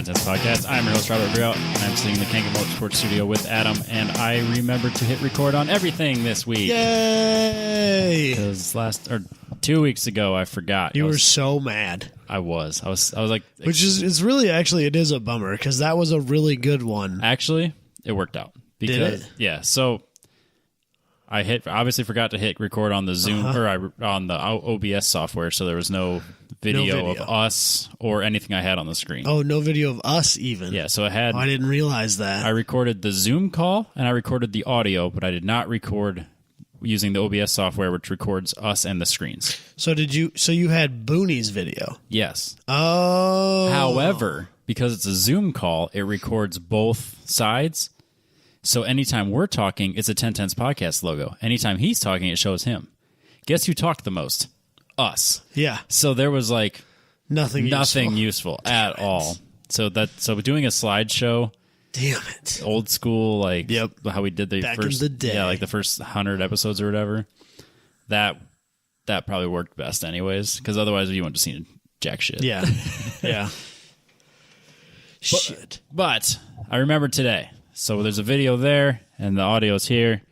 TenTenths podcast. I'm your host, Robert Briel, and I'm sitting in the Kangan Motorsports studio with Adam, and I remembered to hit record on everything this week. Yay! Because 2 weeks ago, I forgot. You were so mad. I was like... Which is, it's really, actually, it is a bummer, because that was a really good one. Actually, it worked out. Because, Did it? Yeah, so... I obviously forgot to hit record on the Zoom or on the OBS software, so there was no video of us or anything I had on the screen. Oh, no video of us even. Yeah, so I had. Oh, I didn't realize that. I recorded the Zoom call and I recorded the audio, but I did not record using the OBS software, which records us and the screens. So did you? So you had Booney's video? Yes. Oh. However, because it's a Zoom call, it records both sides. So anytime we're talking, it's a TenTenths podcast logo. Anytime he's talking, it shows him. Guess who talked the most? Us. Yeah. So there was like nothing useful at all. So doing a slideshow. Damn it. Old school, like how we did the back first in the day. Yeah, like the first 100 episodes or whatever. That probably worked best anyways, because otherwise you wouldn't have seen jack shit. Yeah. Yeah. Shit. But I remembered today. So there's a video there, and the audio's here.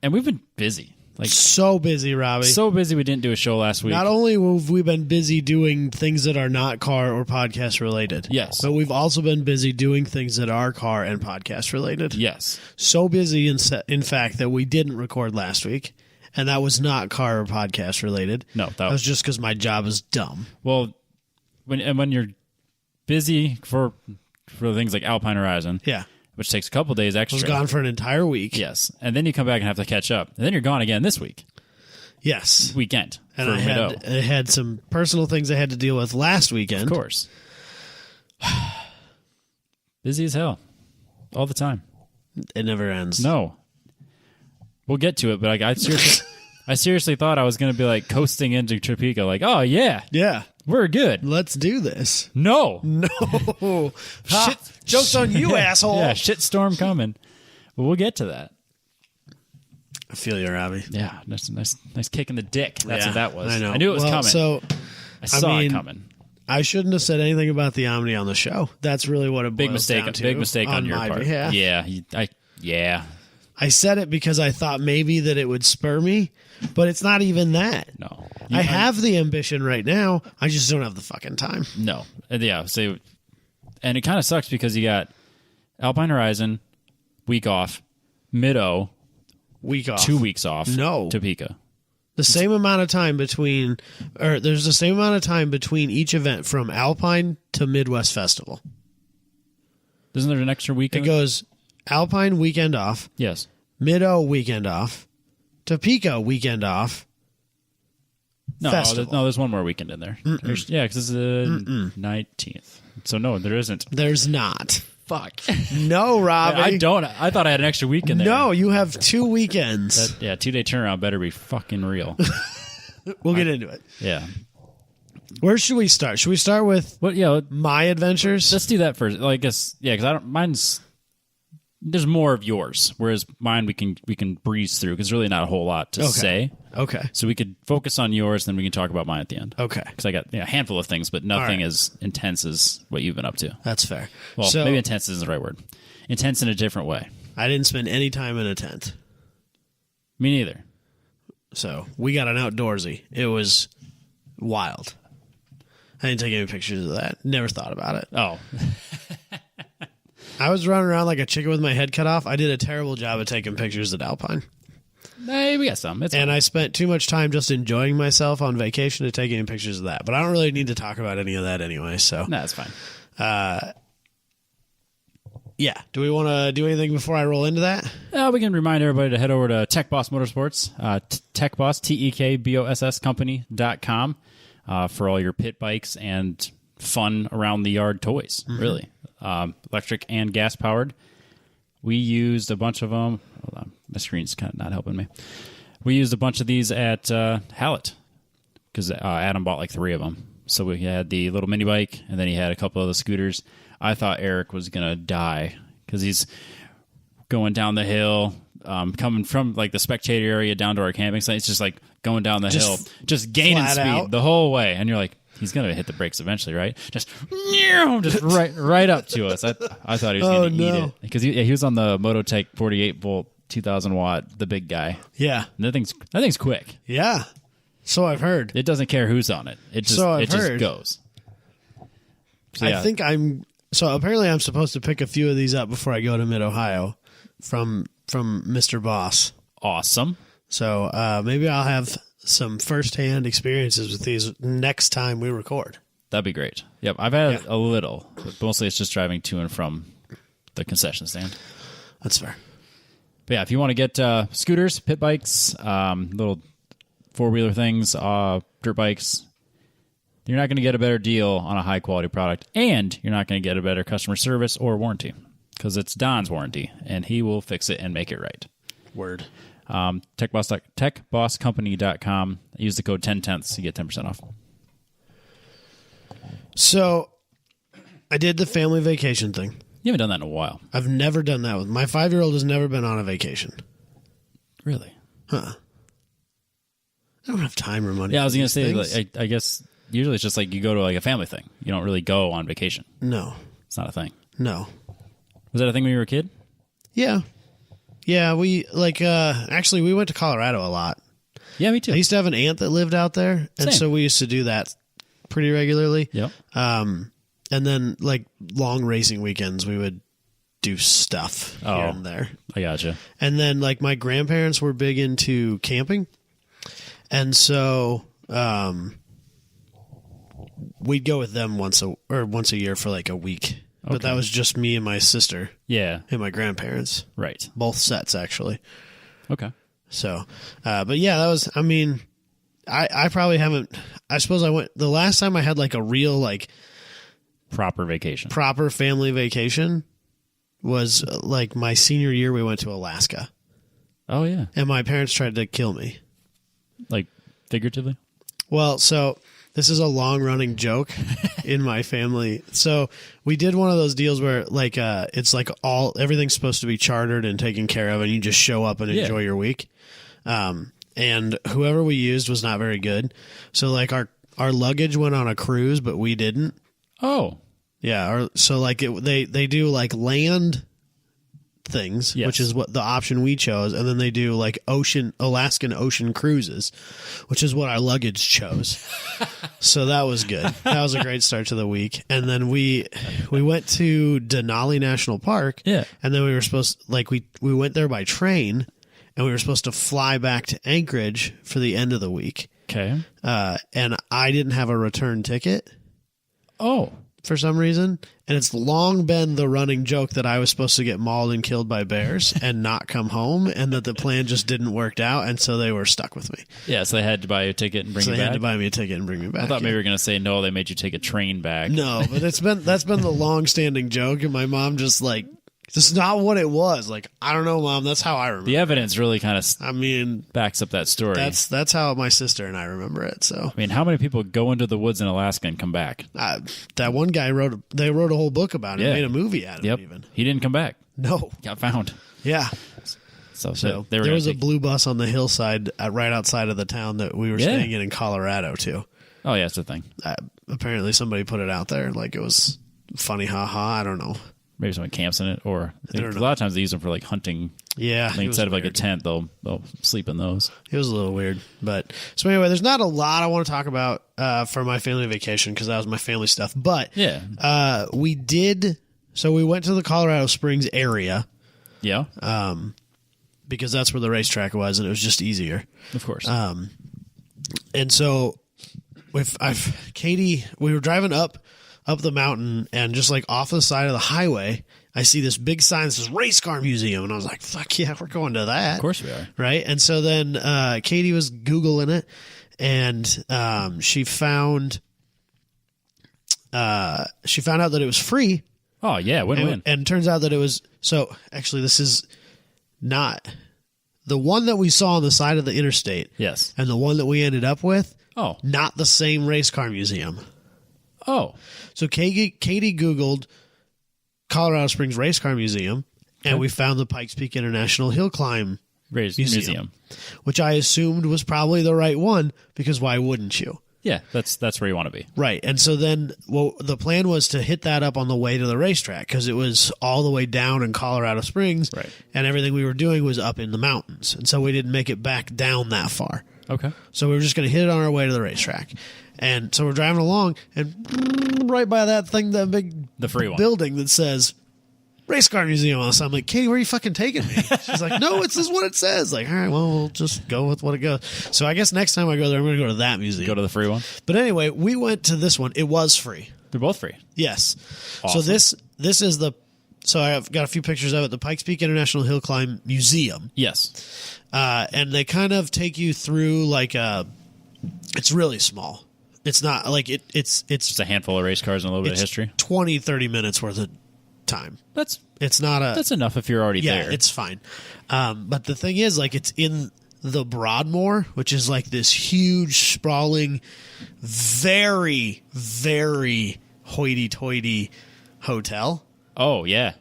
And we've been busy. Like so busy, Robbie. So busy we didn't do a show last week. Not only have we been busy doing things that are not car or podcast related. Yes. But we've also been busy doing things that are car and podcast related. Yes. So busy, in fact, that we didn't record last week. And that was not car or podcast related. No. That was just because my job is dumb. Well, when you're busy for things like Alpine Horizon. Yeah. Which takes a couple days extra. I was gone for an entire week. Yes. And then you come back and have to catch up. And then you're gone again this week. Yes. Weekend. And I had some personal things I had to deal with last weekend. Of course. Busy as hell. All the time. It never ends. No. We'll get to it, but I seriously thought I was going to be like coasting into Topeka like, oh, yeah. Yeah. We're good. Let's do this. No. Shit. Joke's on you, asshole. Yeah, shitstorm coming. But we'll get to that. I feel you, Robbie. Yeah, nice kick in the dick. That's what that was. I know. I knew it was coming. So I saw it coming. I shouldn't have said anything about the Omni on the show. That's really what it boils down to. Big mistake on your my part. behalf. Yeah. I said it because I thought maybe that it would spur me, but it's not even that. No. I have the ambition right now. I just don't have the fucking time. No. Yeah. So, and it kind of sucks because you got Alpine Horizon, week off, Mid-O, week off, 2 weeks off. No. Topeka. The same amount of time between, or there's the same amount of time between each event from Alpine to Midwest Festival. Isn't there an extra week? It goes Alpine weekend off. Yes. Mid-O weekend off. Topeka weekend off. No, there's one more weekend in there. Yeah, because it's the 19th. So no, there isn't. There's not. Fuck. No, Robbie. I thought I had an extra week in there. No, you have 2 weekends. 2-day turnaround better be fucking real. We'll get into it. Yeah. Where should we start? Should we start with my adventures? Let's do that first. Well, I guess, yeah, because mine's... There's more of yours, whereas mine we can breeze through because there's really not a whole lot to say. Okay. So we could focus on yours, then we can talk about mine at the end. Okay. Because I got a handful of things, but nothing as intense as what you've been up to. That's fair. Well, maybe intense isn't the right word. Intense in a different way. I didn't spend any time in a tent. Me neither. So we got an outdoorsy. It was wild. I didn't take any pictures of that. Never thought about it. Oh. I was running around like a chicken with my head cut off. I did a terrible job of taking pictures at Alpine. Hey, we got some. And I spent too much time just enjoying myself on vacation to take any pictures of that. But I don't really need to talk about any of that anyway. So no, that's fine. Yeah. Do we want to do anything before I roll into that? We can remind everybody to head over to Tech Boss Motorsports, TechBoss, TEKBOSS Company.com for all your pit bikes and fun around the yard toys, really. Electric and gas powered. We used a bunch of them. Hold on, my screen's kind of not helping me. We used a bunch of these at Hallett because Adam bought like 3 of them. So we had the little mini bike, and then he had a couple of the scooters. I thought Eric was gonna die because he's going down the hill, coming from like the spectator area down to our camping site. It's just like going down the hill, just gaining speed the whole way, and you're like, He's going to hit the brakes eventually, right? Just right up to us. I thought he was going to eat it. Because he was on the Mototech 48-volt, 2,000-watt, the big guy. Yeah. And that thing's quick. Yeah. So I've heard. It doesn't care who's on it. It just goes. So, yeah. I think So apparently I'm supposed to pick a few of these up before I go to Mid-Ohio from Mr. Boss. Awesome. So maybe I'll have some firsthand experiences with these next time we record. That'd be great. Yep, I've had a little, but mostly it's just driving to and from the concession stand. That's fair. But yeah, if you want to get scooters, pit bikes, little four-wheeler things, dirt bikes, you're not going to get a better deal on a high-quality product, and you're not going to get a better customer service or warranty because it's Don's warranty, and he will fix it and make it right. Word. techbosscompany.com. Use the code TenTenths to get 10% off. So I did the family vacation thing. You haven't done that in a while. I've never done that with my 5-year-old. Has never been on a vacation. Really? Huh. I don't have time or money. Yeah, I was going to say, like, I guess usually it's just like you go to like a family thing. You don't really go on vacation. No. It's not a thing. No. Was that a thing when you were a kid? Yeah. Yeah, we actually we went to Colorado a lot. Yeah, me too. I used to have an aunt that lived out there, and so we used to do that pretty regularly. Yep. And then like long racing weekends, we would do stuff here and there. I gotcha. And then like my grandparents were big into camping, and so we'd go with them once a year for like a week. But that was just me and my sister. Yeah. And my grandparents. Right. Both sets, actually. Okay. So, but yeah, that was, I mean, I probably haven't, I suppose I went, the last time I had like a real, like, proper family vacation was like my senior year. We went to Alaska. Oh, yeah. And my parents tried to kill me. Like, figuratively? Well, so this is a long-running joke in my family. So we did one of those deals where, like, it's like everything's supposed to be chartered and taken care of, and you just show up and enjoy your week. And whoever we used was not very good. So, like, our luggage went on a cruise, but we didn't. Oh, yeah. So, like, they do like land things, which is what the option we chose, and then they do like Alaskan ocean cruises, which is what our luggage chose. So that was good. That was a great start to the week. And then we went to Denali National Park, and then we were supposed, like, we went there by train, and we were supposed to fly back to Anchorage for the end of the week. Okay. And I didn't have a return ticket. Oh. For some reason, and it's long been the running joke that I was supposed to get mauled and killed by bears and not come home, and that the plan just didn't work out, and so they were stuck with me. Yeah, so they had to buy you a ticket and bring you back? So they had to buy me a ticket and bring me back. I thought maybe you were going to say, no, they made you take a train back. No, but that's been the long-standing joke, and my mom just like, this is not what it was. Like, I don't know, Mom, that's how I remember. The evidence really kind of backs up that story. That's how my sister and I remember it. So I mean, how many people go into the woods in Alaska and come back? That one guy wrote a whole book about it, made a movie out of it even. He didn't come back. No. Got found. Yeah. So there was a blue bus on the hillside right outside of the town that we were staying in Colorado too. Oh yeah, it's the thing. Apparently somebody put it out there like it was funny, haha. I don't know. Maybe someone camps in it, or a lot of times they use them for like hunting. Yeah, like, instead of like a tent, they'll sleep in those. It was a little weird, but so anyway, there's not a lot I want to talk about for my family vacation because that was my family stuff. But we did. So we went to the Colorado Springs area. Yeah. Because that's where the racetrack was, and it was just easier. Of course. And so Katie, we were driving up the mountain, and just like off the side of the highway, I see this big sign that says Race Car Museum, and I was like, fuck yeah, we're going to that. Of course we are. Right? And so then Katie was Googling it, and she found out that it was free. Oh, yeah, win-win. And it turns out that it was, so actually this is not, the one that we saw on the side of the interstate. Yes. And the one that we ended up with. Oh. Not the same race car museum. Oh. So Katie Googled Colorado Springs Race Car Museum, and we found the Pikes Peak International Hill Climb Museum, which I assumed was probably the right one, because why wouldn't you? Yeah, that's where you want to be. Right. And so then the plan was to hit that up on the way to the racetrack because it was all the way down in Colorado Springs. Right. And everything we were doing was up in the mountains. And so we didn't make it back down that far. Okay. So we were just going to hit it on our way to the racetrack. And so we're driving along, and right by that thing, the free one building that says Race Car Museum on us. I'm like, Katie, where are you fucking taking me? She's like, no, this is what it says. Like, all right, well, we'll just go with what it goes. So I guess next time I go there, I'm going to go to that museum. Go to the free one. But anyway, we went to this one. It was free. They're both free. Yes. Awesome. So this is so I've got a few pictures of it. The Pikes Peak International Hill Climb Museum. Yes. And they kind of take you through it's really small. It's not like it's just a handful of race cars and a little bit of history. 20, 30 minutes worth of time. That's That's enough if you're already there. Yeah, it's fine. But the thing is, it's in the Broadmoor, which is like this huge, sprawling, very, very hoity-toity hotel. Oh yeah,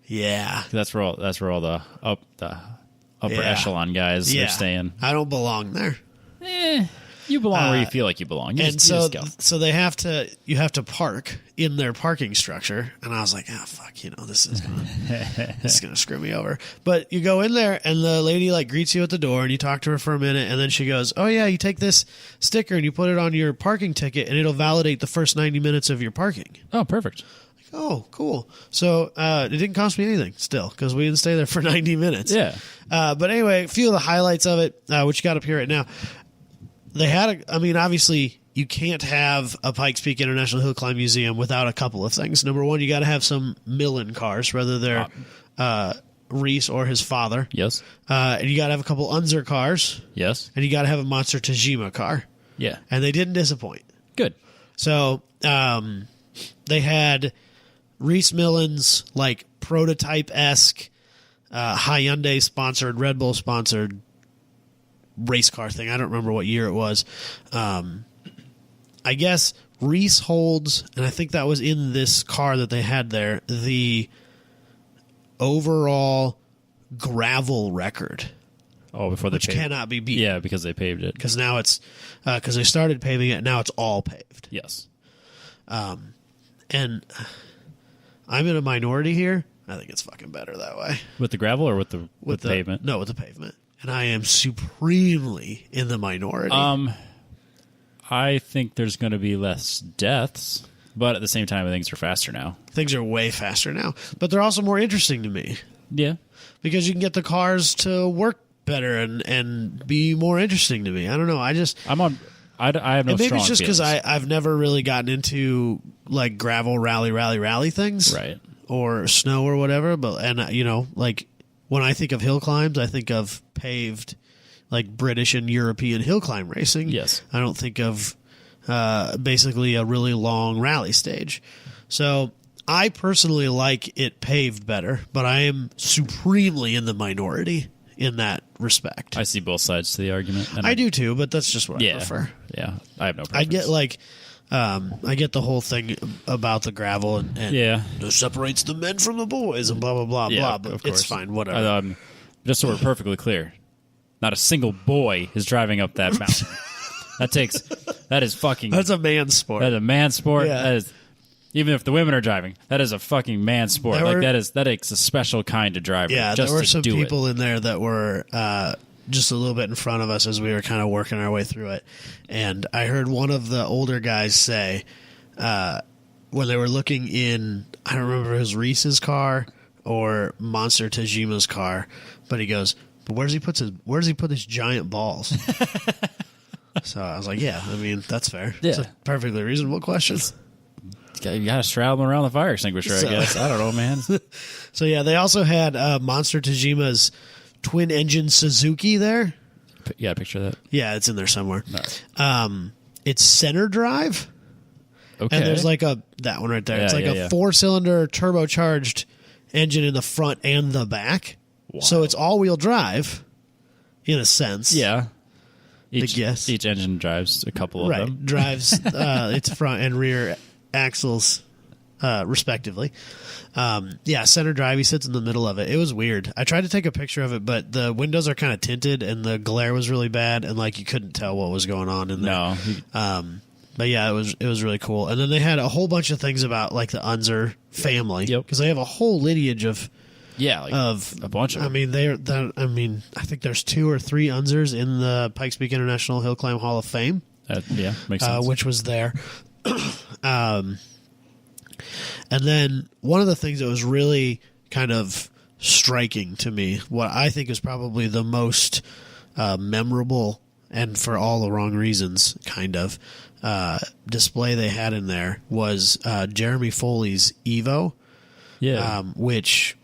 yeah. That's where all the upper echelon guys are staying. I don't belong there. You belong where you feel like you belong. So you have to park in their parking structure, and I was like, oh fuck, this is gonna screw me over. But you go in there, and the lady greets you at the door, and you talk to her for a minute, and then she goes, oh yeah, you take this sticker and you put it on your parking ticket, and it'll validate the first 90 minutes of your parking. Oh, perfect. Oh, cool. So it didn't cost me anything still because we didn't stay there for 90 minutes. Yeah. But anyway, a few of the highlights of it, which you got up here right now. They had obviously you can't have a Pikes Peak International Hill Climb Museum without a couple of things. Number one, you got to have some Millen cars, whether they're Reese or his father. Yes. And you got to have a couple Unzer cars. Yes. And you got to have a Monster Tajima car. Yeah. And they didn't disappoint. Good. So they had Reese Millen's prototype-esque Hyundai sponsored, Red Bull sponsored race car thing. I don't remember what year it was. I guess Reese holds, and I think that was in this car that they had there, the overall gravel record. Oh, before they which cannot be beat. Yeah, because they paved it. Because now it's because they started paving it. Now it's all paved. Yes. And I'm in a minority here. I think it's fucking better that way. With the gravel or with the pavement? No, with the pavement. And I am supremely in the minority. I think there's going to be less deaths, but at the same time, things are faster now. Things are way faster now, but they're also more interesting to me. Yeah, because you can get the cars to work better and be more interesting to me. I don't know. I have no. And maybe it's just because I've never really gotten into gravel rally things, right? Or snow or whatever. But when I think of hill climbs, I think of paved, British and European hill climb racing. Yes. I don't think of basically a really long rally stage. So I personally like it paved better, but I am supremely in the minority in that respect. I see both sides to the argument. And I do too, but that's just what I prefer. Yeah, I have no preference. I get the whole thing about the gravel and it separates the men from the boys and blah, blah, blah, blah. But it's fine, whatever. Just so we're perfectly clear, not a single boy is driving up that mountain. That's a man's sport. That is a man's sport. Yeah. That is, even if the women are driving, that is a fucking man's sport. That takes a special kind of driver. Yeah, there were some people in there that were just a little bit in front of us as we were kind of working our way through it. And I heard one of the older guys say, when they were looking in, I don't remember if it was Reese's car or Monster Tajima's car, but he goes, but where does he put his giant balls? So I was like, yeah, that's fair. Yeah. It's a perfectly reasonable question. You got to straddle them around the fire extinguisher, I guess. I don't know, man. So yeah, they also had Monster Tajima's twin engine Suzuki there. Yeah, picture that. Yeah, it's in there somewhere. No. It's center drive. Okay. And there's that one right there. Yeah, it's a 4-cylinder turbocharged engine in the front and the back. Wow. So it's all-wheel drive in a sense. Yeah. Each engine drives a couple of them. Drives its front and rear axles respectively. Center drive. He sits in the middle of it. It was weird. I tried to take a picture of it, but the windows are kind of tinted and the glare was really bad, and like you couldn't tell what was going on in there. No. But yeah, it was really cool. And then they had a whole bunch of things about like the Unzer family, because they have a whole lineage of a bunch of them. I think there's 2 or 3 Unzers in the Pikes Peak International Hill Climb Hall of Fame. Makes sense. Which was there. And then one of the things that was really kind of striking to me, what I think is probably the most memorable, and for all the wrong reasons, kind of, display they had in there was Jeremy Foley's Evo. Which,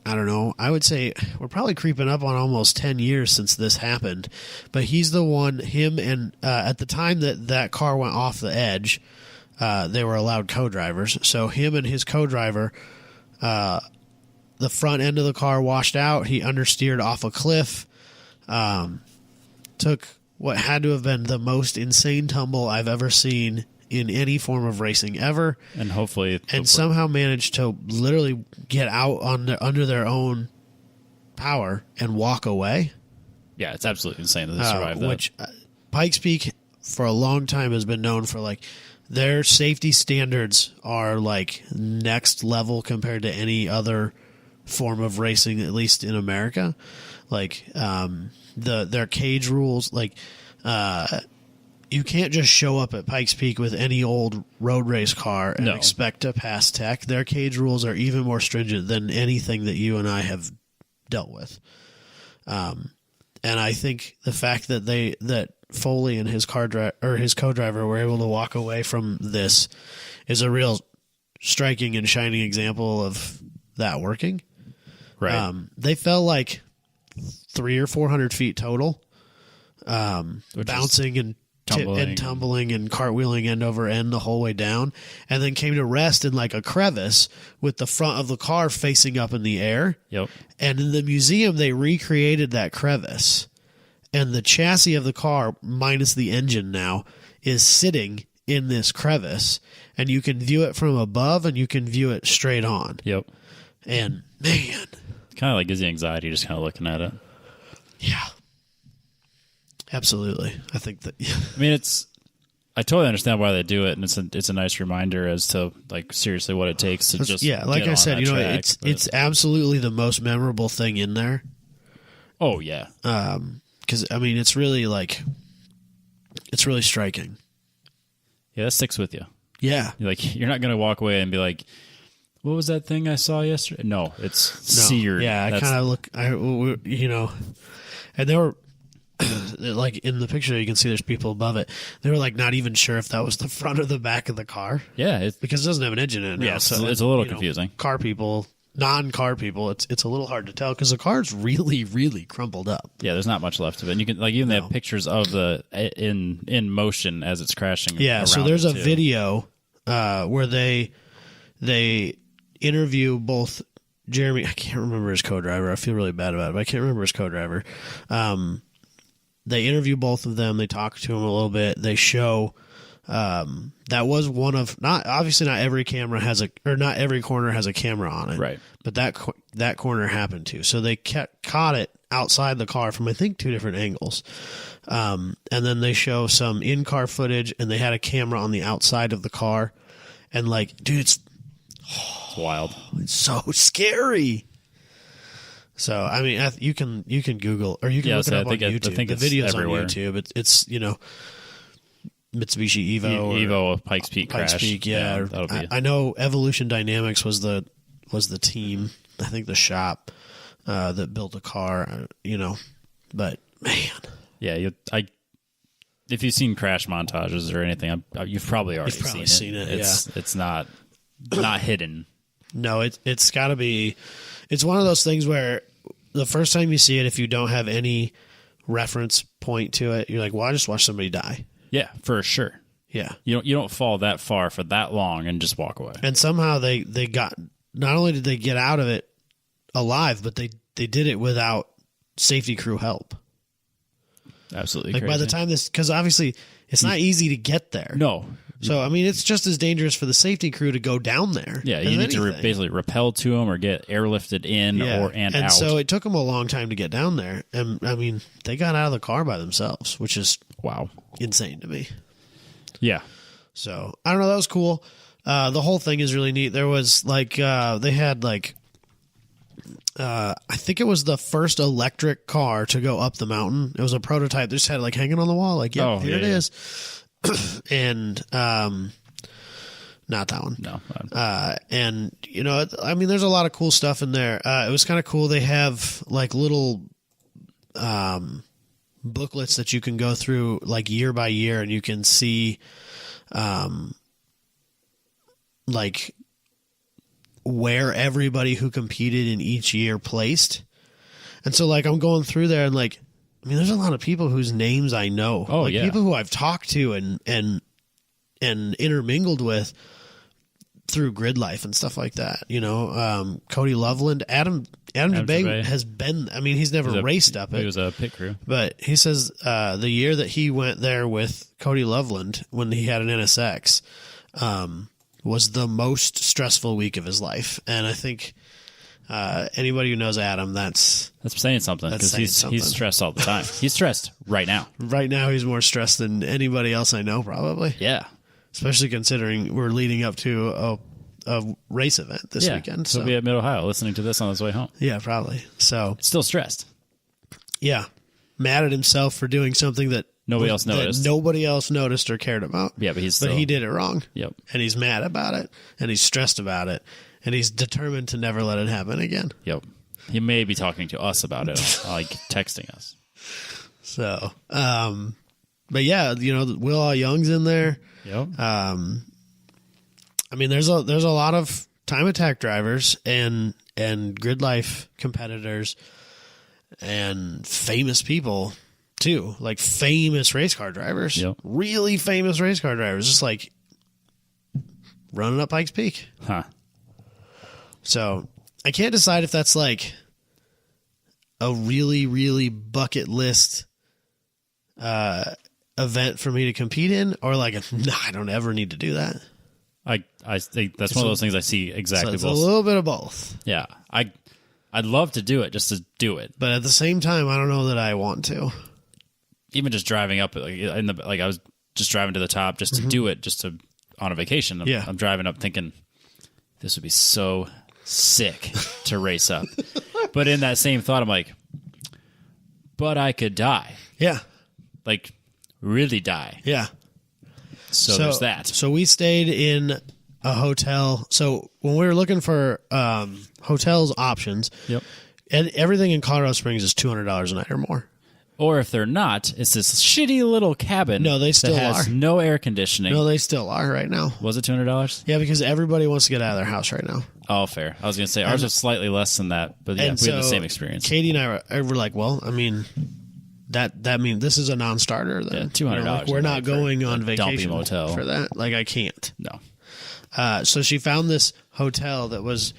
I don't know, I would say we're probably creeping up on almost 10 years since this happened. But he's the one, him and, at the time that car went off the edge, they were allowed co-drivers. So him and his co-driver, the front end of the car washed out. He understeered off a cliff, took what had to have been the most insane tumble I've ever seen in any form of racing ever, and somehow managed to literally get out under their own power and walk away. Yeah, it's absolutely insane that they survived that. Which Pikes Peak for a long time has been known for, like, their safety standards are like next level compared to any other form of racing, at least in America. Like their cage rules, like you can't just show up at Pikes Peak with any old road race car and expect to pass tech. Their cage rules are even more stringent than anything that you and I have dealt with. And I think the fact that Foley and his co-driver were able to walk away from this is a real striking and shining example of that working. Right. They fell like 300 or 400 feet total, bouncing and tumbling and cartwheeling end over end the whole way down, and then came to rest in like a crevice with the front of the car facing up in the air. Yep. And in the museum, they recreated that crevice, and the chassis of the car, minus the engine now, is sitting in this crevice, and you can view it from above and you can view it straight on. Yep. And man, kind of like gives you anxiety just kind of looking at it. Yeah. Absolutely. I think that. Yeah. I mean, I totally understand why they do it, and it's a nice reminder as to like seriously what it takes to just like I said, it's absolutely the most memorable thing in there. Oh yeah. Because I mean, it's really striking. Yeah, that sticks with you. Yeah. You're not gonna walk away and be like, what was that thing I saw yesterday? No, it's seared. Yeah, I kind of look, and they were like in the picture you can see there's people above it. They were like not even sure if that was the front or the back of the car. Yeah, because it doesn't have an engine in it. Yeah, so it's a little confusing. Car people, non-car people, it's a little hard to tell because the car's really, really crumpled up. Yeah, there's not much left of it. And you can they have pictures of the in motion as it's crashing. Yeah, so there's a video where they interview both Jeremy. I can't remember his co-driver. I feel really bad about it, but I can't remember his co-driver. They interview both of them. They talk to him a little bit. They show that was one of not every camera has not every corner has a camera on it, right? But that corner happened to. So they caught it outside the car from I think 2 different angles, and then they show some in-car footage, and they had a camera on the outside of the car, and like, dude, it's wild. It's so scary. So I mean, you can Google or you can look it up on YouTube. The video's everywhere on YouTube. It's Mitsubishi Evo Pikes Peak crash. Pikes Peak, yeah. I know Evolution Dynamics was the team. I think the shop that built the car. But man, yeah. If you've seen crash montages or anything, you've probably already seen it. It's not hidden. No, it's got to be. It's one of those things where the first time you see it, if you don't have any reference point to it, you're like, well, I just watched somebody die. Yeah, for sure. Yeah. You don't fall that far for that long and just walk away. And somehow they got, not only did they get out of it alive, but they did it without safety crew help. Absolutely like crazy. By the time because obviously it's not easy to get there. No. So, I mean, it's just as dangerous for the safety crew to go down there. Yeah, you need to basically rappel to them or get airlifted in and out. And so it took them a long time to get down there. And, I mean, they got out of the car by themselves, which is insane to me. Yeah. So, I don't know. That was cool. The whole thing is really neat. There was, like, they had, like, I think it was the first electric car to go up the mountain. It was a prototype. They just had it, like, hanging on the wall. Like, here it is. And not that one. No. And, you know, I mean, there's a lot of cool stuff in there. It was kind of cool. They have, like, little booklets that you can go through, like, year by year, and you can see, like, where everybody who competed in each year placed. And so, like, I'm going through there and, like, I mean, there's a lot of people whose names I know. Oh, like, yeah. People who I've talked to and intermingled with through grid life and stuff like that. You know, Cody Loveland, Adam DeBay has been, I mean, he's never raced up it. He was a pit crew. But he says the year that he went there with Cody Loveland when he had an NSX was the most stressful week of his life. And I think anybody who knows Adam, that's saying something, because he's stressed all the time. He's stressed right now. Right now, he's more stressed than anybody else I know, probably. Yeah. Especially considering we're leading up to a race event this weekend. So he'll be at Mid-Ohio listening to this on his way home. Yeah, probably. So still stressed. Yeah. Mad at himself for doing something that nobody else noticed. Nobody else noticed or cared about. Yeah, but he did it wrong. Yep. And he's mad about it, and he's stressed about it, and he's determined to never let it happen again. Yep. He may be talking to us about it, like texting us. So, but yeah, you know, Will Young's in there. Yep. I mean, there's a lot of time attack drivers and grid life competitors and famous people too, like famous race car drivers. Yep. Really famous race car drivers, just like running up Pikes Peak. Huh. So I can't decide if that's like a really, really bucket list event for me to compete in, or like I don't ever need to do that. I think that's one of those things I see exactly. So it's a little bit of both. Yeah, I'd love to do it just to do it, but at the same time, I don't know that I want to. Even just driving up, I was just driving to the top just to do it, just to on a vacation. I'm driving up thinking this would be so sick to race up, but in that same thought, I'm like, but I could die. Yeah, like really die. Yeah. So there's that. So we stayed in a hotel. So when we were looking for hotels options, and everything in Colorado Springs is $200 a night or more. Or if they're not, it's this shitty little cabin. No, they still that has are. No air conditioning. No, they still are right now. Was it $200? Yeah, because everybody wants to get out of their house right now. Oh, fair. I was going to say ours was slightly less than that, but yeah, we had the same experience. Katie and I were like, well, I mean, that means this is a non-starter. Then. Yeah, $200. You know, like, we're not going on vacation motel for that. Like, I can't. No. So she found this hotel that was,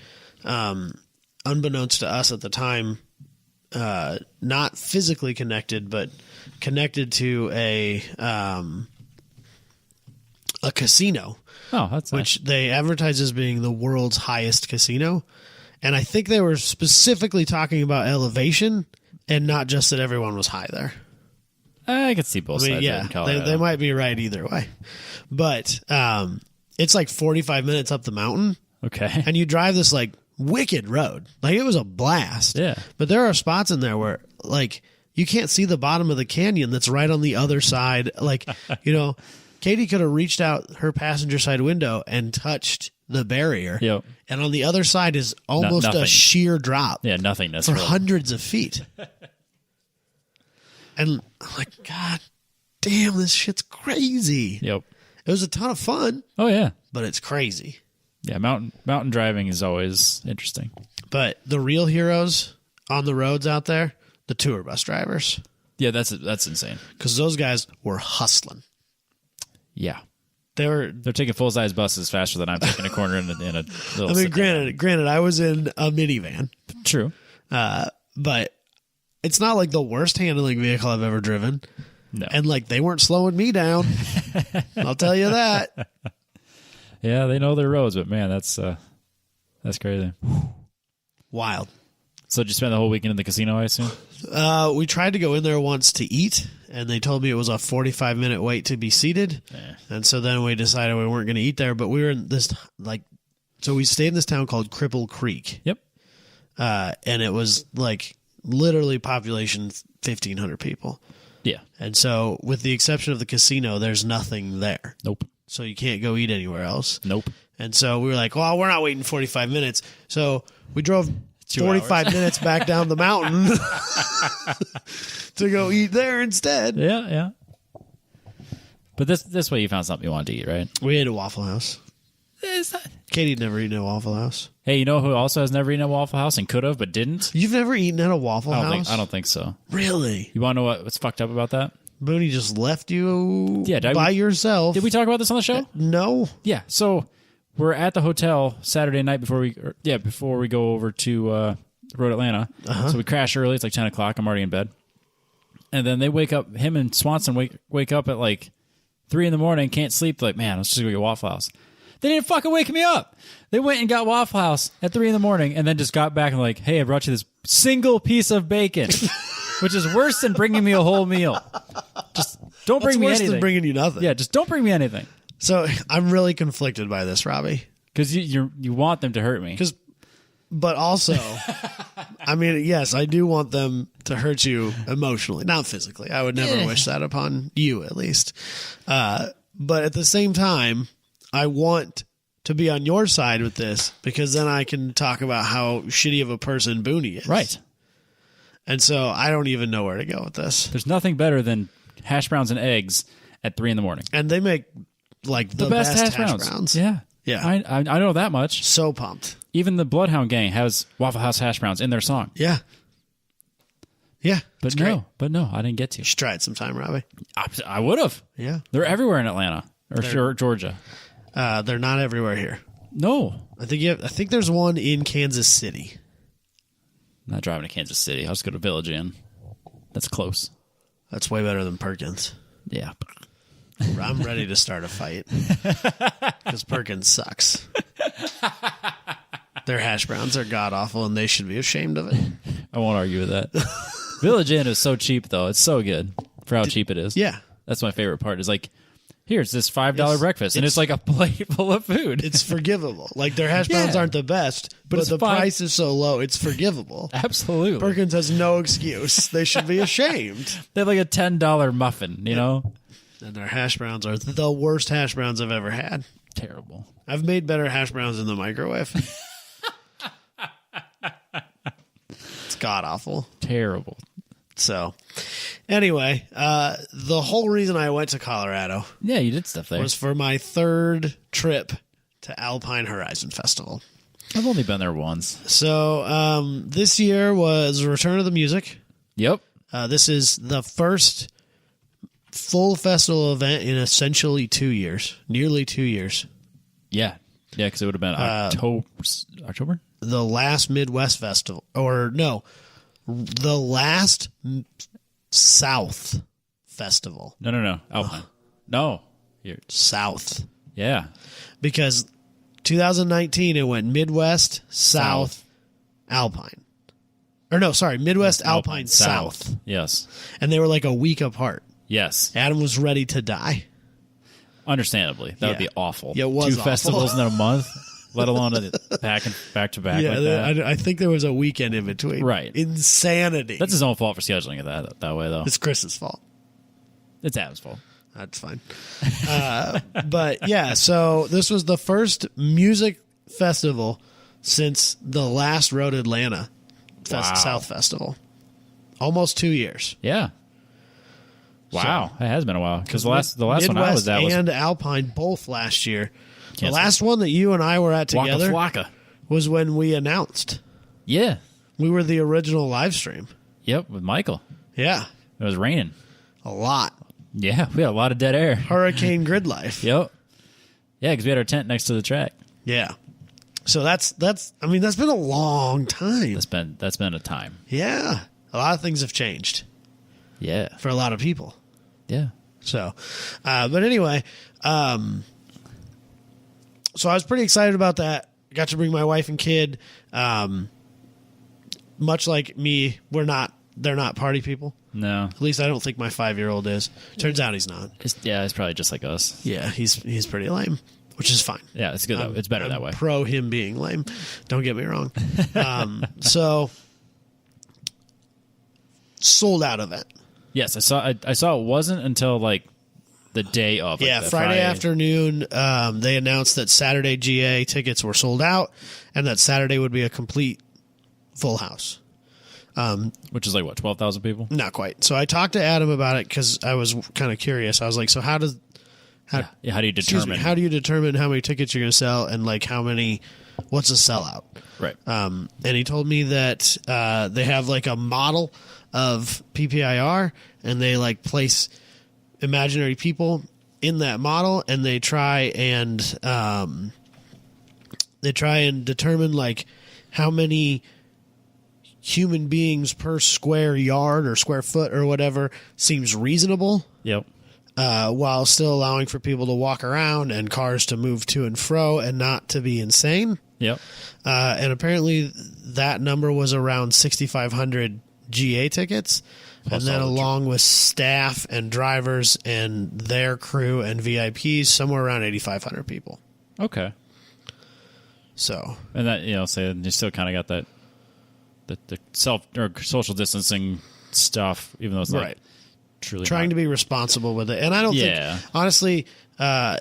unbeknownst to us at the time, not physically connected, but connected to a casino. Oh, that's which nice. They advertise as being the world's highest casino, and I think they were specifically talking about elevation and not just that everyone was high there. I could see both sides. Yeah, in Colorado. they might be right either way, but it's like 45 minutes up the mountain. Okay, and you drive this like wicked road. Like it was a blast. Yeah. But there are spots in there where like you can't see the bottom of the canyon that's right on the other side. Like, you know, Katie could have reached out her passenger side window and touched the barrier. Yep. And on the other side is almost a sheer drop. Yeah, nothingness. For hundreds of feet. And I'm like, God damn, this shit's crazy. Yep. It was a ton of fun. Oh, yeah. But it's crazy. Yeah, mountain driving is always interesting. But the real heroes on the roads out there, the tour bus drivers. Yeah, that's insane. Because those guys were hustling. Yeah. They're taking full-size buses faster than I'm taking a corner in a little... I mean, granted, I was in a minivan. True. But it's not like the worst handling vehicle I've ever driven. No. And like they weren't slowing me down. I'll tell you that. Yeah, they know their roads, but man, that's crazy. Wild. So did you spend the whole weekend in the casino, I assume? We tried to go in there once to eat, and they told me it was a 45-minute wait to be seated. And so then we decided we weren't going to eat there, but we were in this, like, so we stayed in this town called Cripple Creek. Yep. And it was like literally population 1,500 people. Yeah. And so with the exception of the casino, there's nothing there. Nope. So you can't go eat anywhere else. Nope. And so we were like, well, we're not waiting 45 minutes. So we drove 2 45 hours. minutes back down the mountain to go eat there instead. Yeah, yeah. But this way you found something you wanted to eat, right? We ate a Waffle House. Katie'd never eaten at a Waffle House. Hey, you know who also has never eaten at Waffle House and could have but didn't? You've never eaten at a Waffle House? I don't think so. Really? You want to know what's fucked up about that? Booney just left you Yeah, by yourself. Did we talk about this on the show? No. Yeah. So we're at the hotel Saturday night before we go over to Road Atlanta. So we crash early. It's like 10 o'clock. I'm already in bed. And then they wake up. Him and Swanson wake up at like 3 in the morning. Can't sleep. They're like, man, let's just go get Waffle House. They didn't fucking wake me up. They went and got Waffle House at 3 in the morning and then just got back and like, hey, I brought you this single piece of bacon, which is worse than bringing me a whole meal. Just don't bring me anything. Worse than bringing you nothing. Yeah, just don't bring me anything. So I'm really conflicted by this, Robbie. Because you want them to hurt me. But also, I mean, yes, I do want them to hurt you emotionally, not physically. I would never wish that upon you, at least. But at the same time, I want to be on your side with this because then I can talk about how shitty of a person Booney is. Right. And so I don't even know where to go with this. There's nothing better than hash browns and eggs at 3 in the morning. And they make like the best hash browns. Yeah. Yeah. I know that much. So pumped. Even the Bloodhound Gang has Waffle House hash browns in their song. Yeah. Yeah. But no, I didn't get to. You should try it sometime, Robbie. I would have. Yeah. They're everywhere in Atlanta or Georgia. They're not everywhere here. No. I think there's one in Kansas City. I'm not driving to Kansas City. I'll just go to Village Inn. That's close. That's way better than Perkins. Yeah. I'm ready to start a fight because Perkins sucks. Their hash browns are god awful, and they should be ashamed of it. I won't argue with that. Village Inn is so cheap, though. It's so good for how cheap it is. Yeah, that's my favorite part. Is like, here's this $5 breakfast, and it's like a plate full of food. It's forgivable. Like their hash browns aren't the best, but the price is so low, it's forgivable. Absolutely. Perkins has no excuse. They should be ashamed. They have like a $10 muffin, you know. And their hash browns are the worst hash browns I've ever had. Terrible. I've made better hash browns in the microwave. It's god awful. Terrible. So, anyway, the whole reason I went to Colorado, yeah, you did stuff there, was for my 3rd trip to Alpine Horizon Festival. I've only been there once. So, this year was Return of the Music. Yep. This is the first full festival event in essentially 2 years, nearly 2 years. Yeah, because it would have been October. The last Midwest festival, or no, the last South festival. No, Alpine. No, South. Yeah, because 2019 it went Midwest, South, Alpine. Or no, sorry, Midwest, Alpine, South. Yes, and they were like a week apart. Yes, Adam was ready to die. Understandably, that would be awful. Yeah, it was 2 awful. festivals in a month, let alone back to back. Yeah, like that. I think there was a weekend in between. Right, insanity. That's his own fault for scheduling it that way, though. It's Chris's fault. It's Adam's fault. That's fine. But yeah, so this was the first music festival since the last Road Atlanta South Festival. Almost 2 years. Yeah. Wow, it has been a while because the last Midwest one I was at was and Alpine both last year. The last one that you and I were at together was when we announced. Yeah, we were the original live stream. Yep, with Michael. Yeah, it was raining a lot. Yeah, we had a lot of dead air. Hurricane grid life. Yep. Yeah, because we had our tent next to the track. Yeah. So that's. I mean, that's been a long time. That's been a time. Yeah, a lot of things have changed. Yeah, for a lot of people. Yeah. So, but anyway, so I was pretty excited about that. Got to bring my wife and kid. Much like me, they're not party people. No. At least I don't think my 5-year-old is. Turns out he's not. He's probably just like us. Yeah, he's pretty lame, which is fine. Yeah, it's good though. It's better that way. Pro him being lame. Don't get me wrong. So sold out event. Yes, I saw it wasn't until like the day of. Yeah, Friday afternoon, they announced that Saturday GA tickets were sold out and that Saturday would be a complete full house. Which is like, what, 12,000 people? Not quite. So I talked to Adam about it because I was kind of curious. I was like, so how do you determine? How do you determine how many tickets you're going to sell and like what's a sellout? Right. And he told me that they have like a model of PPIR and they like place imaginary people in that model and they try and determine like how many human beings per square yard or square foot or whatever seems reasonable. Yep. While still allowing for people to walk around and cars to move to and fro and not to be insane. Yep. And apparently that number was around 6,500 GA tickets. Plus, and then along with staff and drivers and their crew and VIPs, somewhere around 8,500 people. Okay. So. And that, say you still kind of got that the self or social distancing stuff, even though it's not truly trying to be responsible with it. And I don't think, honestly, COVID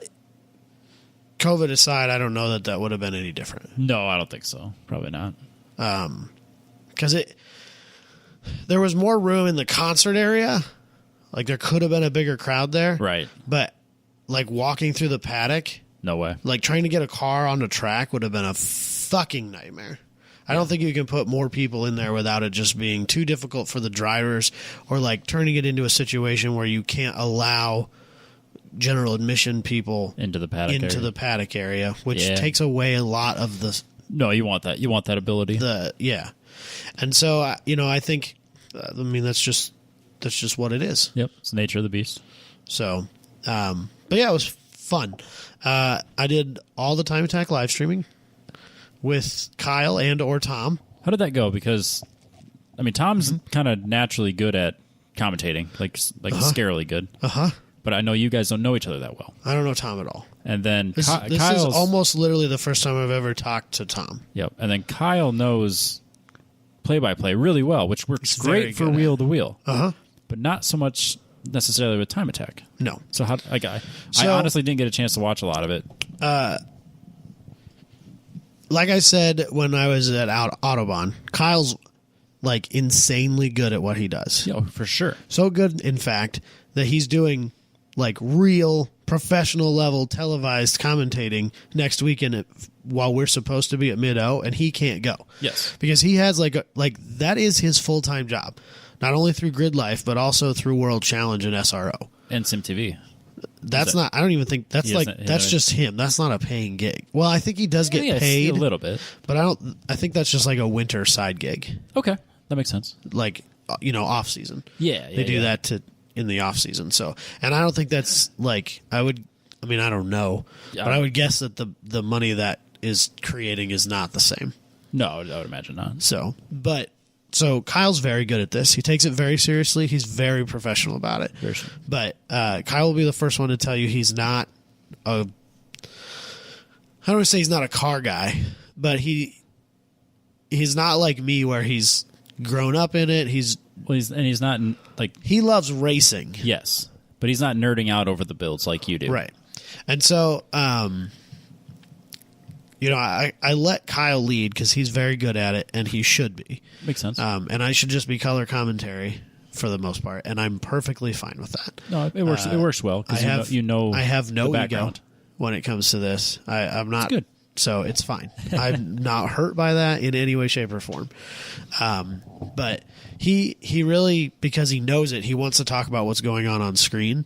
aside, I don't know that would have been any different. No, I don't think so. Probably not. Because there was more room in the concert area. Like there could have been a bigger crowd there. Right. But like walking through the paddock. No way. Like trying to get a car on the track would have been a fucking nightmare. I don't think you can put more people in there without it just being too difficult for the drivers or like turning it into a situation where you can't allow general admission people into the paddock area, which takes away a lot of the. No, you want that. You want that ability. And so I think, that's just what it is. Yep, it's the nature of the beast. So, but yeah, it was fun. I did all the Time Attack live streaming with Kyle and or Tom. How did that go? Because Tom's kind of naturally good at commentating, like scarily good. But I know you guys don't know each other that well. I don't know Tom at all. And then this is almost literally the first time I've ever talked to Tom. Yep. And then Kyle knows play-by-play really well, which works great for wheel to wheel. But not so much necessarily with Time Attack. No. So I honestly didn't get a chance to watch a lot of it. Like I said when I was at Autobahn, Kyle's like insanely good at what he does. Yeah, for sure. So good, in fact, that he's doing like real professional level televised commentating next weekend while we're supposed to be at Mid-O, and he can't go. Yes. Because he has like that is his full-time job. Not only through Grid Life, but also through World Challenge and SRO. And SimTV. That's not. I don't even think that's that's just him. That's not a paying gig. Well, I think he does get paid a little bit, but I think that's just like a winter side gig. Okay, that makes sense. Like off season. Yeah, they do that in the off season. So, and I don't think that's like I don't know, but I would guess that the money that is creating is not the same. No, I would imagine not. So Kyle's very good at this. He takes it very seriously. He's very professional about it. Very sure. But Kyle will be the first one to tell you he's not I don't want to say he's not a car guy, but he's not like me where he's grown up in it. He's not like he loves racing. Yes, but he's not nerding out over the builds like you do. Right. And so I let Kyle lead because he's very good at it, and he should be. Makes sense. And I should just be color commentary for the most part, and I'm perfectly fine with that. No, it works. It works well because I have no ego when it comes to this. I'm not good, so it's fine. I'm not hurt by that in any way, shape, or form. But he really, because he knows it, he wants to talk about what's going on screen.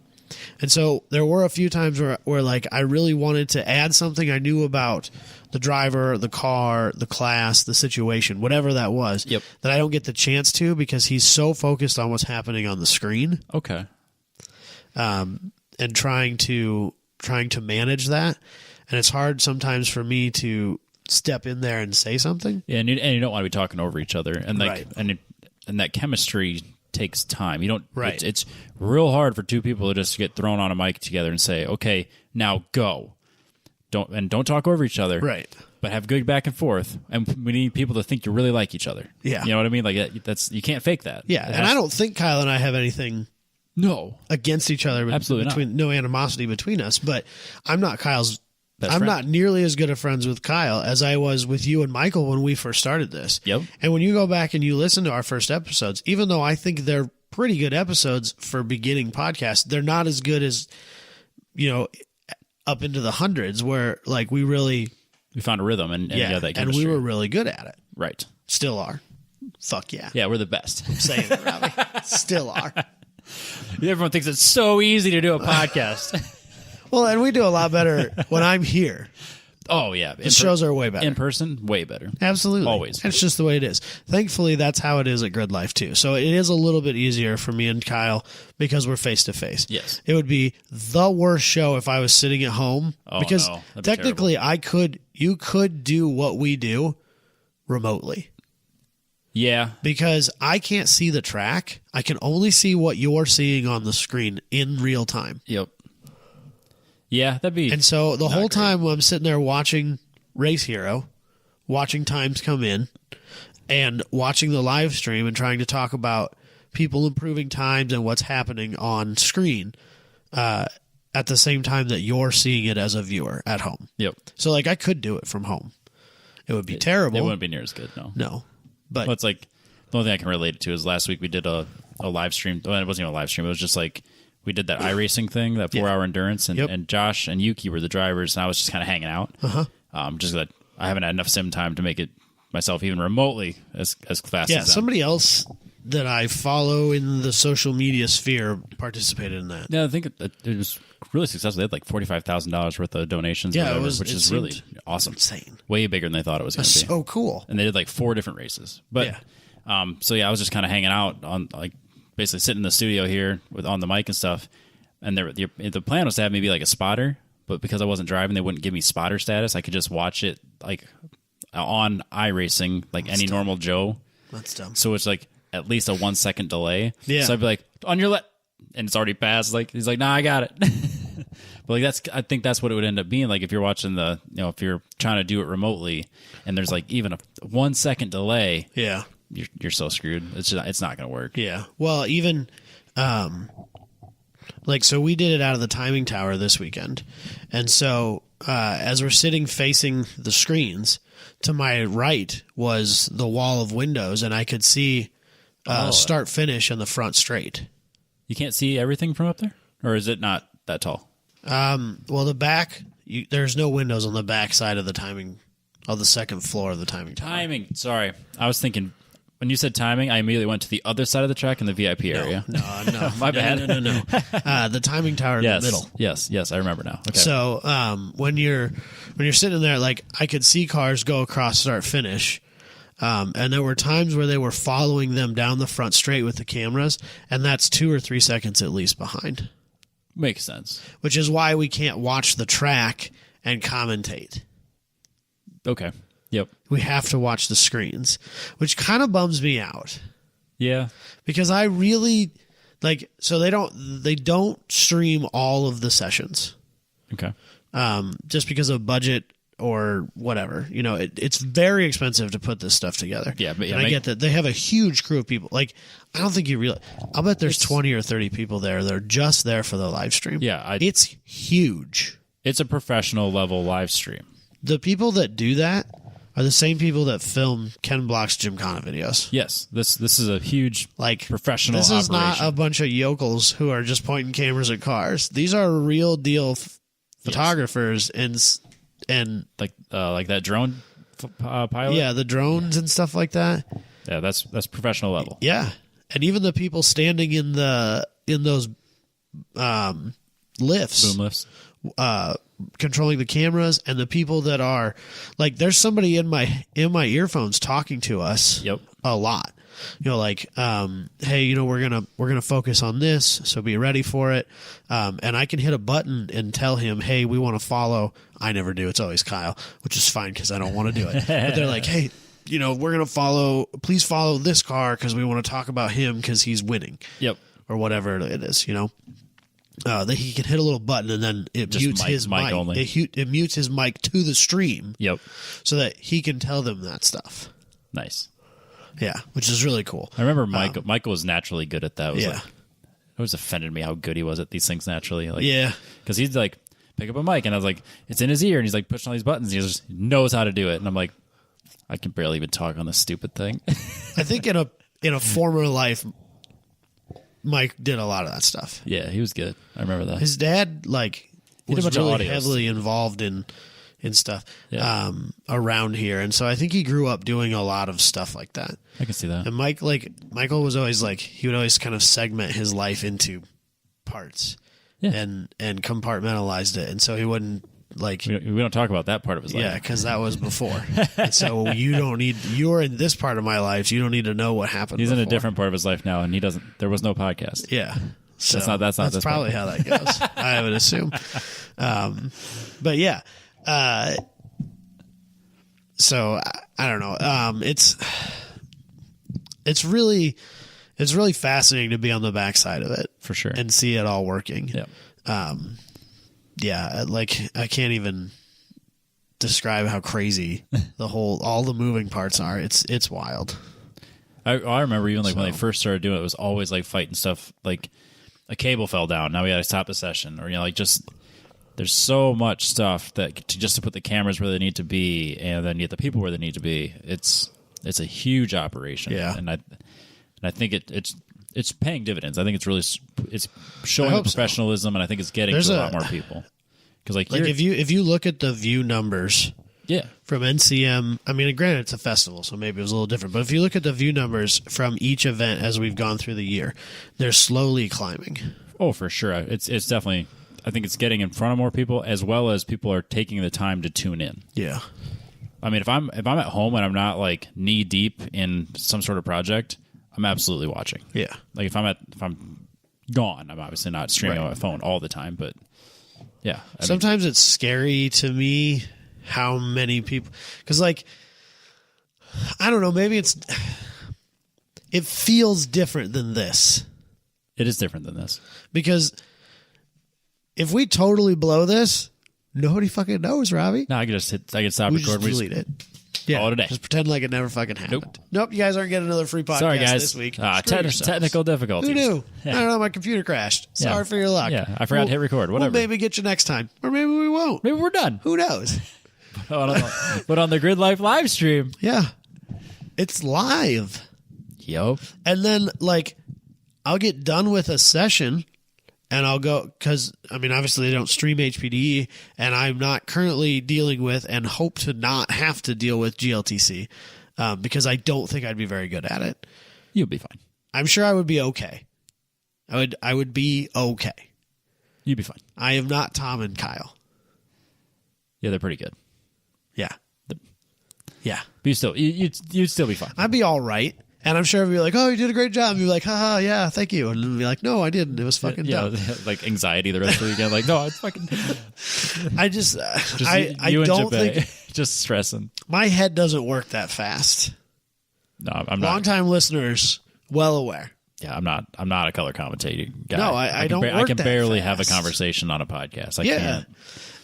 And so there were a few times where like I really wanted to add something I knew about the driver, the car, the class, the situation, whatever that was, that I don't get the chance to because he's so focused on what's happening on the screen. Okay. and trying to manage that. And it's hard sometimes for me to step in there and say something. Yeah, and you don't want to be talking over each other, and like, right. and that chemistry takes time. You don't. Right. It's real hard for two people to just get thrown on a mic together and say, "Okay, now go." Don't talk over each other. Right. But have good back and forth, and we need people to think you really like each other. Yeah. You know what I mean? Like that's you can't fake that. Yeah, and I don't think Kyle and I have anything against each other. Absolutely no animosity between us. But I'm not Kyle's. Best I'm friend. not nearly as good of friends with Kyle as I was with you and Michael when we first started this. Yep. And when you go back and you listen to our first episodes, even though I think they're pretty good episodes for beginning podcasts, they're not as good as, up into the hundreds where like we found a rhythm and yeah, that and we were really good at it. Right. Still are. Fuck yeah. Yeah, we're the best. I'm saying it, Robbie. Still are. Everyone thinks it's so easy to do a podcast. Well, and we do a lot better when I'm here. Oh, yeah. The shows are way better. In person, way better. Absolutely. Always. It's just the way it is. Thankfully, that's how it is at Grid Life, too. So it is a little bit easier for me and Kyle because we're face-to-face. Yes. It would be the worst show if I was sitting at home. Oh, because no. That'd be technically, you could do what we do remotely. Yeah. Because I can't see the track. I can only see what you're seeing on the screen in real time. Yep. Yeah, that'd be. And so the whole great. time I'm sitting there watching Race Hero, watching times come in, and watching the live stream and trying to talk about people improving times and what's happening on screen at the same time that you're seeing it as a viewer at home. Yep. So, like, I could do it from home. It would be terrible. It wouldn't be near as good, no. No. But Well, it's like the only thing I can relate it to is last week we did a live stream. Well, it wasn't even a live stream. It was just like we did that iRacing thing, that 4-hour endurance, and Josh and Yuki were the drivers, and I was just kind of hanging out. Just that I haven't had enough sim time to make it myself even remotely as fast as them. somebody else that I follow in the social media sphere participated in that. Yeah, I think it was really successful. They had like $45,000 worth of donations, Yeah, or whatever, it which is really awesome. Insane. Way bigger than they thought it was going to be. So cool. And they did like 4 different races. But so yeah, I was just kind of hanging out on like basically sitting in the studio here on the mic and stuff. And the plan was to have me be like a spotter, but because I wasn't driving, they wouldn't give me spotter status. I could just watch it like on iRacing, like any normal Joe. That's dumb. So it's like at least a 1 second delay. Yeah. So I'd be like, on your left, and it's already passed. Like he's like, nah, I got it. But like I think that's what it would end up being. Like if you're watching if you're trying to do it remotely, and there's like even a 1 second delay. Yeah. You're so screwed. It's not going to work. Yeah. Well, even so we did it out of the timing tower this weekend. And so as we're sitting facing the screens, to my right was the wall of windows, and I could see start finish in the front straight. You can't see everything from up there? Or is it not that tall? Well, the back, there's no windows on the back side of the second floor of the timing tower. Timing. Sorry. I was thinking, when you said timing, I immediately went to the other side of the track in the VIP area. No. My bad. No. The timing tower in the middle. Yes, I remember now. Okay. So when you're sitting there, like I could see cars go across start finish, and there were times where they were following them down the front straight with the cameras, and that's 2 or 3 seconds at least behind. Makes sense. Which is why we can't watch the track and commentate. Okay. Yep. We have to watch the screens, which kind of bums me out. Yeah. Because I really so they don't stream all of the sessions. Okay. Just because of budget or whatever. It's very expensive to put this stuff together. Yeah, but and I get that they have a huge crew of people. Like, I don't think you realize. I'll bet there's 20 or 30 people there that are just there for the live stream. Yeah, it's huge. It's a professional level live stream. The people that do that are the same people that film Ken Block's Gymkhana videos. Yes, this is a huge professional This is operation. not a bunch of yokels who are just pointing cameras at cars. These are real deal photographers and like that drone pilot. Yeah, the drones and stuff like that. Yeah, that's professional level. Yeah, and even the people standing in those lifts, Boom lifts, controlling the cameras, and the people that are there's somebody in my earphones talking to us. Yep. A lot. like, hey, we're gonna focus on this, so be ready for it. And I can hit a button and tell him, hey, we want to follow. I never do. It's always Kyle, which is fine because I don't want to do it. But they're like, hey, we're gonna follow. Please follow this car because we want to talk about him because he's winning. Yep. Or whatever it is, that he can hit a little button and then it just mutes his mic. Only. It mutes his mic to the stream. Yep. So that he can tell them that stuff. Nice. Yeah, which is really cool. I remember Michael was naturally good at that. It always offended me how good he was at these things naturally. Because he's like, pick up a mic, and I was like, it's in his ear, and he's like pushing all these buttons. And he just knows how to do it, and I'm like, I can barely even talk on this stupid thing. I think in a former life, Mike did a lot of that stuff. Yeah, he was good. I remember that. His dad was really heavily involved in stuff around here, and so I think he grew up doing a lot of stuff like that. I can see that. And Michael was always he would always kind of segment his life into parts, and compartmentalized it, and so he wouldn't we don't talk about that part of his life. Yeah, because that was before. And so you're in this part of my life, so you don't need to know what happened. He's before. in a different part of his life now, and there was no podcast. Yeah. So that's probably how that goes. I would assume. But yeah. So I don't know. It's really fascinating to be on the backside of it for sure and see it all working. Yeah. Yeah, I can't even describe how crazy all the moving parts are. It's wild. I remember even when they first started doing it, it was always fighting stuff. Like a cable fell down. Now we got to stop the session, or just there's so much stuff that to put the cameras where they need to be, and then get the people where they need to be. It's a huge operation. Yeah, and I think it's paying dividends. I think it's showing the professionalism, and I think it's getting to a lot more people. Because if you look at the view numbers, from NCM, I mean, granted it's a festival, so maybe it was a little different. But if you look at the view numbers from each event as we've gone through the year, they're slowly climbing. Oh, for sure. It's definitely. I think it's getting in front of more people, as well as people are taking the time to tune in. Yeah. I mean, if I'm at home and I'm not knee deep in some sort of project, I'm absolutely watching. Yeah. If I'm gone, I'm obviously not streaming on my phone all the time, but yeah. Sometimes it's scary to me how many people, because I don't know, maybe it feels different than this. It is different than this. Because if we totally blow this, nobody fucking knows, Robbie. No, I can stop recording. Delete it. Yeah, call it a day. Just pretend like it never fucking happened. Nope, you guys aren't getting another free podcast. Sorry, guys. This week. Technical difficulties. Who knew? Yeah. I don't know, my computer crashed. Sorry for your luck. Yeah, I forgot to hit record. Whatever. We'll maybe get you next time. Or maybe we won't. Maybe we're done. Who knows? But on the Grid Life live stream. Yeah. It's live. Yup. And then, I'll get done with a session, and I'll go, because, I mean, obviously they don't stream HPDE, and I'm not currently dealing with, and hope to not have to deal with GLTC, because I don't think I'd be very good at it. You'll be fine. I'm sure I would be okay. I would be okay. You'd be fine. I am not Tom and Kyle. Yeah, they're pretty good. Yeah. Yeah. But you'd still be fine. I'd be all right. And I'm sure I'd be like, oh, you did a great job. And you'd be like, haha, yeah, thank you. And then be like, no, I didn't. It was fucking dumb. Anxiety the rest of the weekend. No, it's fucking... I don't think... Just stressing. My head doesn't work that fast. No, I'm not. Long-time listeners, well aware. Yeah, I'm not a color commentating guy. No, I don't work I can that barely fast. have a conversation on a podcast. I can't.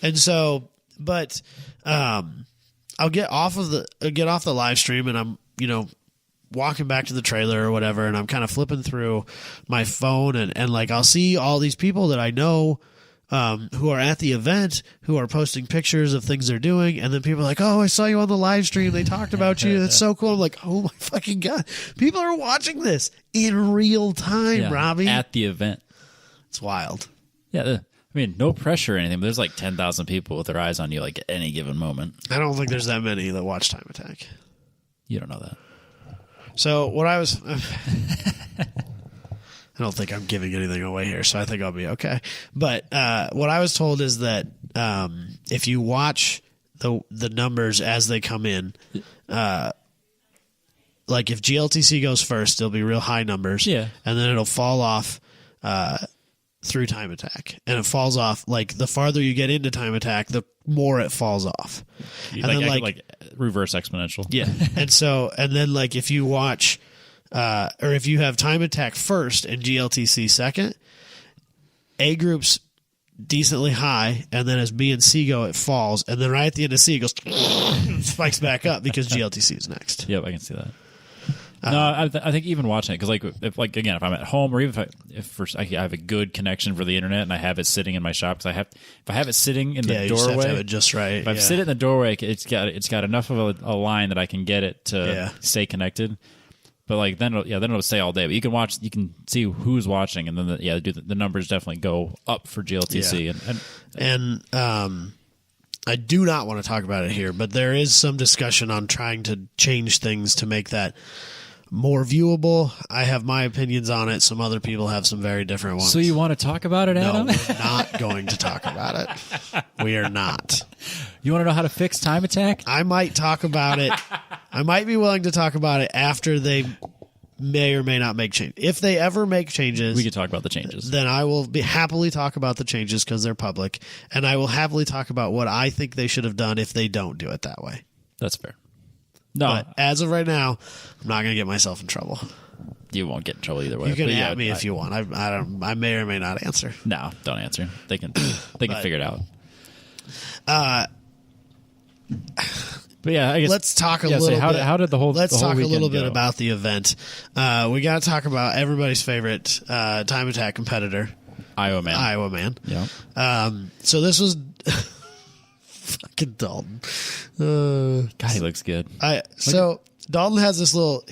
And so, but I'll get off the live stream, and I'm, walking back to the trailer or whatever, and I'm kind of flipping through my phone, and I'll see all these people that I know who are at the event, who are posting pictures of things they're doing, and then people are like, oh, I saw you on the live stream, they talked about you, that's so cool. I'm like, oh my fucking God, people are watching this in real time, Robbie. At the event. It's wild. Yeah, I mean, no pressure or anything, but there's 10,000 people with their eyes on you at any given moment. I don't think there's that many that watch Time Attack. You don't know that. So what I don't think I'm giving anything away here, so I think I'll be okay. But what I was told is that if you watch the numbers as they come in, like if GLTC goes first, it'll be real high numbers. Yeah. And then it'll fall off through time attack. And it falls off, like, the farther you get into time attack, the more it falls off. And like, then, like reverse exponential. Yeah. And then, like, if you watch, or if you have time attack first and GLTC second, A group's decently high, and then as B and C go, it falls. And then right at the end of C, it goes, spikes back up because GLTC is next. Yep, I can see that. No, I think even watching it, because if I'm at home, or even if I have a good connection for the internet and I have it sitting in my shop, because if I have it sitting in the doorway, you just have to have it just right. If I sit it in the doorway, it's got enough of a line that I can get it to stay connected. But like then it'll stay all day. But you can see who's watching, and then the numbers definitely go up for GLTC. And I do not want to talk about it here, but there is some discussion on trying to change things to make that more viewable. I have my opinions on it. Some other people have some very different ones. So you want to talk about it, Adam? No, we're not going to talk about it. We are not. You want to know how to fix time attack? I might talk about it. I might be willing to talk about it after they may or may not make change. If they ever make changes, we can talk about the changes. Then I will happily talk about the changes because they're public, and I will happily talk about what I think they should have done if they don't do it that way. That's fair. No, but as of right now, I'm not going to get myself in trouble. You won't get in trouble either way. You can at me if you want. I may or may not answer. No, don't answer. They can figure it out. But yeah, I guess let's talk a little bit. How did the whole? Let's talk a little bit go? about the event. We got to talk about everybody's favorite time attack competitor, Iowa Man. Yeah. So this was fucking Dalton. God, he looks good. So Dalton has this little.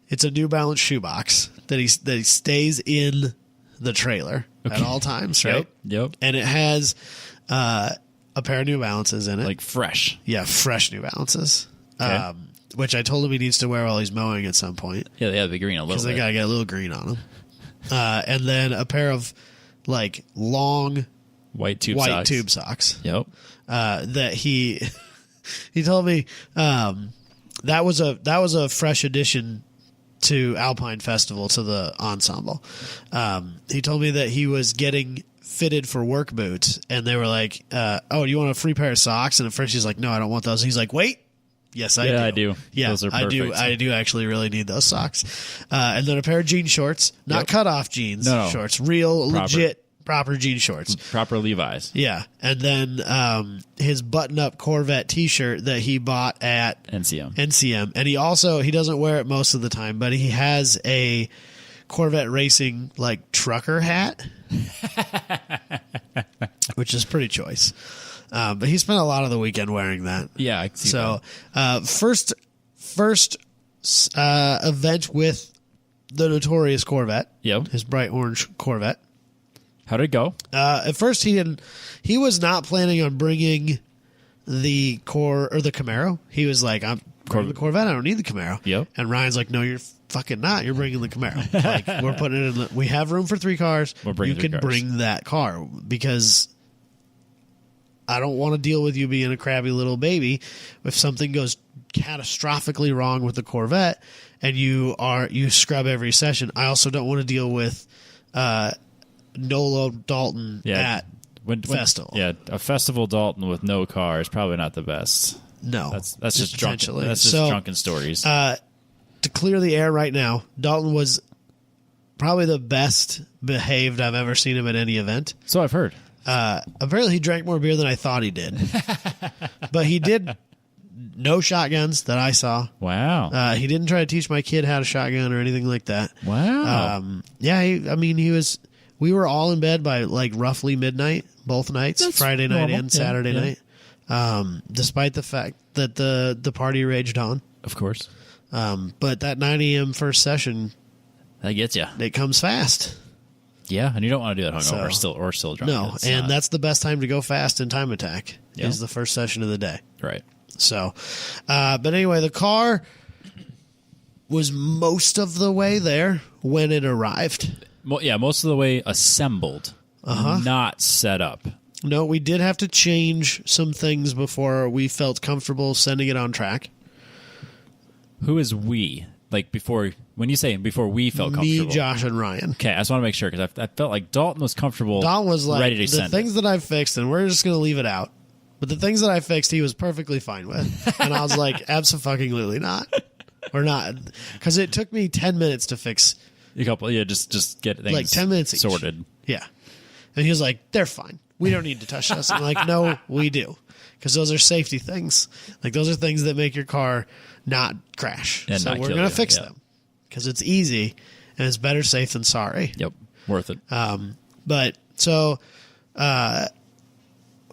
It's a New Balance shoebox that he stays in the trailer at all times, right? Yep. And it has a pair of New Balances in it, like fresh. Yeah, fresh New Balances. Okay. Which I told him he needs to wear while he's mowing at some point. Yeah, they have the green a little bit. Because they gotta get a little green on them. And then a pair of like long white tube socks. Yep. That he told me that was a fresh addition to Alpine Festival, to the ensemble. He told me that he was getting fitted for work boots, and they were like, oh, do you want a free pair of socks? And at first he's like, no, I don't want those. And he's like, wait, yes, I do. I do. Yeah, those are perfect. I do actually really need those socks. And then a pair of jean shorts, not cut off jeans shorts, real legit proper jean shorts, proper Levi's. Yeah. And then his button up Corvette t-shirt that he bought at NCM. And he doesn't wear it most of the time, but he has a Corvette racing like trucker hat, which is pretty choice. But he spent a lot of the weekend wearing that. Yeah, I see so first event with the notorious Corvette. Yep. His bright orange Corvette. How did it go? At first he was not planning on bringing the Camaro. He was like, I'm bringing the Corvette, I don't need the Camaro. Yep. And Ryan's like, no, you're fucking not. You're bringing the Camaro. Like, we're putting it in we have room for 3 cars. You can bring that car, because I don't want to deal with you being a crabby little baby. If something goes catastrophically wrong with the Corvette and you scrub every session, I also don't want to deal with Nolo Dalton at festival. Yeah, a festival Dalton with no car is probably not the best. No, that's just drunken. That's just drunken stories. To clear the air right now, Dalton was probably the best behaved I've ever seen him at any event. So I've heard. Apparently he drank more beer than I thought he did. But he did no shotguns that I saw. Wow. He didn't try to teach my kid how to shotgun or anything like that. Wow. We were all in bed by like roughly midnight, both nights, That's Friday normal. night and Saturday night. Despite the fact that the party raged on. Of course. But that 9 a.m. first session, that gets you. It comes fast. Yeah, and you don't want to do that hungover or still drunk. No, that's the best time to go fast in time attack is the first session of the day. Right. So, but anyway, the car was most of the way there when it arrived. Most of the way assembled, not set up. No, we did have to change some things before we felt comfortable sending it on track. Who is we? Like when you say before we felt comfortable. Me, Josh, and Ryan. Okay, I just want to make sure because I felt like Dalton was comfortable. Dalton was like, ready to the things that I fixed, and we're just going to leave it out. But the things that I fixed, he was perfectly fine with. And I was like, abso-fucking-lutely not. We're not. Because it took me 10 minutes to fix. A couple, just get things like 10 minutes sorted. Each. Yeah. And he was like, they're fine. We don't need to touch this. I'm like, no, we do. Because those are safety things. Like, those are things that make your car not crash. And so not we're going to fix them. Because it's easy, and it's better safe than sorry. Yep. Worth it. But so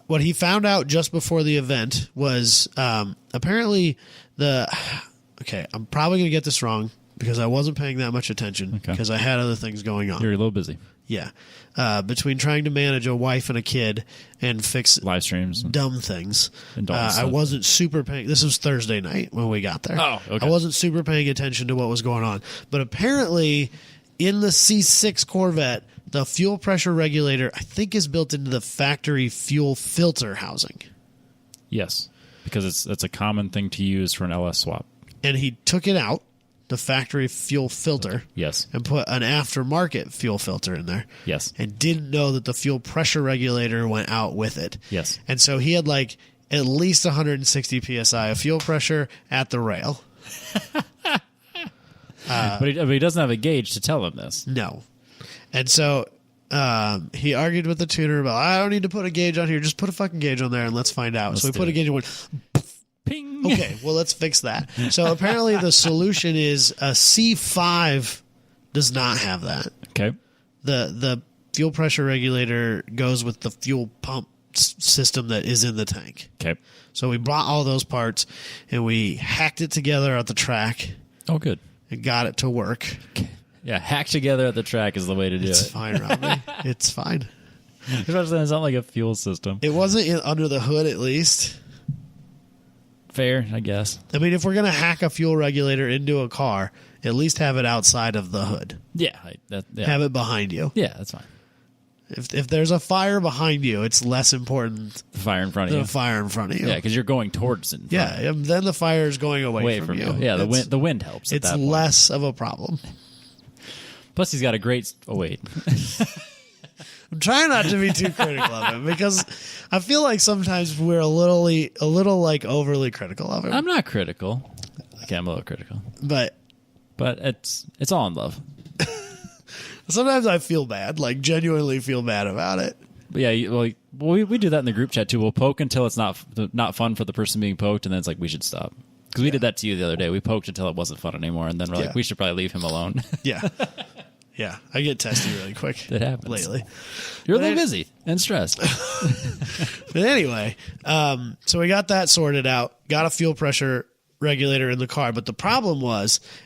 what he found out just before the event was apparently okay, I'm probably going to get this wrong because I wasn't paying that much attention because I had other things going on. You're a little busy. Yeah. Between trying to manage a wife and a kid and fix live streams, dumb things, and I wasn't super paying. This was Thursday night when we got there. Oh, okay. I wasn't super paying attention to what was going on. But apparently, in the C6 Corvette, the fuel pressure regulator, I think, is built into the factory fuel filter housing. Yes, because that's a common thing to use for an LS swap. And he took it out, the factory fuel filter. Yes. And put an aftermarket fuel filter in there. Yes. And didn't know that the fuel pressure regulator went out with it. Yes. And so he had like at least 160 psi of fuel pressure at the rail. But he doesn't have a gauge to tell him this. No. And so he argued with the tuner about, I don't need to put a gauge on here. Just put a fucking gauge on there and let's find out. So we put a gauge and went, ping. Okay, well, let's fix that. So apparently the solution is a C5 does not have that. Okay. The fuel pressure regulator goes with the fuel pump system that is in the tank. Okay. So we brought all those parts and we hacked it together at the track. Oh, good. And got it to work. Yeah, hack together at the track is the way to do it. It's fine, Robbie. It's fine. Especially it's not like a fuel system. It wasn't under the hood, at least. Fair, I guess. I mean, if we're going to hack a fuel regulator into a car, at least have it outside of the hood. Yeah. Have it behind you. Yeah, that's fine. If there's a fire behind you, it's less important the fire in front of than you. a fire in front of you. Yeah, because you're going towards it. Yeah, and then the fire is going away from you. Yeah, the wind helps. It's less of a problem. Plus, he's got a great. Oh wait. I'm trying not to be too critical of him because I feel like sometimes we're a little like overly critical of him. I'm not critical. Okay, I'm a little critical, but it's all in love. Sometimes I feel bad, like genuinely feel bad about it. But yeah, we do that in the group chat too. We'll poke until it's not fun for the person being poked, and then it's like we should stop. Because we did that to you the other day. We poked until it wasn't fun anymore, and then we're like, we should probably leave him alone. Yeah. Yeah, I get testy really quick. It happens. Lately. You're a little busy and stressed. But anyway, so we got that sorted out, got a fuel pressure regulator in the car, but the problem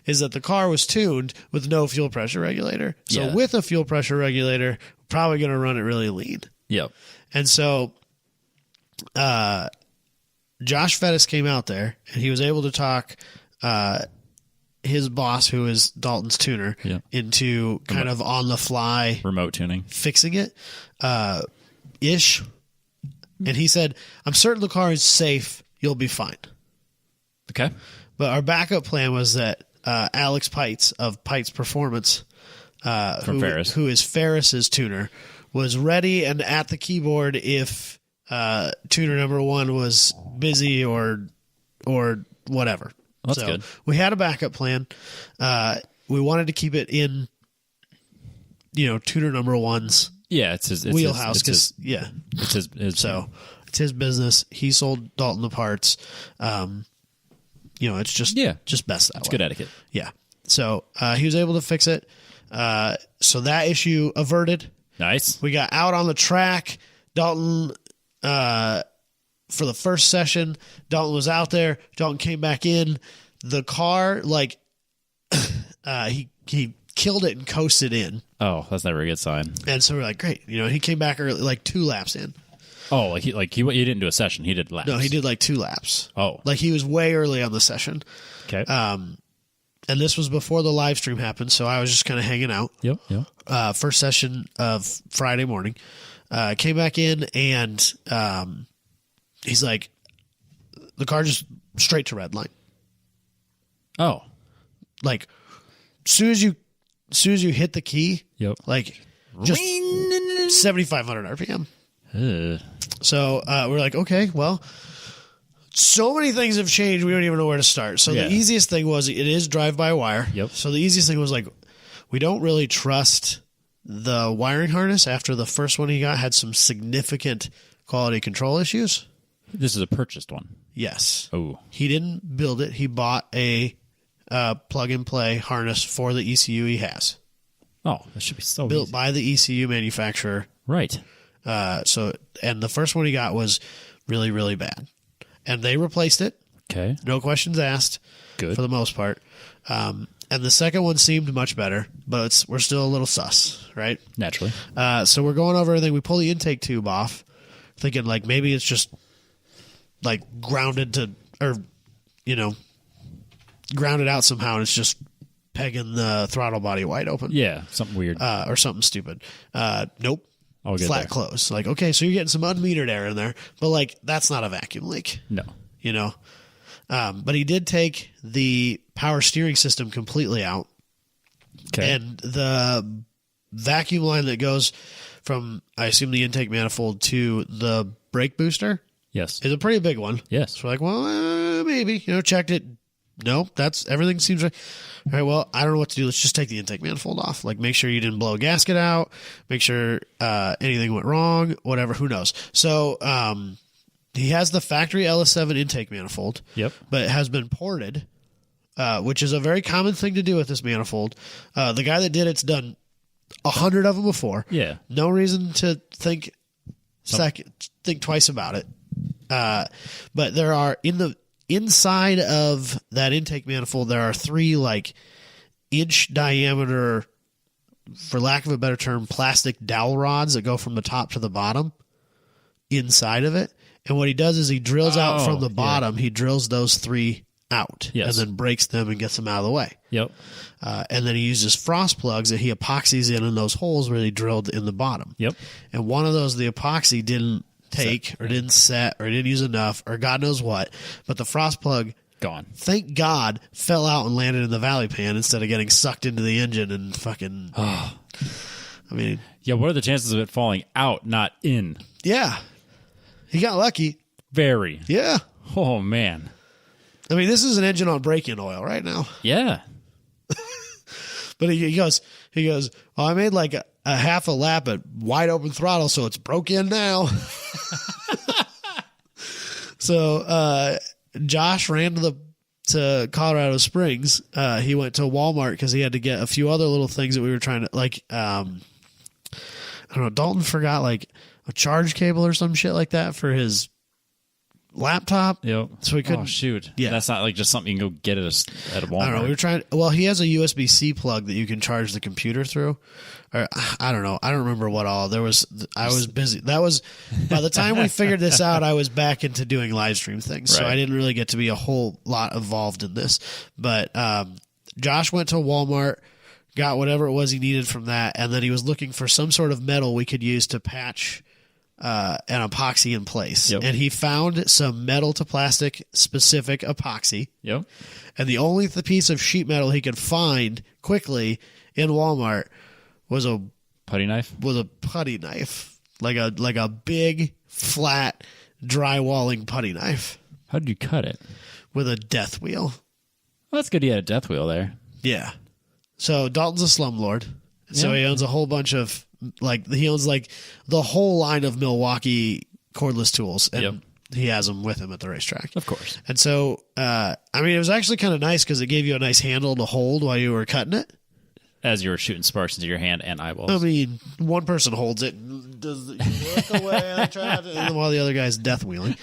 is that the car was tuned with no fuel pressure regulator. So with a fuel pressure regulator, we're probably going to run it really lean. Yep. And so Josh Fettis came out there, and he was able to talk his boss, who is Dalton's tuner, into kind of on the fly remote tuning, fixing it ish. And he said, I'm certain the car is safe. You'll be fine. Okay. But our backup plan was that Alex Pikes of Pikes Performance, who is Ferris's tuner, was ready and at the keyboard if tuner number one was busy or whatever. Well, that's good. We had a backup plan. We wanted to keep it in, tuner number one's it's his wheelhouse. It's It's his business. He sold Dalton the parts. It's just best that way. It's good etiquette. Yeah. So he was able to fix it. So that issue averted. Nice. We got out on the track. Dalton, for the first session, Dalton was out there. Dalton came back in. The car, he killed it and coasted in. Oh, that's never a good sign. And so we're like, great. He came back early, like 2 laps in. Oh, he didn't do a session. He did laps. No, he did like 2 laps. Oh. Like he was way early on the session. Okay. And this was before the live stream happened, so I was just kind of hanging out. Yep. First session of Friday morning. Came back in, and he's like, the car just straight to red line. Oh. Like, soon as you hit the key, Yep. like, just 7,500 RPM. So we're like, okay, well, so many things have changed. We don't even know where to start. So the easiest thing was it is drive-by-wire. Yep. So the easiest thing was like, we don't really trust the wiring harness after the first one he got had some significant quality control issues. This is a purchased one. Yes. Oh. He didn't build it. He bought a plug-and-play harness for the ECU he has. Oh, that should be so built easy. by the ECU manufacturer. Right. And the first one he got was really, really bad. And they replaced it. Okay. No questions asked. Good. For the most part. And the second one seemed much better, but we're still a little sus, right? Naturally. So we're going over everything. We pull the intake tube off, thinking like maybe it's just like grounded out somehow, and it's just pegging the throttle body wide open. Yeah, something weird. Or something stupid. Nope. I'll get flat there. close. Like, okay, so you're getting some unmetered air in there, but like that's not a vacuum leak. No. You know? But he did take the power steering system completely out. Okay. And the vacuum line that goes from, I assume, the intake manifold to the brake booster Yes. is a pretty big one. Yes. So we're like, well, maybe. Checked it. No, everything seems right. All right, well, I don't know what to do. Let's just take the intake manifold off. Like, make sure you didn't blow a gasket out. Make sure anything went wrong. Whatever, who knows? So he has the factory LS7 intake manifold. Yep. But it has been ported, which is a very common thing to do with this manifold. The guy that did it's done 100 of them before. Yeah. No reason to think twice about it. But there are inside of that intake manifold, there are 3 like inch diameter, for lack of a better term, plastic dowel rods that go from the top to the bottom inside of it. And what he does is he drills out from the bottom. He drills those 3 out and then breaks them and gets them out of the way. Yep. And then he uses frost plugs that he epoxies in those holes where he drilled in the bottom. Yep. And one of those, the epoxy didn't take or didn't set or didn't use enough or God knows what. But the frost plug, gone. Thank God, fell out and landed in the valley pan instead of getting sucked into the engine and fucking... I mean... Yeah, what are the chances of it falling out, not in? Yeah. He got lucky. Very. Yeah. Oh, man. I mean, this is an engine on break-in oil right now. Yeah. But he goes, well, I made like a half a lap at wide open throttle, so it's broke in now. So Josh ran to Colorado Springs. He went to Walmart because he had to get a few other little things that we were trying to, like, I don't know, Dalton forgot like a charge cable or some shit like that for his laptop. Yep. So we couldn't. Oh, shoot. Yeah. That's not like just something you can go get at a Walmart. I don't know. We were trying. Well, he has a USB-C plug that you can charge the computer through. Or I don't know. I don't remember what all there was. I was busy. That was by the time we figured this out. I was back into doing live stream things, so I didn't really get to be a whole lot involved in this. But Josh went to Walmart, got whatever it was he needed from that, and then he was looking for some sort of metal we could use to patch an epoxy in place. Yep. And he found some metal to plastic specific epoxy. Yep. And the only piece of sheet metal he could find quickly in Walmart was a putty knife. Like a big, flat, drywalling putty knife. How did you cut it? With a death wheel. Well, that's good he had a death wheel there. Yeah. So Dalton's a slumlord. So he owns a whole bunch of, he owns the whole line of Milwaukee cordless tools. And he has them with him at the racetrack. Of course. And so, it was actually kind of nice because it gave you a nice handle to hold while you were cutting it. As you were shooting sparks into your hand and eyeballs. I mean, one person holds it and does look away while the other guy's death wheeling.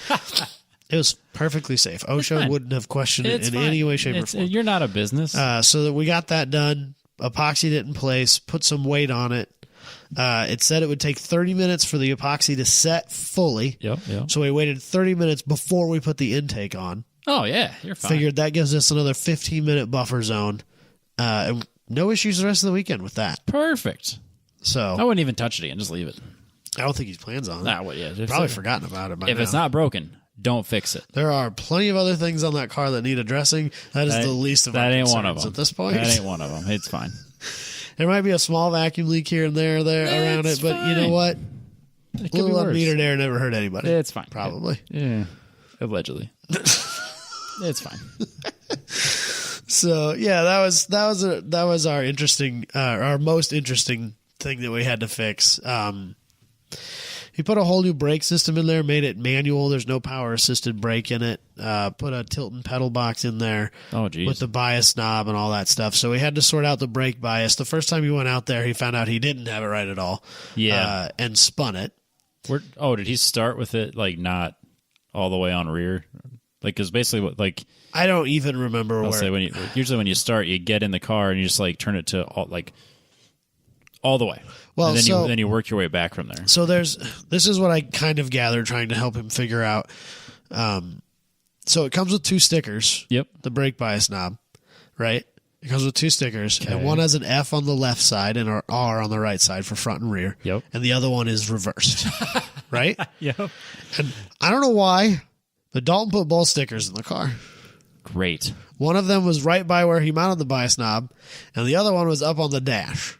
It was perfectly safe. OSHA wouldn't have questioned it in any way, shape, or form. You're not a business. So that we got that done, epoxied it in place, put some weight on it. It said it would take 30 minutes for the epoxy to set fully. Yep. So we waited 30 minutes before we put the intake on. Oh, yeah. You're fine. Figured that gives us another 15-minute buffer zone. And no issues the rest of the weekend with that. Perfect. So I wouldn't even touch it again. Just leave it. I don't think he plans on it. Nah, well, yeah, Probably forgotten about it by if now. it's not broken, don't fix it. There are plenty of other things on that car that need addressing. That is the least of our that ain't concerns one of them at this point. That ain't one of them. It's fine. There might be a small vacuum leak here and there around it, but you know what? A little unmetered air never hurt anybody. It's fine. Probably. Yeah. Allegedly. It's fine. So yeah, that was our interesting, our most interesting thing that we had to fix. He put a whole new brake system in there, made it manual. There's no power assisted brake in it. Put a tilt and pedal box in there. Oh, geez. With the bias knob and all that stuff. So we had to sort out the brake bias. The first time he went out there, he found out he didn't have it right at all. Yeah. And spun it. Did he start with it like not all the way on rear? Like, because basically, what like I don't even remember I'll say usually when you start, you get in the car and you just like turn it to all the way. Well, and then you work your way back from there. So this is what I kind of gathered trying to help him figure out. So it comes with 2 stickers. Yep. The brake bias knob, right? It comes with 2 stickers, okay. And one has an F on the left side and an R on the right side for front and rear. Yep. And the other one is reversed, right? Yep. And I don't know why, but Dalton put both stickers in the car. Great. One of them was right by where he mounted the bias knob, and the other one was up on the dash.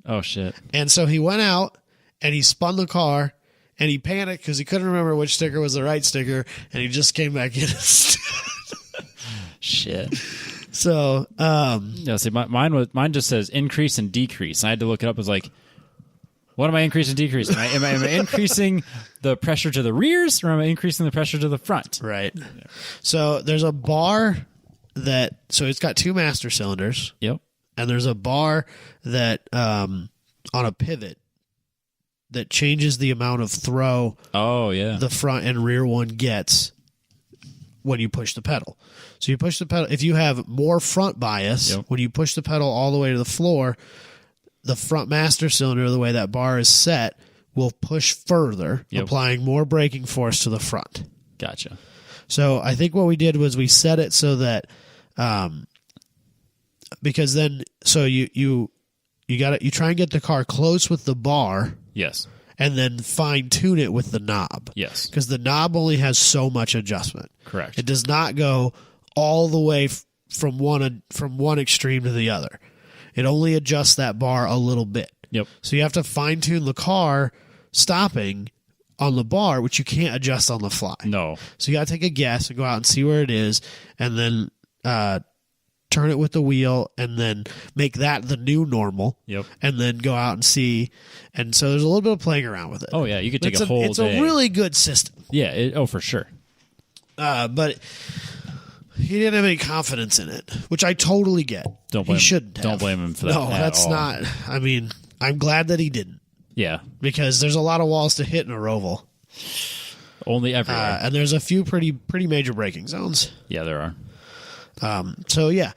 Oh, shit. And so he went out, and he spun the car, and he panicked because he couldn't remember which sticker was the right sticker, and he just came back in. Shit. So, yeah. See, mine just says increase and decrease. I had to look it up. I was like, what am I increasing and decreasing? Am I increasing the pressure to the rears, or am I increasing the pressure to the front? Right. So there's a bar so it's got 2 master cylinders. Yep. And there's a bar that on a pivot that changes the amount of throw. Oh, yeah. The front and rear one gets when you push the pedal. So you push the pedal. If you have more front bias, yep. When you push the pedal all the way to the floor, the front master cylinder, the way that bar is set, will push further, yep. Applying more braking force to the front. Gotcha. So I think what we did was we set it so that, because then, so you try and get the car close with the bar. Yes. And then fine tune it with the knob. Yes. Because the knob only has so much adjustment. Correct. It does not go all the way from one extreme to the other. It only adjusts that bar a little bit. Yep. So you have to fine tune the car stopping on the bar, which you can't adjust on the fly. No. So you got to take a guess and go out and see where it is, and then turn it with the wheel, and then make that the new normal. Yep. And then go out and see. And so there's a little bit of playing around with it. Oh, yeah. You could take a whole day. It's a really good system. Yeah. For sure. But he didn't have any confidence in it, which I totally get. He shouldn't have. Don't blame him for that. No, that's not. I mean, I'm glad that he didn't. Yeah. Because there's a lot of walls to hit in a Roval. Only everywhere. And there's a few pretty major braking zones. Yeah, there are. So yeah,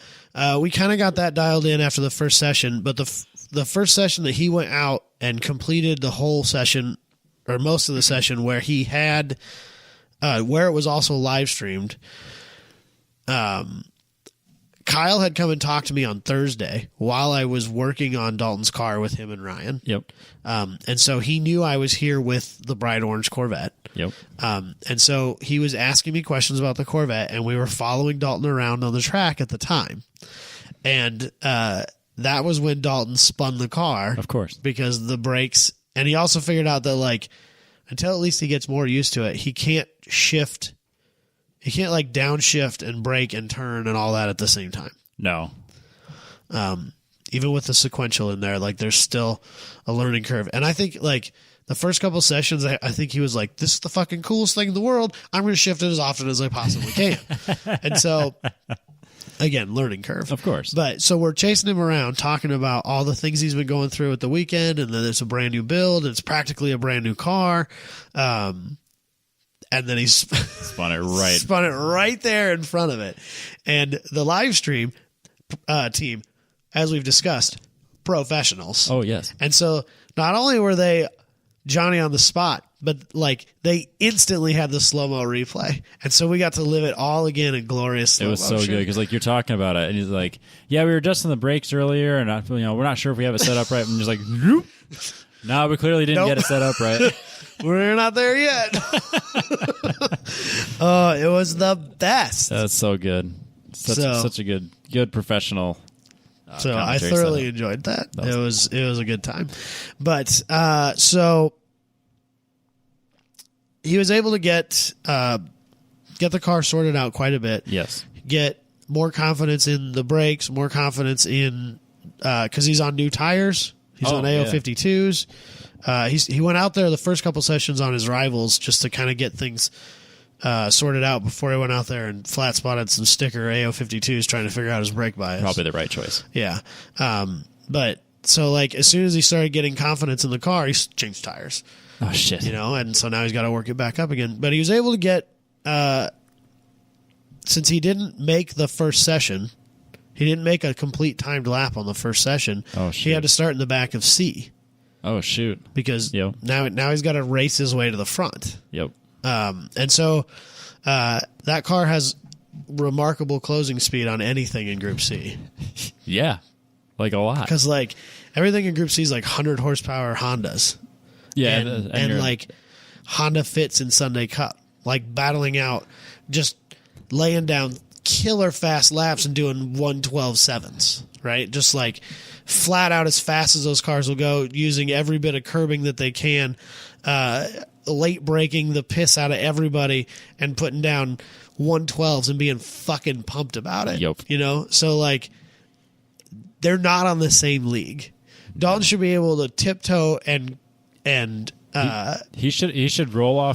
we kind of got that dialed in after the first session, but the first session that he went out and completed the whole session, or most of the session, where he had, where it was also live streamed. Kyle had come and talked to me on Thursday while I was working on Dalton's car with him and Ryan. Yep. And so he knew I was here with the bright orange Corvette. Yep. And so he was asking me questions about the Corvette, and we were following Dalton around on the track at the time. And that was when Dalton spun the car. Of course. Because the brakes, and he also figured out that, like, until at least he gets more used to it, he can't shift. He can't, like, downshift and brake and turn and all that at the same time. No. Even with the sequential in there, like, there's still a learning curve. And I think, like, the first couple sessions, I think he was like, this is the fucking coolest thing in the world. I'm going to shift it as often as I possibly can. And so, again, learning curve. Of course. But so we're chasing him around, talking about all the things he's been going through at the weekend, and then it's a brand new build, and it's practically a brand new car. And then he spun it right there in front of it. And the live stream team, as we've discussed, professionals. Oh, yes. And so not only were they Johnny on the spot, but, like, they instantly had the slow-mo replay. And so we got to live it all again in glorious slow motion. It was so good because, like, you're talking about it, and he's like, yeah, we were adjusting the brakes earlier, and we're not sure if we have it set up right. And he's like, nope. No, we clearly didn't get it set up right. We're not there yet. It was the best. That's so good. Such a good professional. So I thoroughly enjoyed that. It was a good time. But so he was able to get the car sorted out quite a bit. Yes. Get more confidence in the brakes, more confidence in because he's on new tires. He's on AO52s. He went out there the first couple sessions on his rivals just to kind of get things sorted out before he went out there and flat spotted some sticker AO52s trying to figure out his brake bias. Probably the right choice. Yeah. But so like as soon as he started getting confidence in the car, he changed tires. Oh shit. You know, and so now he's got to work it back up again. But he was able to get since he didn't make the first session, he didn't make a complete timed lap on the first session. Oh shit. He had to start in the back of C. Oh shoot. Because now he's got to race his way to the front. Yep. And so that car has remarkable closing speed on anything in Group C. Yeah, like a lot. Because like everything in Group C is like 100 horsepower Hondas. Yeah, and like Honda Fits in Sunday Cup, like battling out, just laying down killer fast laps and doing 112.7s, right? Just like flat out as fast as those cars will go, using every bit of curbing that they can. Late breaking the piss out of everybody and putting down 112s and being fucking pumped about it. Yep. You know? So like they're not on the same league. Dalton should be able to tiptoe and he should roll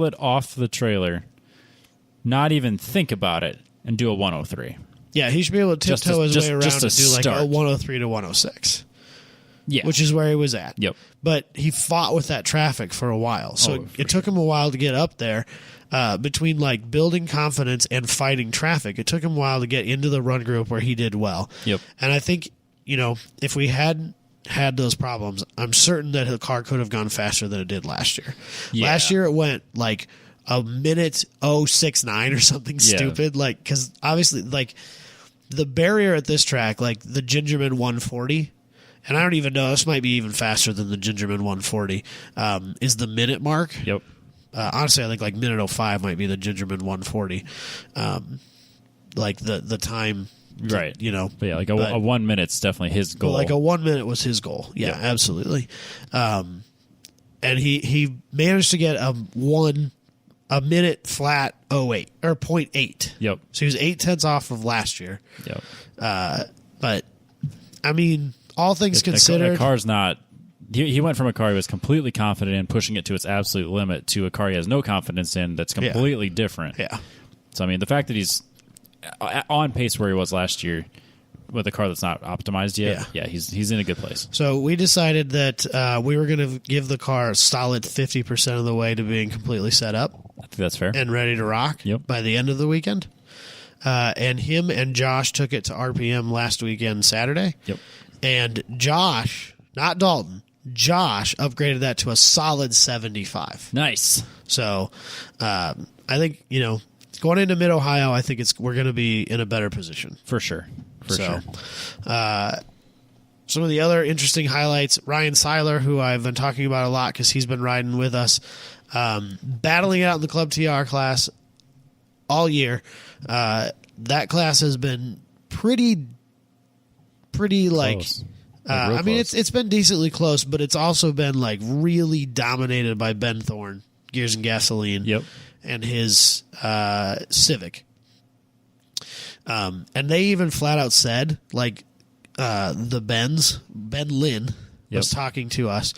it off the trailer, not even think about it, and do a 103. Yeah, he should be able to tiptoe his way around and do like a 103 to 106. Yeah. Which is where he was at. Yep. But he fought with that traffic for a while. So it took him a while to get up there between like building confidence and fighting traffic. It took him a while to get into the run group where he did well. Yep. And I think, you know, if we hadn't had those problems, I'm certain that the car could have gone faster than it did last year. Yeah. Last year it went like a minute 069 or something stupid. Like, because obviously, like, the barrier at this track, like the Gingerman 140, and I don't even know, this might be even faster than the Gingerman 140, is the minute mark. Yep. Honestly, I think like minute 05 might be the Gingerman 140. Like the time. Right. You know. But yeah, like a 1 minute's definitely his goal. Like a 1 minute was his goal. Yeah, absolutely. And he managed to get a minute flat 08 or 0.8. Yep. So he was 0.8 off of last year. Yep. But I mean, all things considered, the car's not. He went from a car he was completely confident in, pushing it to its absolute limit, to a car he has no confidence in that's completely different. Yeah. So I mean, the fact that he's on pace where he was last year with a car that's not optimized yet, he's in a good place. So we decided that we were going to give the car a solid 50% of the way to being completely set up. I think that's fair. And ready to rock by the end of the weekend. And him and Josh took it to RPM last weekend, Saturday. Yep. And Josh, not Dalton, Josh upgraded that to a solid 75. Nice. So I think, you know, going into Mid-Ohio, I think we're going to be in a better position. For sure. For sure. Some of the other interesting highlights, Ryan Seiler, who I've been talking about a lot because he's been riding with us, battling out in the Club TR class all year. That class has been pretty like... I mean, it's been decently close, but it's also been like really dominated by Ben Thorne, Gears and Gasoline, and his Civic. And they even flat out said, like, Ben Lynn was talking to us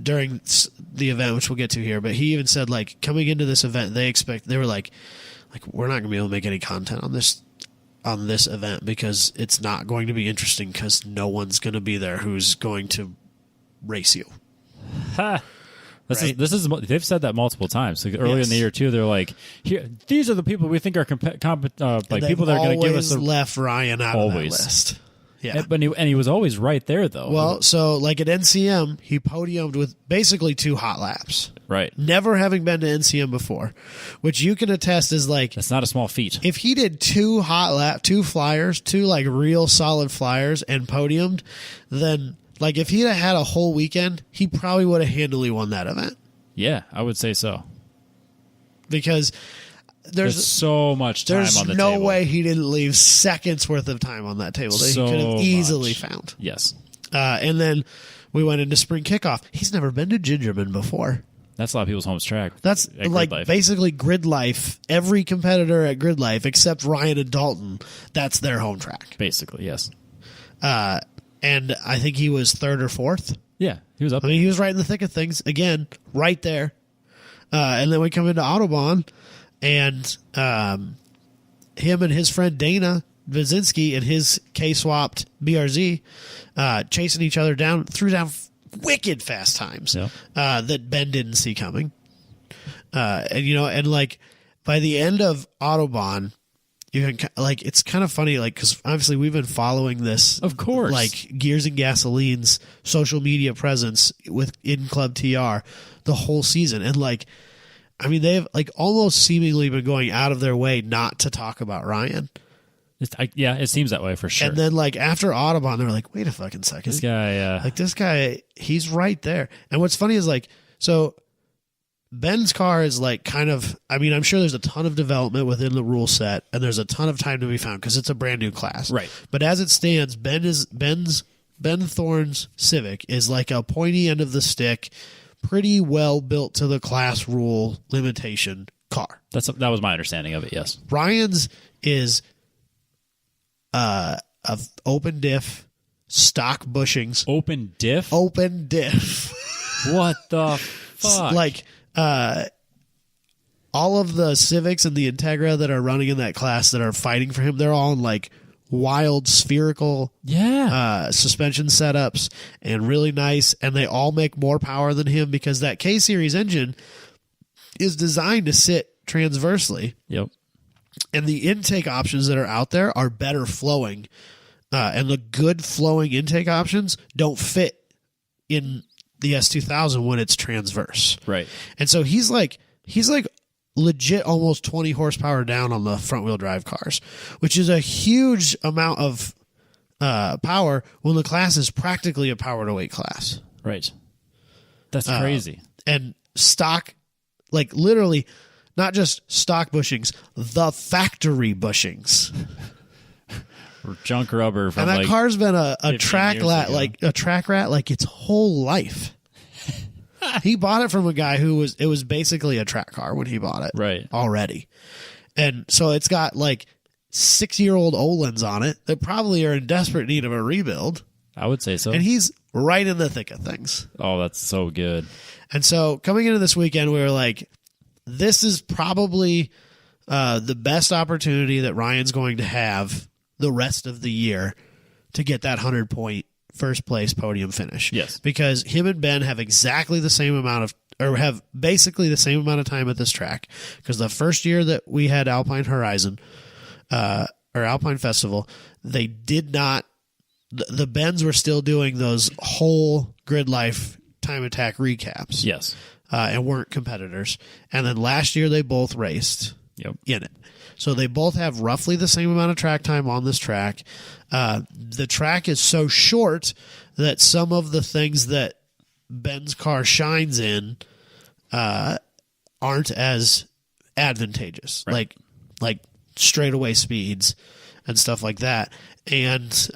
during the event, which we'll get to here, but he even said, like, coming into this event, they were like, we're not going to be able to make any content on this event because it's not going to be interesting because no one's going to be there who's going to race you. Ha. This is they've said that multiple times. Like earlier in the year too, they're like, "Here, these are the people we think are like people that are going to give us." Left Ryan out of that list. Yeah, but he was always right there though. Well, so like at NCM, he podiumed with basically 2 hot laps. Right. Never having been to NCM before, which you can attest is like that's not a small feat. If he did 2 hot lap, 2 flyers, 2 like real solid flyers, and podiumed, then Like, if he'd have had a whole weekend, he probably would have handily won that event. Yeah, I would say so. Because there's so much time on the table. There's no way he didn't leave seconds worth of time on that table that he could have easily found. Yes. And then we went into spring kickoff. He's never been to Gingerman before. That's a lot of people's home track. That's like basically Grid Life. Every competitor at Grid Life, except Ryan and Dalton, that's their home track. Basically, yes. And I think he was third or fourth. Yeah, he was up. I mean, he was right in the thick of things. Again, right there. And then we come into Autobahn, and him and his friend Dana Wazinski and his K-swapped BRZ chasing each other down, threw down wicked fast times that Ben didn't see coming. And like by the end of Autobahn, you can like, it's kind of funny, like, because obviously we've been following this, of course, like Gears and Gasoline's social media presence in Club TR the whole season, and like, I mean, they've like almost seemingly been going out of their way not to talk about Ryan. Yeah, it seems that way for sure. And then, like, after Autobahn, they were like, wait a fucking second. This guy, he's right there. And what's funny is, like, so Ben's car is, like, kind of, I mean, I'm sure there's a ton of development within the rule set, and there's a ton of time to be found because it's a brand new class. Right. But as it stands, Ben Thorne's Civic is like a pointy end of the stick, pretty well built to the class rule limitation car. That was my understanding of it, yes. Ryan's is of open diff, stock bushings. Open diff? Open diff. What the fuck? Like, all of the Civics and the Integra that are running in that class that are fighting for him, they're all in, like, wild spherical suspension setups and really nice, and they all make more power than him because that K-Series engine is designed to sit transversely. Yep. And the intake options that are out there are better flowing. And the good flowing intake options don't fit in the S2000 when it's transverse. Right. And so he's like legit almost 20 horsepower down on the front wheel drive cars, which is a huge amount of power when the class is practically a power to weight class. Right. That's crazy. And stock, like literally, not just stock bushings, the factory bushings. Or junk rubber from, and that like, car's been a track rat, like a track rat, like its whole life. He bought it from a guy it was basically a track car when he bought it, right? Already, and so it's got like 6-year-old Olins on it that probably are in desperate need of a rebuild. I would say so. And he's right in the thick of things. Oh, that's so good. And so coming into this weekend, we were like, this is probably the best opportunity that Ryan's going to have the rest of the year to get that 100-point first place podium finish. Yes. Because him and Ben have exactly the same amount of, or have basically the same amount of time at this track. Because the first year that we had Alpine Horizon, or Alpine Festival, they did not, the Bens were still doing those whole Grid Life time attack recaps. Yes. And weren't competitors. And then last year they both raced in it. So they both have roughly the same amount of track time on this track. The track is so short that some of the things that Ben's car shines in aren't as advantageous, right. like straightaway speeds and stuff like that. And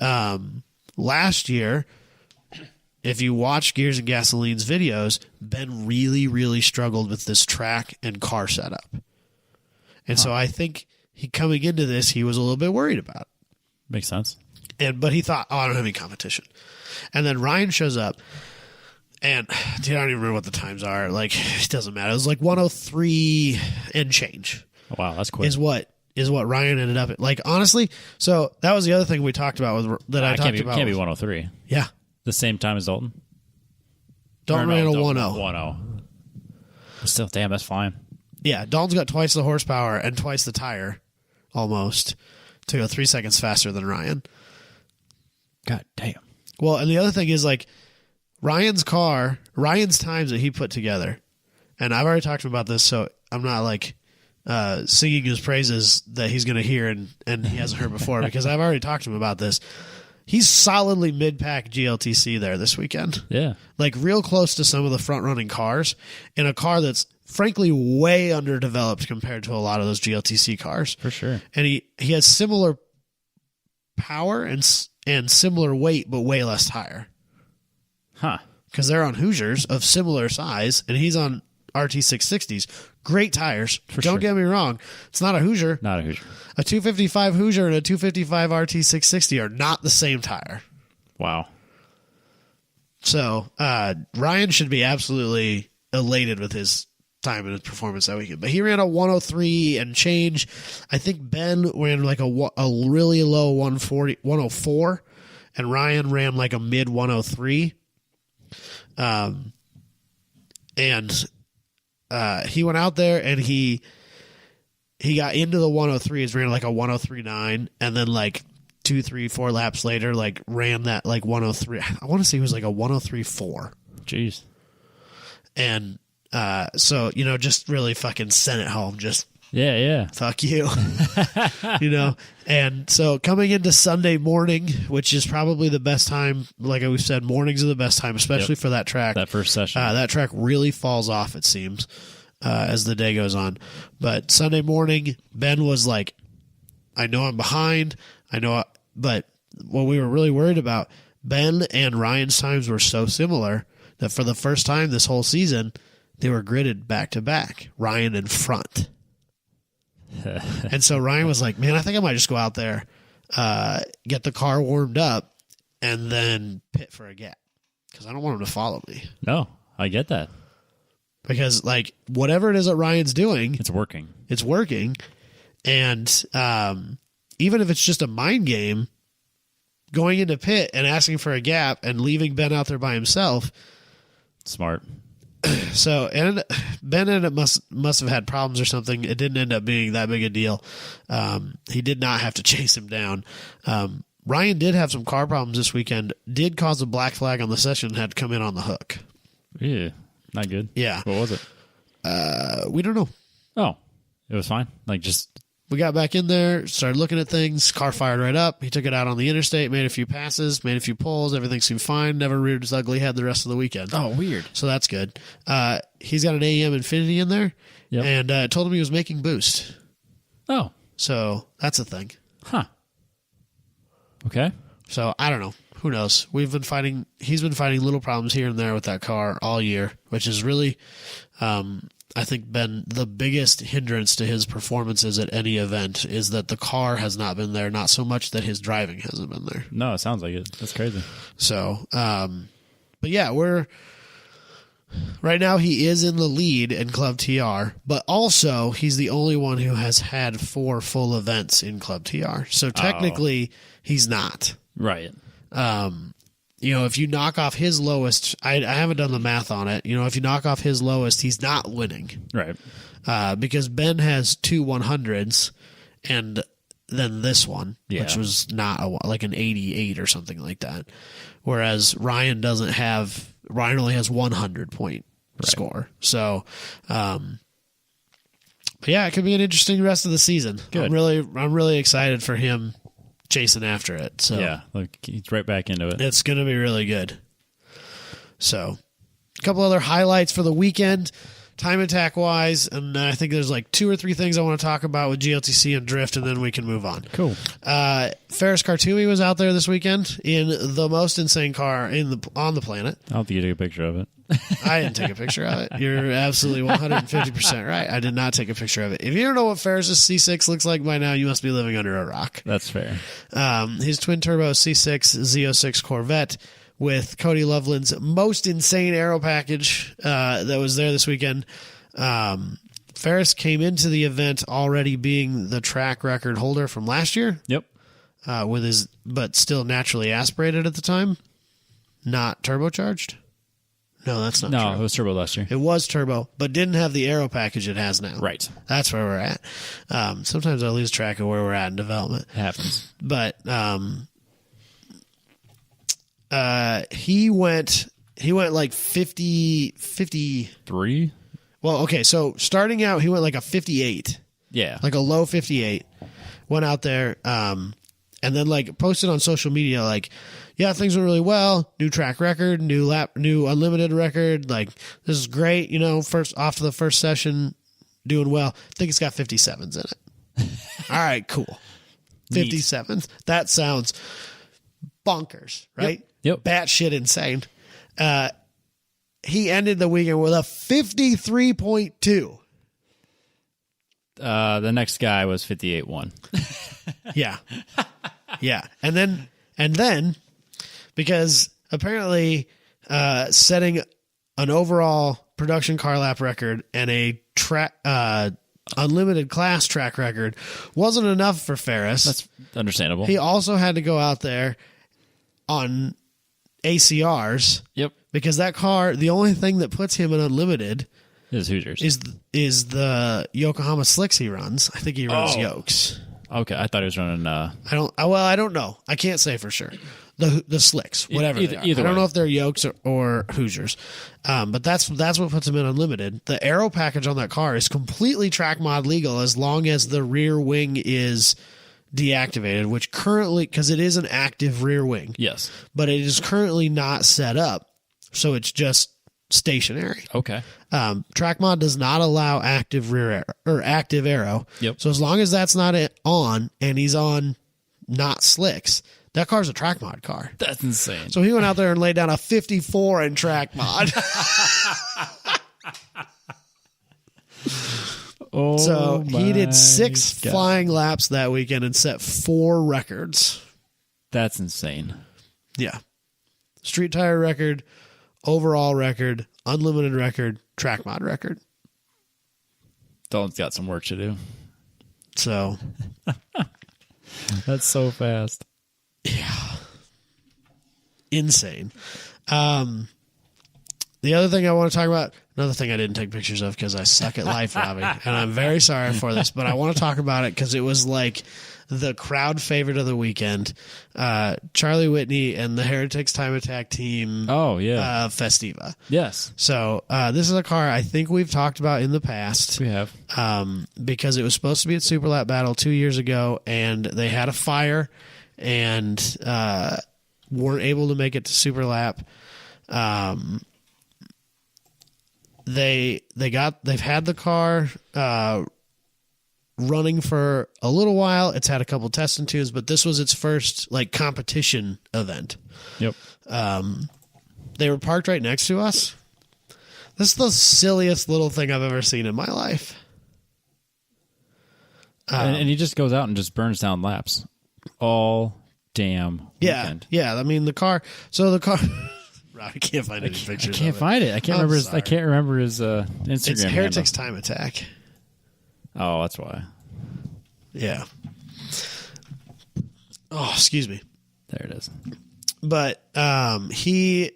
last year, if you watch Gears and Gasoline's videos, Ben really, really struggled with this track and car setup. And so I think coming into this, he was a little bit worried about it. Makes sense. But he thought, I don't have any competition. And then Ryan shows up, and dude, I don't even remember what the times are. Like, it doesn't matter. It was like 103 and change. Oh, wow, that's quick. Is what Ryan ended up at. Like, honestly, so that was the other thing we talked about about. Can't be 103. Yeah. The same time as Dalton? Dalton ran a 1-0. 1-0. Still, damn, that's fine. Yeah, Dalton's got twice the horsepower and twice the tire, almost, to go 3 seconds faster than Ryan. God damn. Well, and the other thing is, like, Ryan's times that he put together, and I've already talked about this, so I'm not, like, singing his praises that he's going to hear and he hasn't heard before, because I've already talked to him about this. he's solidly mid-pack GLTC there this weekend. Yeah. Like real close to some of the front-running cars in a car that's frankly way underdeveloped compared to a lot of those GLTC cars. For sure. And he has similar power and similar weight, but way less tire. Huh. Because they're on Hoosiers of similar size, and he's on RT660s. Great tires. Don't get me wrong. It's not a Hoosier. Not a Hoosier. A 255 Hoosier and a 255 RT660 are not the same tire. Wow. So Ryan should be absolutely elated with his time and his performance that weekend. But he ran a 103 and change. I think Ben ran like a really low 104, and Ryan ran like a mid 103. And he went out there and he got into the 103s, ran like a 103.9, and then like 2, 3, 4 laps later, like ran that like 103. I want to say it was like a 103.4. Jeez. And so, you know, just really fucking sent it home. Just yeah. Fuck you. You know? And so coming into Sunday morning, which is probably the best time, like we've said, mornings are the best time, especially for that track. That first session. That track really falls off, it seems, as the day goes on. But Sunday morning, Ben was like, I know I'm behind. But what we were really worried about, Ben and Ryan's times were so similar that for the first time this whole season, they were gridded back to back, Ryan in front. And so Ryan was like, man, I think I might just go out there, get the car warmed up, and then pit for a gap because I don't want him to follow me. No, I get that. Because, like, whatever it is that Ryan's doing, it's working. It's working. And even if it's just a mind game, going into pit and asking for a gap and leaving Ben out there by himself. Smart. So, and Ben ended up must have had problems or something. It didn't end up being that big a deal. He did not have to chase him down. Ryan did have some car problems this weekend, did cause a black flag on the session, and had to come in on the hook. Yeah, not good. Yeah. What was it? We don't know. Oh, it was fine. Like just... We got back in there, started looking at things. Car fired right up. He took it out on the interstate, made a few passes, made a few pulls. Everything seemed fine. Never reared his ugly head the rest of the weekend. Oh, weird. So that's good. He's got an AEM Infinity in there, and told him he was making boost. Oh. So that's a thing. Huh. Okay. So I don't know. Who knows? He's been fighting little problems here and there with that car all year, which is really... I think been the biggest hindrance to his performances at any event is that the car has not been there, not so much that his driving hasn't been there. No, it sounds like it. That's crazy. So, but yeah, right now he is in the lead in Club TR, but also he's the only one who has had 4 full events in Club TR. So technically he's not. Right. You know, if you knock off his lowest, I haven't done the math on it. You know, if you knock off his lowest, he's not winning. Right. Because Ben has 2 100s and then this one, which was not like an 88 or something like that. Whereas Ryan only has 100-point score. So, but yeah, it could be an interesting rest of the season. Good. I'm really excited for him chasing after it. So yeah, look, he's right back into it. It's going to be really good. So a couple other highlights for the weekend, time attack wise, and I think there's like 2 or 3 things I want to talk about with GLTC and drift, and then we can move on. Cool. Ferris Cartoumi was out there this weekend in the most insane car on the planet. I don't think you took a picture of it. I didn't take a picture of it. You're absolutely 150% right. I did not take a picture of it. If you don't know what Ferris's C6 looks like by now, you must be living under a rock. That's fair. His twin-turbo C6 Z06 Corvette with Cody Loveland's most insane aero package that was there this weekend. Ferris came into the event already being the track record holder from last year. Yep. But still naturally aspirated at the time, not turbocharged. No, that's not true. No, it was turbo last year. It was turbo, but didn't have the aero package it has now. Right. That's where we're at. Sometimes I lose track of where we're at in development. It happens. But he went like 53. Well, okay, so starting out, he went like a 58. Yeah. Like a low 58. Went out there, and then like posted on social media like, yeah, things went really well. New track record, new unlimited record. Like, this is great. You know, first off to the first session, doing well. I think it's got 57s in it. All right, cool. 57s. That sounds bonkers, right? Yep. Batshit insane. He ended the weekend with a 53.2. The next guy was 58.1. Yeah. Yeah. And then because apparently setting an overall production car lap record and a unlimited class track record wasn't enough for Ferris. That's understandable. He also had to go out there on ACRs. Yep. Because that car, the only thing that puts him in unlimited is Hoosiers. Is the Yokohama slicks he runs. I think he runs Yokes. Okay, I thought he was running. I don't know. I can't say for sure. The slicks, whatever. Either I don't way. know if they're Yokes or Hoosiers, but that's what puts him in unlimited. The aero package on that car is completely track mod legal as long as the rear wing is deactivated, which currently, because it is an active rear wing, Yes. but it is currently not set up, so it's just stationary. Okay. Track mod does not allow active rear aero, or active aero. Yep. So as long as that's not on and he's on not slicks, that car's a track mod car. That's insane. So he went out there and laid down a 54 in track mod. So he did 6 flying laps that weekend and set 4 records. That's insane. Yeah. Street tire record, overall record, unlimited record, track mod record. Dalton's got some work to do. So That's so fast. yeah. Insane. The other thing I want to talk about, another thing I didn't take pictures of because I suck at life, Robbie, and I'm very sorry for this, but I want to talk about it because it was like the crowd favorite of the weekend. Charlie Whitney and the Heretics Time Attack team. Oh, yeah. Festiva. Yes. So this is a car I think we've talked about in the past. We have. Because it was supposed to be at Super Lap Battle 2 years ago, and they had a fire and weren't able to make it to Super Lap. They've had the car running for a little while. It's had a couple test and tunes, but this was its first like competition event. Yep. They were parked right next to us. This is the silliest little thing I've ever seen in my life. And he just goes out and just burns down laps all damn weekend. Yeah. I mean, the car. I can't find any pictures. I can't find it. I can't remember his Instagram. It's Heretics handle. Time Attack. Oh, that's why. Yeah. Oh, excuse me. There it is. But he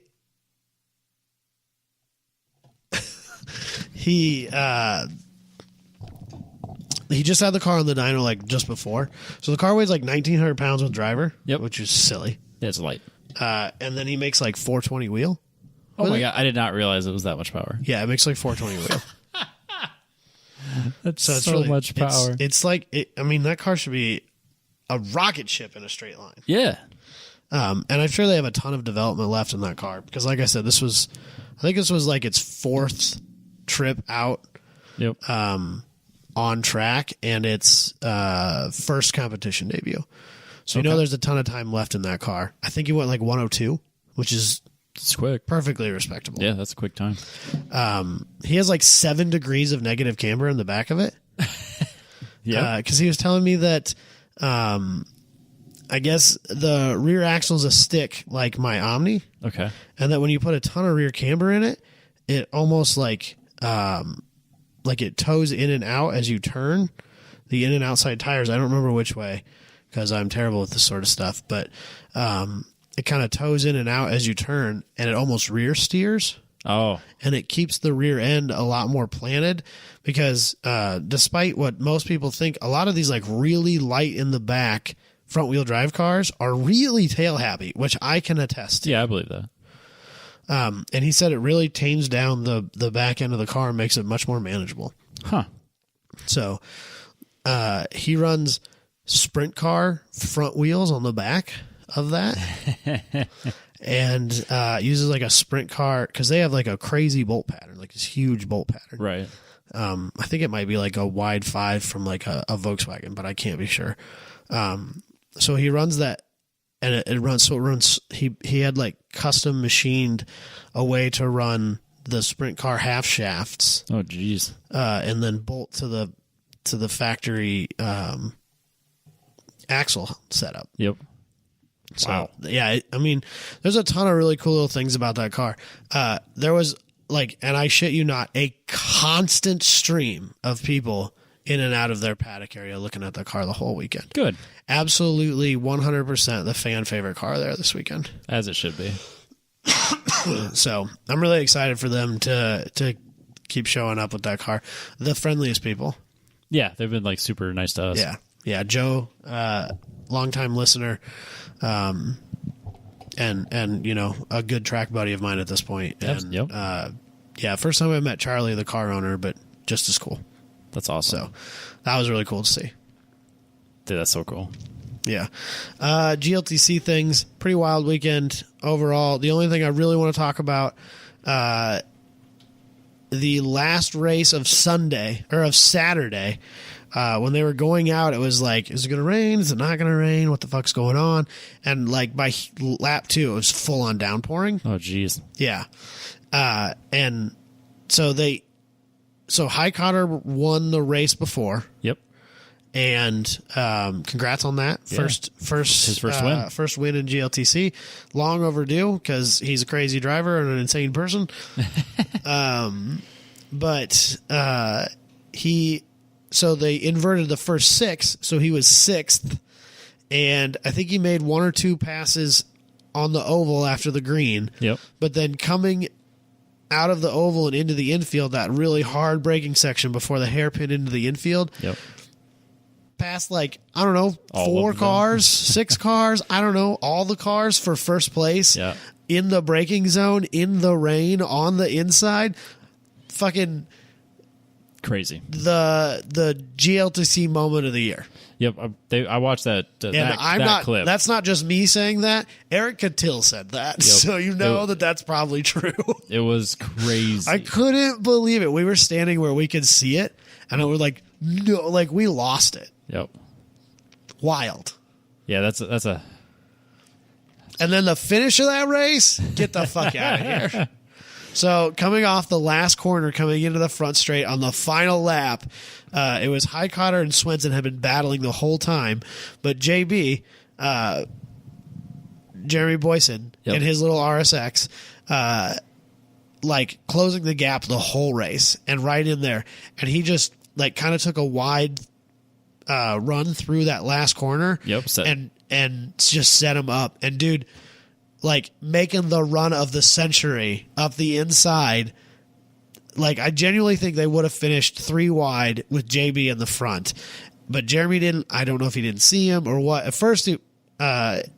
just had the car on the dyno like just before. So the car weighs like 1,900 pounds with driver. Yep. Which is silly. Yeah, it's light. And then he makes like 420 wheel. Oh my God. I did not realize it was that much power. Yeah, it makes like 420 wheel. That's So it's so really, much power. It's like, I mean, that car should be a rocket ship in a straight line. Yeah. And I'm sure they have a ton of development left in that car because, like I said, I think this was like its 4th trip out. Yep. On track and its first competition debut. So you know there's a ton of time left in that car. I think he went like 102, which is It's quick. perfectly respectable. Yeah, that's a quick time. He has like 7 degrees of negative camber in the back of it. Yeah. Because he was telling me that I guess the rear axle is a stick like my Omni, Okay. and that when you put a ton of rear camber in it, it almost like it toes in and out as you turn the in and outside tires. I don't remember which way because I'm terrible with this sort of stuff, but it kind of toes in and out as you turn, and it almost rear steers. Oh. And it keeps the rear end a lot more planted because despite what most people think, a lot of these like really light in the back front wheel drive cars are really tail happy, which I can attest to. Yeah, I believe that. And he said it really tames down the back end of the car and makes it much more manageable. Huh. So he runs sprint car front wheels on the back of that. And uses like a sprint car because they have like a crazy bolt pattern, like this huge bolt pattern. Right. I think it might be like a wide 5 from like a Volkswagen, but I can't be sure. So he runs that, and it runs. So it runs. He had like custom machined a way to run the sprint car half shafts. Oh, geez. And then bolt to the factory axle setup. Yep. So, wow. Yeah, I mean, there's a ton of really cool little things about that car. There was like, and I shit you not, a constant stream of people in and out of their paddock area looking at the car the whole weekend. Good. Absolutely 100% the fan favorite car there this weekend. As it should be. So I'm really excited for them to keep showing up with that car. The friendliest people. Yeah, they've been like super nice to us. Yeah. Joe, longtime listener, and you know, a good track buddy of mine at this point. And Yep. First time I met Charlie, the car owner, but just as cool. That's awesome. So that was really cool to see. Dude, that's so cool. Yeah. GLTC things, pretty wild weekend overall. The only thing I really want to talk about, the last race of Saturday, when they were going out, it was like, is it going to rain? Is it not going to rain? What the fuck's going on? And like by lap 2, it was full on downpouring. Oh, geez. Yeah. And so High Cotter won the race before. Yep. And congrats on that. Yeah. His first win. First win in GLTC. Long overdue because he's a crazy driver and an insane person. But so they inverted the first 6, so he was 6th. And I think he made 1 or 2 passes on the oval after the green. Yep. But then coming out of the oval and into the infield, that really hard braking section before the hairpin into the infield. Yep. Past like, I don't know, all 4 cars, 6 cars, I don't know, all the cars for first place in the braking zone, in the rain, on the inside. Fucking crazy. The GLTC moment of the year. Yep. I watched that clip. That's not just me saying that. Eric Catil said that. Yep. So you know that's probably true. It was crazy. I couldn't believe it. We were standing where we could see it, and we were like, no, like we lost it. Yep. Wild. Yeah, that's a. And then the finish of that race, get the fuck out of here. So coming off the last corner, coming into the front straight on the final lap, it was High Cotter and Swenson had been battling the whole time, but JB, Jeremy Boyson, in his little RSX, like closing the gap the whole race and right in there, and he just like kind of took a wide run through that last corner. Yep. And just set him up. And dude, like making the run of the century up the inside. Like I genuinely think they would have finished 3 wide with JB in the front, but Jeremy didn't. I don't know if he didn't see him or what. At first,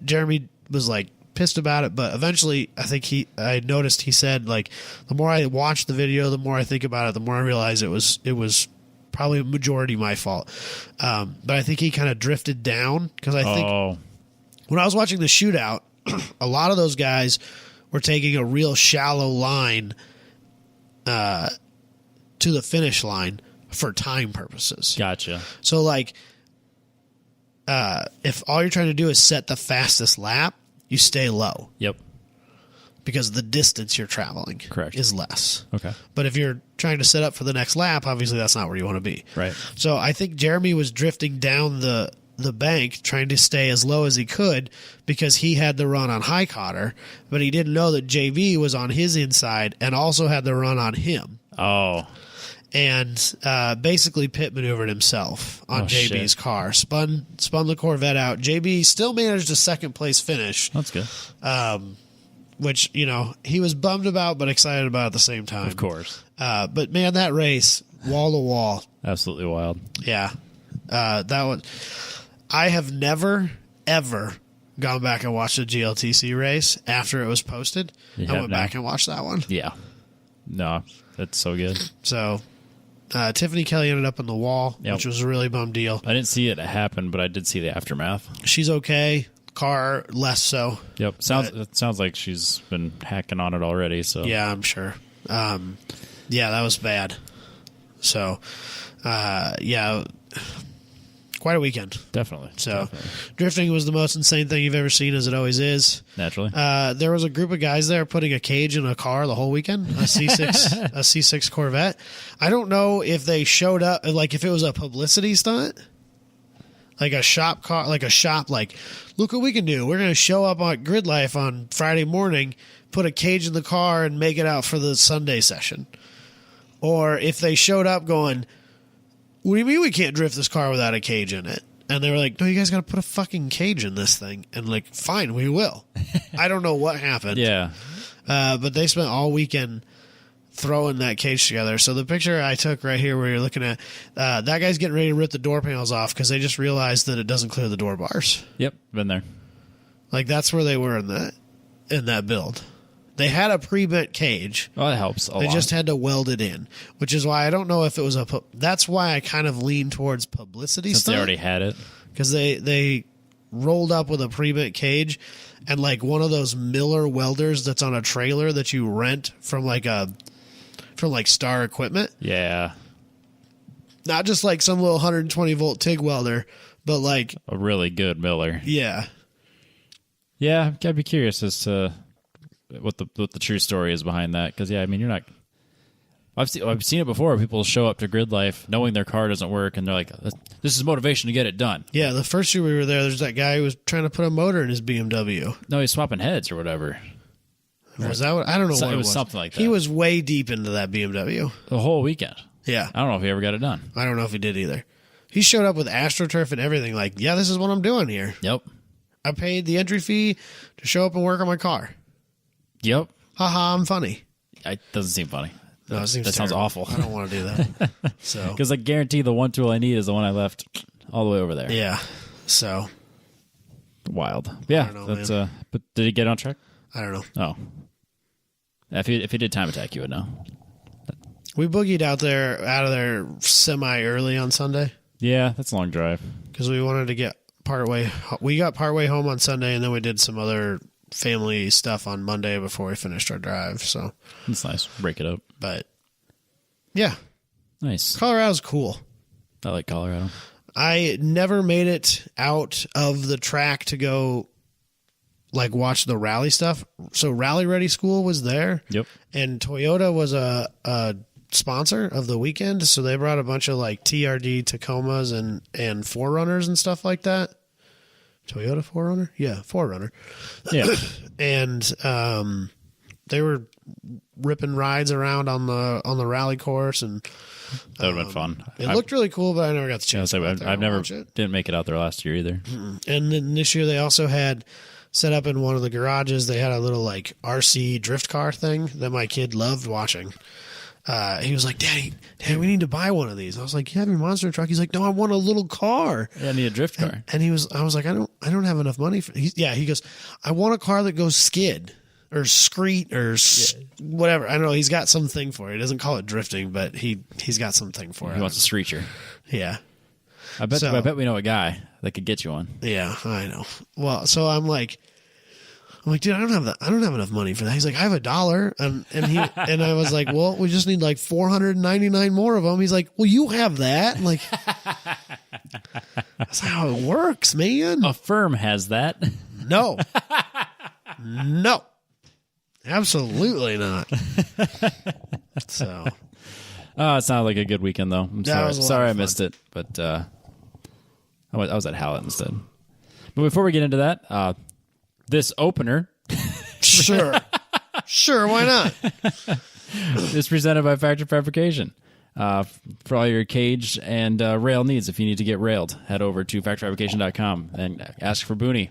Jeremy was like pissed about it, but eventually, I think I noticed he said like, the more I watch the video, the more I think about it, the more I realize it was probably a majority my fault. But I think he kind of drifted down because I think when I was watching the shootout, a lot of those guys were taking a real shallow line to the finish line for time purposes. Gotcha. So like, if all you're trying to do is set the fastest lap, you stay low. Yep. Because the distance you're traveling is less. Okay. But if you're trying to set up for the next lap, obviously that's not where you want to be. Right. So I think Jeremy was drifting down the bank trying to stay as low as he could because he had the run on High Cotter, but he didn't know that JV was on his inside and also had the run on him. Oh. And basically pit maneuvered himself on JB's car. Spun the Corvette out. JB still managed a second place finish. That's good. Which, you know, he was bummed about but excited about at the same time. Of course. But, man, that race, wall to wall. Absolutely wild. Yeah. That was... I have never, ever gone back and watched a GLTC race after it was posted. I went back and watched that one. Yeah. No, that's so good. So, Tiffany Kelly ended up in the wall, Yep. which was a really bum deal. I didn't see it happen, but I did see the aftermath. She's okay. Car less so. Yep. It sounds like she's been hacking on it already. So Yeah, I'm sure. Yeah, that was bad. So, yeah, quite a weekend. definitely. So, Definitely. drifting was the most insane thing you've ever seen, as it always is. Naturally. There was a group of guys there putting a cage in a car the whole weekend, a C6 Corvette. I don't know if they showed up, like if it was a publicity stunt, like a shop car, like look what we can do. We're going to show up on Grid Life on Friday morning, put a cage in the car, and make it out for the Sunday session. Or if they showed up going, what do you mean we can't drift this car without a cage in it? And they were like, no, you guys got to put a fucking cage in this thing. And like, fine, we will. I don't know what happened. Yeah. But they spent all weekend throwing that cage together. So the picture I took right here where you're looking at, that guy's getting ready to rip the door panels off because they just realized that it doesn't clear the door bars. Yep. Been there. Like, that's where they were in that build. They had a pre-bent cage. Oh, that helps a lot. They just had to weld it in, which is why I don't know if it was that's why I kind of lean towards publicity Since stuff. they already had it. Because they rolled up with a pre-bent cage and like one of those Miller welders that's on a trailer that you rent from Star Equipment. Yeah. Not just like some little 120 volt TIG welder, but like A really good Miller. yeah. Yeah. I'd be curious as to what the true story is behind that. Because, yeah, I mean, you're not... I've seen it before. People show up to Grid Life knowing their car doesn't work, and they're like, this is motivation to get it done. Yeah, the first year we were there's that guy who was trying to put a motor in his BMW. No, he's swapping heads or whatever. Was that what? I don't know what It it was something like that. He was way deep into that BMW. The whole weekend. Yeah. I don't know if he ever got it done. I don't know if he did either. He showed up with AstroTurf and everything like, yeah, this is what I'm doing here. Yep. I paid the entry fee to show up and work on my car. Yep. Haha, I'm funny. It doesn't seem funny. No, it seems That sounds terrible. awful. I don't want to do that. So Because I guarantee the one tool I need is the one I left all the way over there. yeah. So Wild. Yeah. I don't know, That's man. But did he get on track? I don't know. Oh. If he did time attack, you would know. We boogied out of there semi early on Sunday Yeah, that's a long drive. because we wanted to get partway. We got partway home on Sunday, and then we did some other family stuff on Monday before we finished our drive. So, It's nice. Break it up. but yeah, Nice. Colorado's cool. I like Colorado. I never made it out of the track to go like watch the rally stuff. So Rally Ready School was there. Yep. And Toyota was a sponsor of the weekend. So they brought a bunch of like TRD Tacomas and 4Runners and stuff like that. Toyota 4Runner? Yeah, 4Runner. Yeah. And they were ripping rides around on the rally course, and That would have been fun. it looked really cool, but I never got the chance to go out there I've and never watch it. didn't make it out there last year either. And then this year they also had set up in one of the garages, they had a little like RC drift car thing that my kid loved watching. He was like, Daddy, we need to buy one of these. I was like, you have your monster truck? He's like, no, I want a little car. Yeah, I need a drift car. And I was like, I don't have enough money for. He goes, I want a car that goes skid or screet or whatever. I don't know. He's got something for it. He doesn't call it drifting, but he's got something for it. He wants a screecher. Yeah. I bet So- we know a guy that could get you one. Yeah, I know. Well, so I'm like, dude, I don't have enough money for that. He's like, I have $1, and I was like, well, we just need like 499 more of them. He's like, well, you have that. I'm like, that's how it works, man. A firm has that. No, absolutely not. So, It sounded like a good weekend though. I'm That sorry. was a lot Sorry of I fun. missed it, but I was at Hallett instead. But before we get into that, this opener sure, why not? is presented by Factory Fabrication. For all your cage and rail needs, if you need to get railed, head over to factoryfabrication.com and ask for Booney.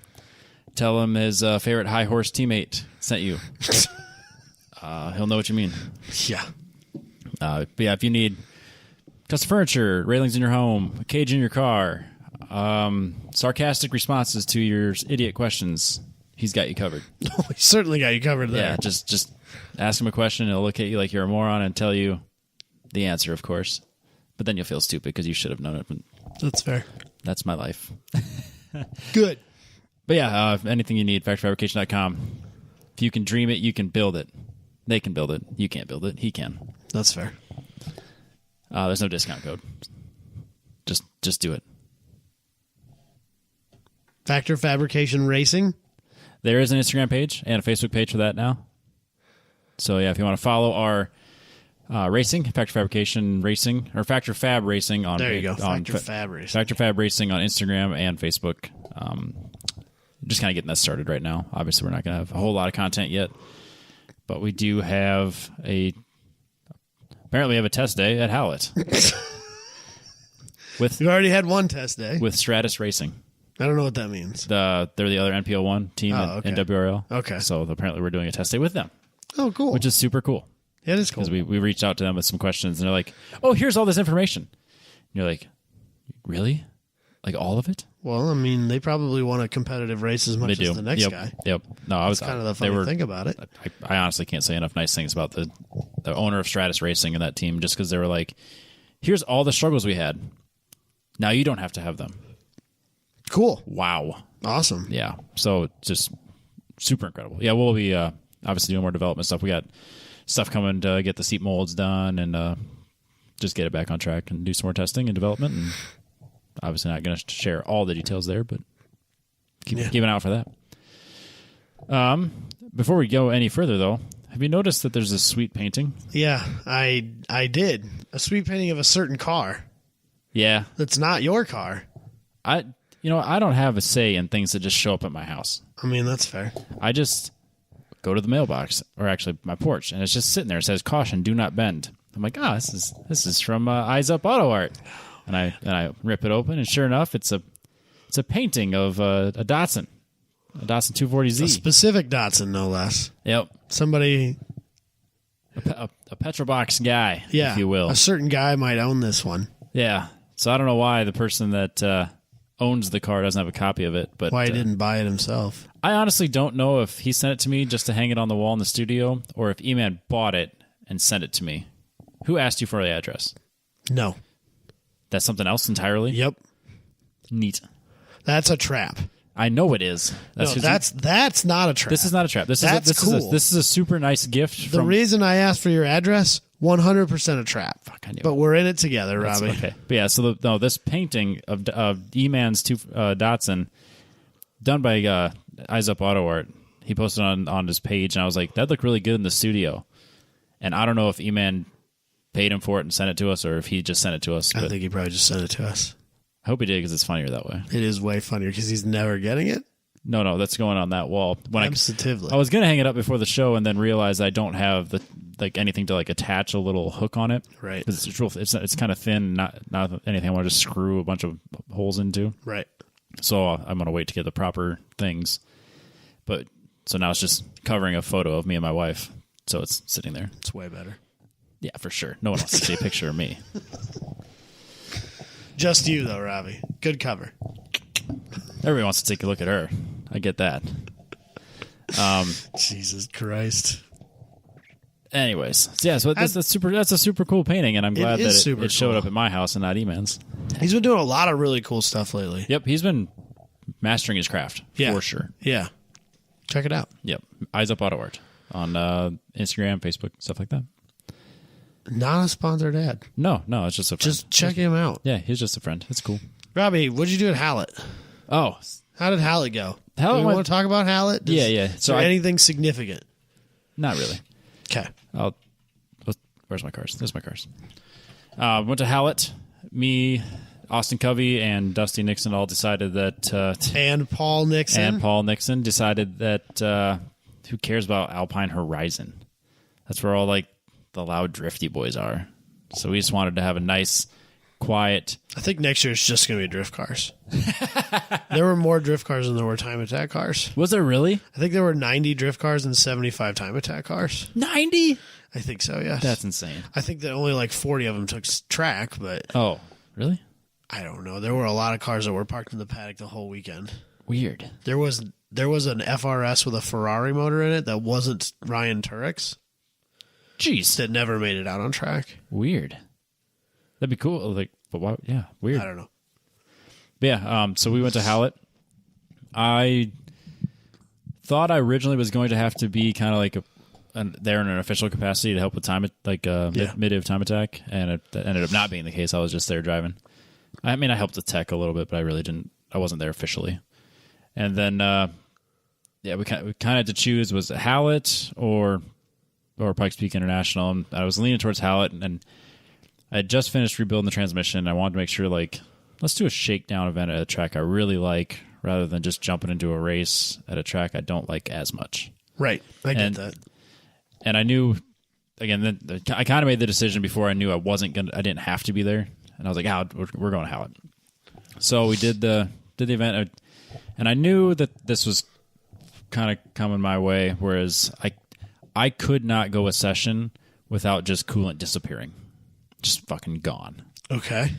Tell him his favorite high horse teammate sent you. He'll know what you mean. Yeah. But yeah, if you need custom furniture, railings in your home, a cage in your car, sarcastic responses to your idiot questions, he's got you covered. We certainly got you covered there. Yeah, just ask him a question. He'll look at you like you're a moron and tell you the answer, of course. But then you'll feel stupid because you should have known it. But That's fair. that's my life. Good. But yeah, anything you need, factoryfabrication.com. If you can dream it, you can build it. They can build it. You can't build it. He can. That's fair. There's no discount code. Just do it. Factor Fabrication Racing. There is an Instagram page and a Facebook page for that now. So yeah, if you want to follow our racing, Factor Fabrication Racing, or Factor Fab Racing on There you go. Factor Fab Racing. Factor Fab Racing on Instagram and Facebook. Just kind of getting that started right now. Obviously, we're not going to have a whole lot of content yet, but we do have apparently we have a test day at Hallett. You already had one test day. With Stratus Racing. I don't know what that means. They're the other NPO1 team in WRL. Okay. So apparently we're doing a test day with them. Oh, cool. Which is super cool. Yeah, it is cool. Because we reached out to them with some questions, and they're like, oh, here's all this information. And you're like, really? Like all of it? Well, I mean, they probably want a competitive race as much as the next guy. Yep. No, I was kind of the funny thing about it. I honestly can't say enough nice things about the owner of Stratus Racing and that team, just because they were like, here's all the struggles we had. Now you don't have to have them. Cool. Wow. Awesome. Yeah. So just super incredible. Yeah, we'll be obviously doing more development stuff. We got stuff coming to get the seat molds done and just get it back on track and do some more testing and development. And obviously not going to share all the details there, but keep an eye out for that. Before we go any further, though, have you noticed that there's this sweet painting? Yeah, I did. A sweet painting of a certain car. Yeah. That's not your car. I don't have a say in things that just show up at my house. I mean, that's fair. I just go to the mailbox, or actually my porch, and it's just sitting there. It says, "Caution, do not bend." I'm like, this is from Eyes Up Auto Art, and I rip it open, and sure enough, it's a painting of a Datsun 240Z, A specific Datsun, no less. Yep, somebody, a Petrobox guy, yeah, if you will. A certain guy might own this one. Yeah, so I don't know why the person that owns the car doesn't have a copy of it, but why he didn't buy it himself. I honestly don't know if he sent it to me just to hang it on the wall in the studio, or if E-Man bought it and sent it to me. Who asked you for the address? No. That's something else entirely? Yep. Neat. That's a trap. I know it is. That's not a trap. This is not a trap. This cool. This is a super nice gift. The reason I asked for your address, 100% a trap. Fuck, I knew but we're in it together, Robbie. Okay. But yeah, so this painting of E-Man's Datsun, done by Eyes Up Auto Art, he posted on his page, and I was like, that looked really good in the studio. And I don't know if E-Man paid him for it and sent it to us, or if he just sent it to us. I think he probably just sent it to us. I hope he did, because it's funnier that way. It is way funnier because he's never getting it. No, that's going on that wall. Absolutely. I was going to hang it up before the show and then realize I don't have anything to attach a little hook on it. Right. Because it's kind of thin, not anything I want to just screw a bunch of holes into. Right. So I'm going to wait to get the proper things. But so now it's just covering a photo of me and my wife. So it's sitting there. It's way better. Yeah, for sure. No one wants to see a picture of me. Just you, though, Robbie. Good cover. Everybody wants to take a look at her. I get that. Jesus Christ. Anyways, yeah, so that's a super cool painting, and I'm glad that it showed up at my house and not E-Man's. He's been doing a lot of really cool stuff lately. Yep, he's been mastering his craft, for sure. Yeah. Check it out. Yep, Eyes Up Auto Art on Instagram, Facebook, stuff like that. Not a sponsored ad. No, it's just a friend. Just check him out. Yeah, he's just a friend. It's cool. Robbie, what'd you do at Hallett? Oh. How did Hallett go? Do you want to talk about Hallett? Yeah. So anything significant? Not really. Okay. Where's my cars? There's my cars. Went to Hallett. Me, Austin Covey, and Dusty Nixon all decided that... and Paul Nixon decided that who cares about Alpine Horizon? That's where all the loud drifty boys are. So we just wanted to have a nice, quiet... I think next year it's just going to be drift cars. There were more drift cars than there were time attack cars. Was there really? I think there were 90 drift cars and 75 time attack cars. 90? I think so, yes. That's insane. I think that only 40 of them took track, but... Oh, really? I don't know. There were a lot of cars that were parked in the paddock the whole weekend. Weird. There was an FRS with a Ferrari motor in it that wasn't Ryan Turek's. Jeez. That never made it out on track. Weird. That'd be cool. Like, but why? Yeah, weird. I don't know. But yeah, so we went to Hallett. I thought I originally was going to have to be kind of like there in an official capacity to help with time, like Midiv time attack, and that ended up not being the case. I was just there driving. I mean, I helped the tech a little bit, but I really didn't. I wasn't there officially. And then, we kind of had to choose, was it Hallett or Pikes Peak International, and I was leaning towards Hallett, and I had just finished rebuilding the transmission. I wanted to make sure, like, let's do a shakedown event at a track I really like, rather than just jumping into a race at a track I don't like as much. Right, I get that. And I knew, again, I kind of made the decision before I knew I didn't have to be there, and I was like, we're going to Hallett. So we did the event, and I knew that this was kind of coming my way, whereas I could not go a session without just coolant disappearing. Just fucking gone. Okay.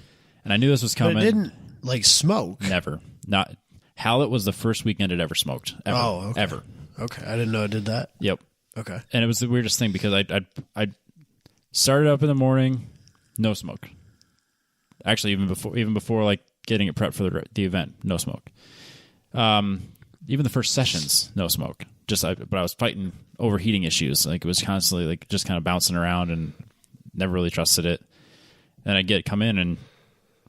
And I knew this was coming. But it didn't, like, smoke? Never. Not. Hallett was the first weekend it ever smoked. Ever. Oh, okay. Ever. Okay, I didn't know it did that. Yep. Okay. And it was the weirdest thing because I started up in the morning, no smoke. Actually, even before like getting it prepped for the event, no smoke. Even the first sessions, no smoke. But I was fighting overheating issues. Like, it was constantly like just kind of bouncing around, and never really trusted it. And I come in and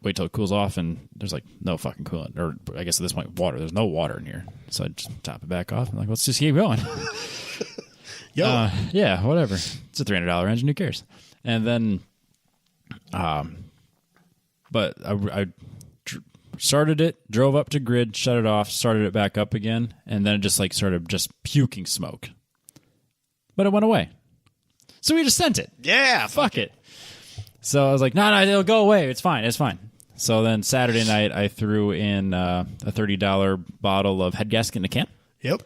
wait till it cools off, and there's like no fucking coolant, or I guess at this point water. There's no water in here, so I just top it back off. I'm like, let's just keep going. Yo, yeah, whatever. It's a $300 engine. Who cares? And then, but I started it, drove up to grid, shut it off, started it back up again, and then it just like started just puking smoke. But it went away, so we just sent it. Yeah, fuck it. So I was like, no, it'll go away. It's fine. So then Saturday night, I threw in a $30 bottle of head gasket in a can. Yep.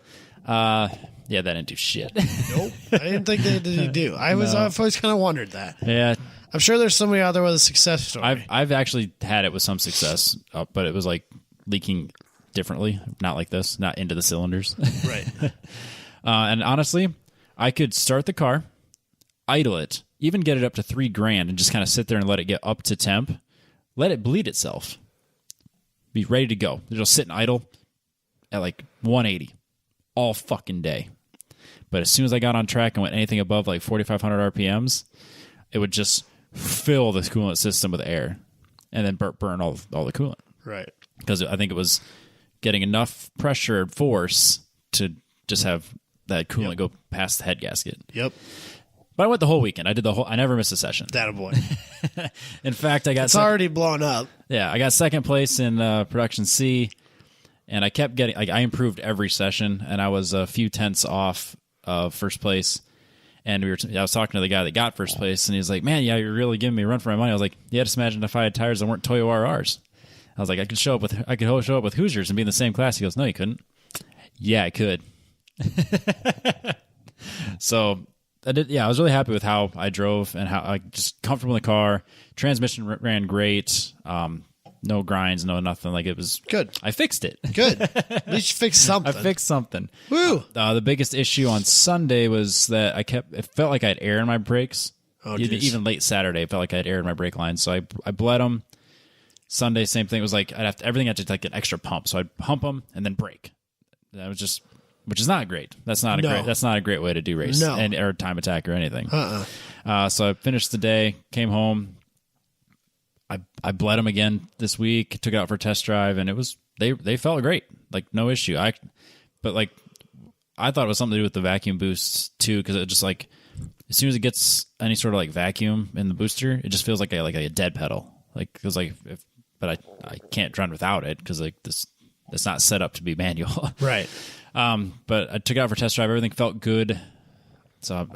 Yeah, that didn't do shit. Nope. I didn't think that did do. I've always kind of wondered that. Yeah. I'm sure there's somebody out there with a success story. I've actually had it with some success, but it was like leaking differently, not like this, not into the cylinders. Right. And honestly, I could start the car, idle it, even get it up to $3,000 and just kind of sit there and let it get up to temp, let it bleed itself, be ready to go. It'll sit and idle at like 180 all fucking day. But as soon as I got on track and went anything above like 4,500 RPMs, it would just fill the coolant system with air and then burn all the coolant. Right. Because I think it was getting enough pressure and force to just have that coolant go past the head gasket. Yep. But I went the whole weekend. I never missed a session. That-a-boy. In fact, it's already blown up. Yeah, I got second place in Production C, and I kept getting, I improved every session, and I was a few tenths off of first place. And I was talking to the guy that got first place, and he's like, man, yeah, you're really giving me a run for my money. I was like, yeah, just imagine if I had tires that weren't Toyo RRs. I was like, I could show up with Hoosiers and be in the same class. He goes, no, you couldn't. Yeah, I could. So I was really happy with how I drove and how I just comfortable in the car. Transmission ran great. No grinds, no nothing. Like, it was good. I fixed it. Good. At least you fixed something. I fixed something. Woo! The biggest issue on Sunday was that it felt like I had air in my brakes. Oh, even late Saturday, it felt like I had air in my brake lines. So I bled them. Sunday, same thing. It was like everything had to take an extra pump. So I'd pump them and then brake. That was just, which is not great. That's not a great way to do race or time attack or anything. So I finished the day, came home. I bled them again this week. Took it out for a test drive, and it was they felt great, like no issue. But like I thought it was something to do with the vacuum boosts too, because it just like as soon as it gets any sort of like vacuum in the booster, it just feels like a dead pedal. Like because but I can't run without it because like it's not set up to be manual. Right. But I took it out for test drive. Everything felt good. So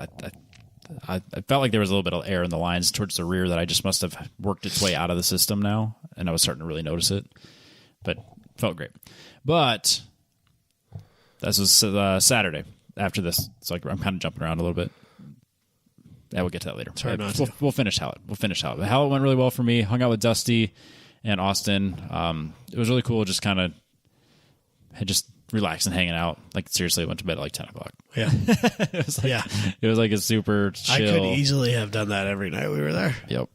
I felt like there was a little bit of air in the lines towards the rear that I just must have worked its way out of the system now, and I was starting to really notice it. But felt great. But this was Saturday after this. So I'm kind of jumping around a little bit. Yeah, we'll get to that later. We'll finish Hallett. Hallett went really well for me. Hung out with Dusty and Austin. It was really cool. Just kind of just relaxing, hanging out. Like seriously, I went to bed at like 10 o'clock. Yeah. It was like a super chill. I could easily have done that every night we were there. Yep.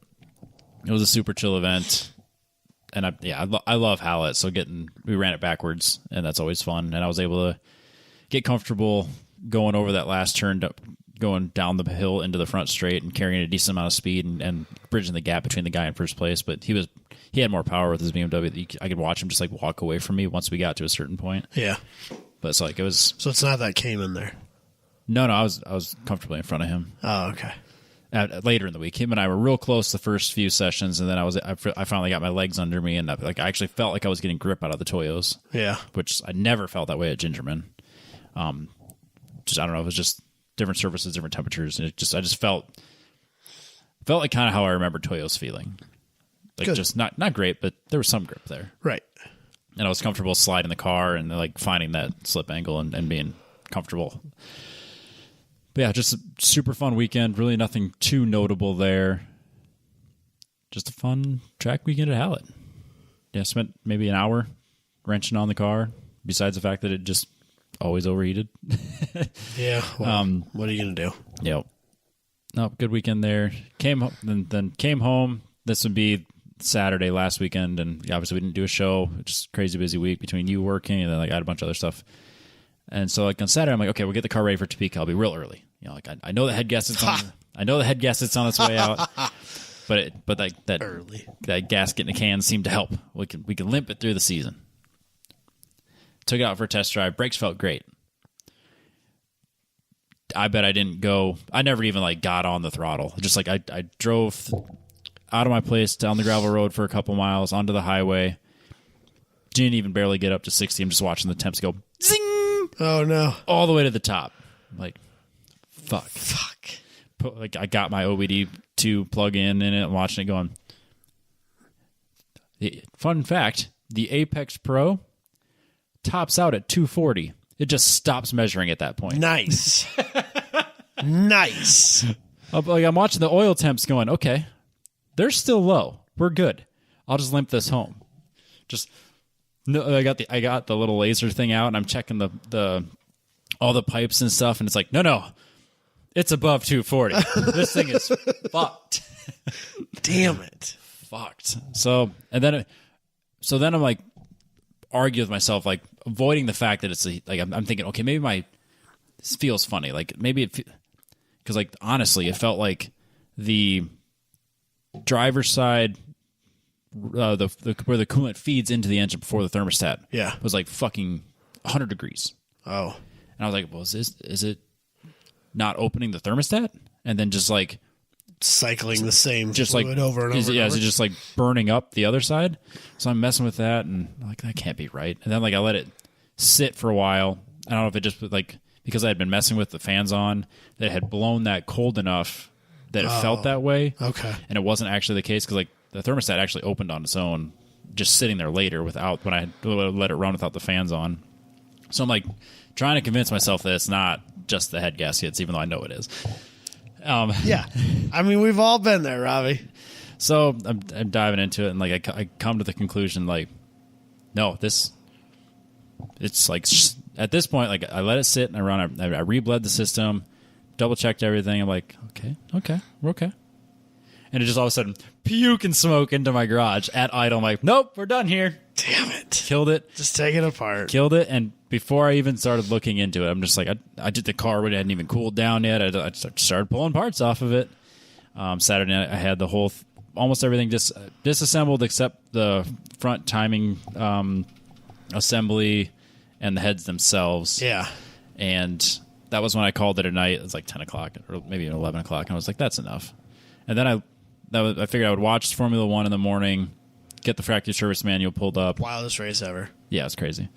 It was a super chill event. And I love Hallett, so we ran it backwards, and that's always fun. And I was able to get comfortable going over that last turn, going down the hill into the front straight and carrying a decent amount of speed and bridging the gap between the guy in first place. But he had more power with his BMW. I could watch him just like walk away from me once we got to a certain point. Yeah. But it's like it was. So it's not that came in there. No, I was comfortably in front of him. Oh, okay. Later in the week, him and I were real close the first few sessions, and then I finally got my legs under me, and I actually felt like I was getting grip out of the Toyos. Yeah, which I never felt that way at Gingerman. Just I don't know, it was just different surfaces, different temperatures, and I just felt like kind of how I remember Toyos feeling, like Good. Just not great, but there was some grip there, right? And I was comfortable sliding the car and like finding that slip angle and being comfortable. But yeah, just a super fun weekend. Really nothing too notable there. Just a fun track weekend at Hallett. Yeah, spent maybe an hour wrenching on the car, besides the fact that it just always overheated. Yeah, well, what are you going to do? Yep. No, good weekend there. Then came home. This would be Saturday last weekend, and obviously we didn't do a show. Just crazy busy week between you working and then like I had a bunch of other stuff. And so, like on Saturday, I'm like, okay, we'll get the car ready for Topeka. I'll be real early. You know, like I know the head gasket's on. I know the head gasket's on its way out. but like that early, that gasket in the can seemed to help. We can limp it through the season. Took it out for a test drive. Brakes felt great. I bet I didn't go. I never even like got on the throttle. Just like I drove out of my place down the gravel road for a couple miles onto the highway. Didn't even barely get up to 60. I'm just watching the temps go zing. Oh no! All the way to the top. Like, fuck. Like I got my OBD2 plug-in in it. I'm watching it going. Fun fact: the ApexPro tops out at 240. It just stops measuring at that point. Nice. Nice. Like I'm watching the oil temps going, okay, they're still low. We're good. I'll just limp this home. No, I got the little laser thing out, and I'm checking the all the pipes and stuff, and it's like, no, it's above 240. This thing is fucked. Damn it. Fucked. So then I'm like arguing with myself, like avoiding the fact that it's like I'm thinking, okay, maybe this feels funny, like maybe because like honestly, it felt like the driver's side. Where the coolant feeds into the engine before the thermostat was like fucking 100 degrees. Oh. And I was like, well, is it not opening the thermostat? And then just like cycling the same just fluid like over and over. Is it just like burning up the other side? So I'm messing with that, and I'm like, that can't be right. And then like I let it sit for a while. I don't know if it just like because I had been messing with the fans on, that it had blown that cold enough that it felt that way. Okay. And it wasn't actually the case because like the thermostat actually opened on its own, just sitting there later when I let it run without the fans on. So I'm like trying to convince myself that it's not just the head gaskets, even though I know it is. Yeah, I mean we've all been there, Robbie. So I'm diving into it, and like I come to the conclusion, like, no, it's like at this point, like I let it sit and I rebled the system, double checked everything. I'm like, okay, we're okay. And it just all of a sudden puke and smoke into my garage at idle. I'm like, nope, we're done here. Damn it. Killed it. Just take it apart. Killed it. And before I even started looking into it, I'm just like, I did the car when it hadn't even cooled down yet. I started pulling parts off of it. Saturday night, I had the whole, almost everything disassembled except the front timing assembly and the heads themselves. Yeah. And that was when I called it a night. It was like 10 o'clock or maybe even 11 o'clock. And I was like, that's enough. And then I figured I would watch Formula One in the morning, get the factory service manual pulled up. Wildest race ever. Yeah, it's crazy.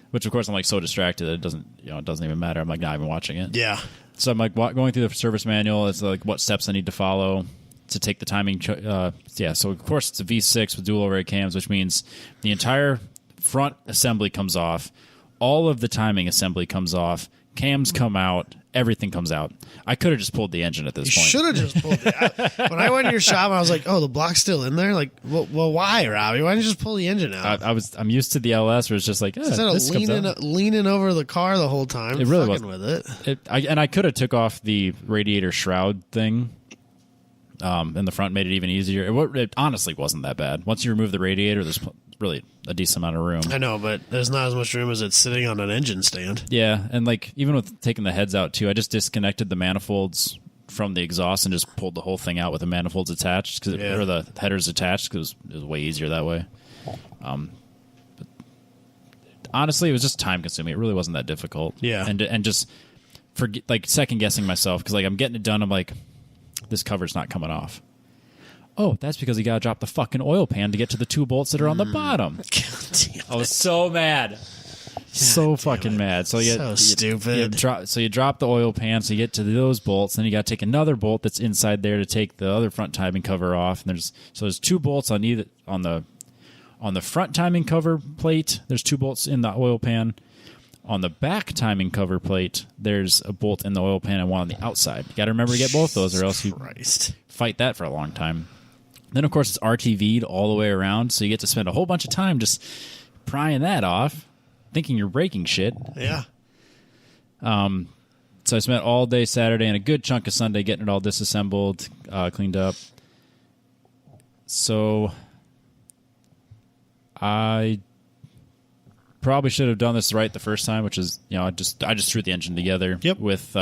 Which of course I'm like so distracted that it doesn't even matter. I'm like not even watching it. Yeah. So I'm like going through the service manual. It's like what steps I need to follow to take the timing. So of course it's a V6 with dual overhead cams, which means the entire front assembly comes off, all of the timing assembly comes off, cams come out. Everything comes out. I could have just pulled the engine at this point. You should have just pulled it. When I went to your shop, I was like, "Oh, the block's still in there." Like, well, why, Robbie? Why didn't you just pull the engine out? I'm used to the LS, where it's just like instead of leaning over the car the whole time. It really was with it. I could have took off the radiator shroud thing. in the front made it even easier. It honestly wasn't that bad. Once you remove the radiator, there's really a decent amount of room. I know, but there's not as much room as it's sitting on an engine stand. Yeah, and like even with taking the heads out too, I just disconnected the manifolds from the exhaust and just pulled the whole thing out with the manifolds attached, or the headers attached, because it was way easier that way. But honestly, it was just time consuming. It really wasn't that difficult. Yeah, and just like second guessing myself, because like I'm getting it done. I'm like, this cover's not coming off. Oh, that's because you got to drop the fucking oil pan to get to the 2 bolts that are on the bottom. God damn it. I was so mad. So fucking mad. So stupid. You drop the oil pan, so you get to those bolts, then you got to take another bolt that's inside there to take the other front timing cover off. And there's 2 bolts on the front timing cover plate. There's 2 bolts in the oil pan. On the back timing cover plate, there's a bolt in the oil pan and one on the outside. You got to remember to get both those, or else you fight that for a long time. Then, of course, it's RTV'd all the way around, so you get to spend a whole bunch of time just prying that off, thinking you're breaking shit. Yeah. So I spent all day Saturday and a good chunk of Sunday getting it all disassembled, cleaned up. So I probably should have done this right the first time, which is, I just threw the engine together with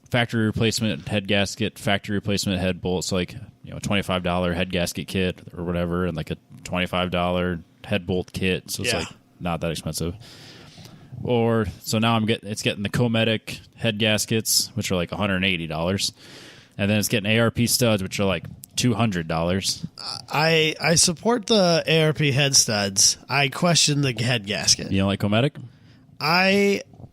factory replacement head gasket, factory replacement head bolts, like a $25 head gasket kit or whatever, and like a $25 head bolt kit. So it's like not that expensive. So now it's getting the Comedic head gaskets, which are like $180, and then it's getting ARP studs, which are like $200. I support the ARP head studs. I question the head gasket. You don't like Comedic?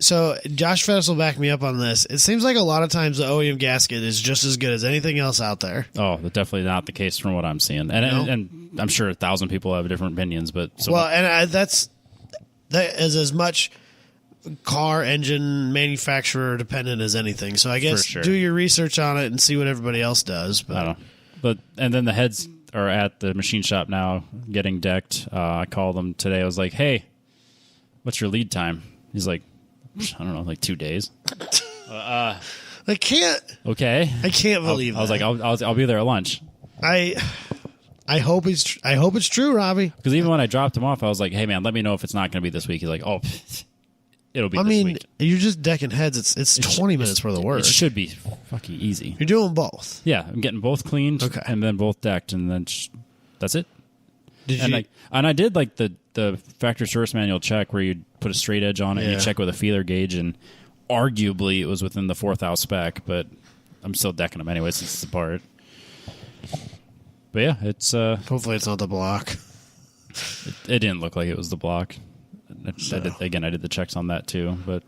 So Josh Fess will back me up on this. It seems like a lot of times the OEM gasket is just as good as anything else out there. Oh, that's definitely not the case from what I'm seeing, and I'm sure 1,000 people have different opinions. But that is as much car engine manufacturer dependent as anything. So I guess do your research on it and see what everybody else does. But I don't know. And then the heads are at the machine shop now getting decked. I called them today. I was like, "Hey, what's your lead time?" He's like, "I don't know, like 2 days." I can't. Okay. I can't believe. I was like, "I'll be there at lunch." I hope it's true, Robbie. Because even when I dropped him off, I was like, "Hey man, let me know if it's not going to be this week." He's like, "Oh, it'll be." this week. You're just decking heads. It's 20 minutes worth of work. It should be fucking easy. You're doing both. Yeah, I'm getting both cleaned, and then both decked, and then that's it. And I did like the factory service manual check where you put a straight edge on it, and you check with a feeler gauge, and arguably it was within the 4,000 spec, but I'm still decking them anyway since it's a part. But yeah, it's hopefully it's not the block. It didn't look like it was the block. I did the checks on that too, but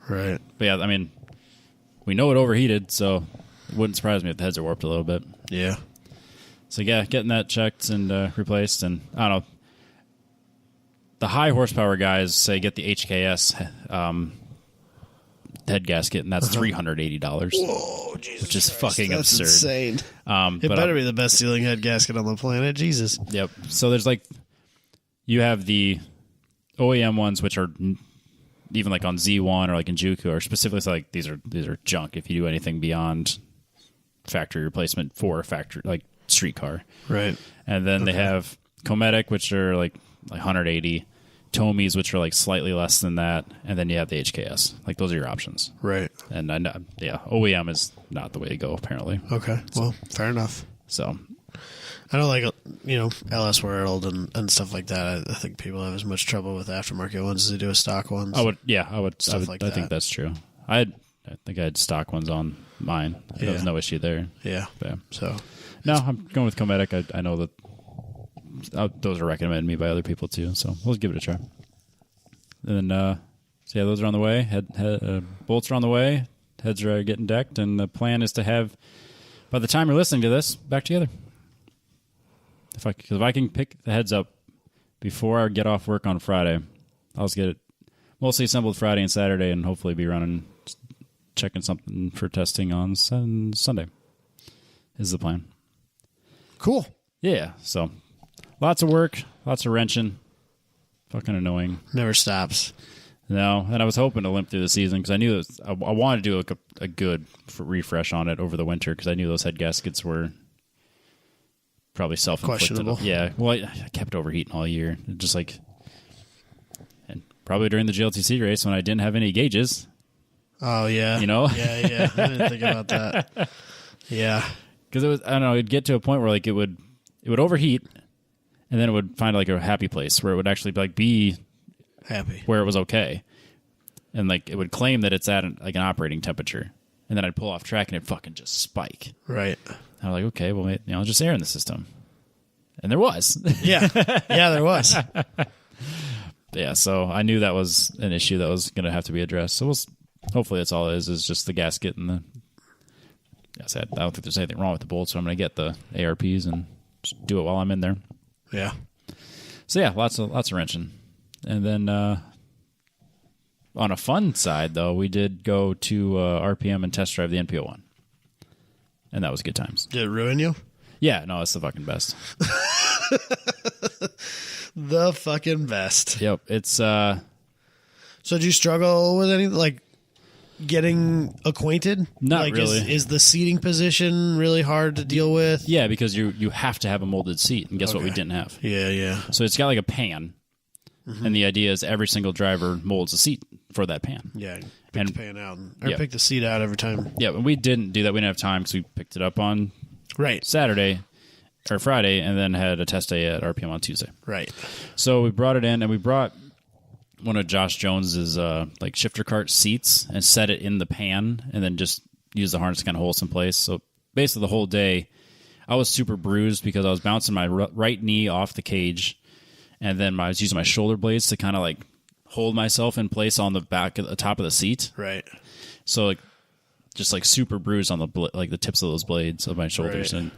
yeah, I mean, we know it overheated, so it wouldn't surprise me if the heads are warped a little bit. Yeah. So yeah, getting that checked and replaced, and I don't know. The high horsepower guys say get the HKS head gasket, and that's $380. Whoa, Jesus which is Christ, fucking that's absurd. Insane. It better be the best sealing head gasket on the planet. Jesus. Yep. So there's you have the OEM ones, which are even like on Z1 or like in Juku, or specifically like these are junk if you do anything beyond factory replacement for a factory like street car. Right. And then they have Comedic, which are like 180, Tomies, which are like slightly less than that, and then you have the HKS. Like those are your options. Right. And I know, OEM is not the way to go apparently. Okay. Well, fair enough. So I don't like, LS World and stuff like that. I think people have as much trouble with aftermarket ones as they do with stock ones. I would. I think that's true. I think I had stock ones on mine. There was no issue there. Yeah. So no, I'm going with Comedic. I know that those are recommended to me by other people too. So we'll give it a try. And then, those are on the way. Bolts are on the way. Heads are getting decked, and the plan is to have, by the time you're listening to this, back together. If I can pick the heads up before I get off work on Friday, I'll just get it mostly assembled Friday and Saturday, and hopefully be running, checking something for testing on Sunday. Is the plan. Cool. Yeah. So lots of work, lots of wrenching. Fucking annoying. Never stops. No, and I was hoping to limp through the season because I knew I wanted to do a good refresh on it over the winter because I knew those head gaskets were probably self-inflicted. Questionable. Yeah, well, I kept overheating all year. Just like, and probably during the GLTC race when I didn't have any gauges. Oh, yeah. You know? Yeah. I didn't think about that. Yeah. Because it was, I don't know, it'd get to a point where like it would overheat and then it would find like a happy place where it would actually like be happy where it was okay. And like it would claim that it's at like an operating temperature. And then I'd pull off track and it'd fucking just spike. Right. I was like, okay, well, just air in the system. And there was. Yeah. Yeah, there was. Yeah, so I knew that was an issue that was going to have to be addressed. So hopefully that's all it is just the gasket and the... I said, I don't think there's anything wrong with the bolts, so I'm going to get the ARPs and just do it while I'm in there. Yeah. So yeah, lots of wrenching. And then on a fun side, though, we did go to RPM and test drive the NP01. And that was good times. Did it ruin you? Yeah, no, it's the fucking best. The fucking best. Yep, it's... So did you struggle with anything, like getting acquainted? Not like, really. Is the seating position really hard to deal with? Yeah, because you have to have a molded seat, and guess what we didn't have? Yeah. So it's got like a pan, and the idea is every single driver molds a seat for that pan. Yeah, pick the pan out. Or yeah. pick the seat out every time. Yeah, and we didn't do that. We didn't have time because we picked it up on Saturday or Friday, and then had a test day at RPM on Tuesday. Right. So we brought it in, and we brought one of Josh Jones's like shifter cart seats and set it in the pan, and then just use the harness to kind of hold us in place. So basically, the whole day, I was super bruised because I was bouncing my right knee off the cage, and then I was using my shoulder blades to kind of like hold myself in place on the back of the top of the seat. Right. So like just like super bruised on the tips of those blades of my shoulders. Right.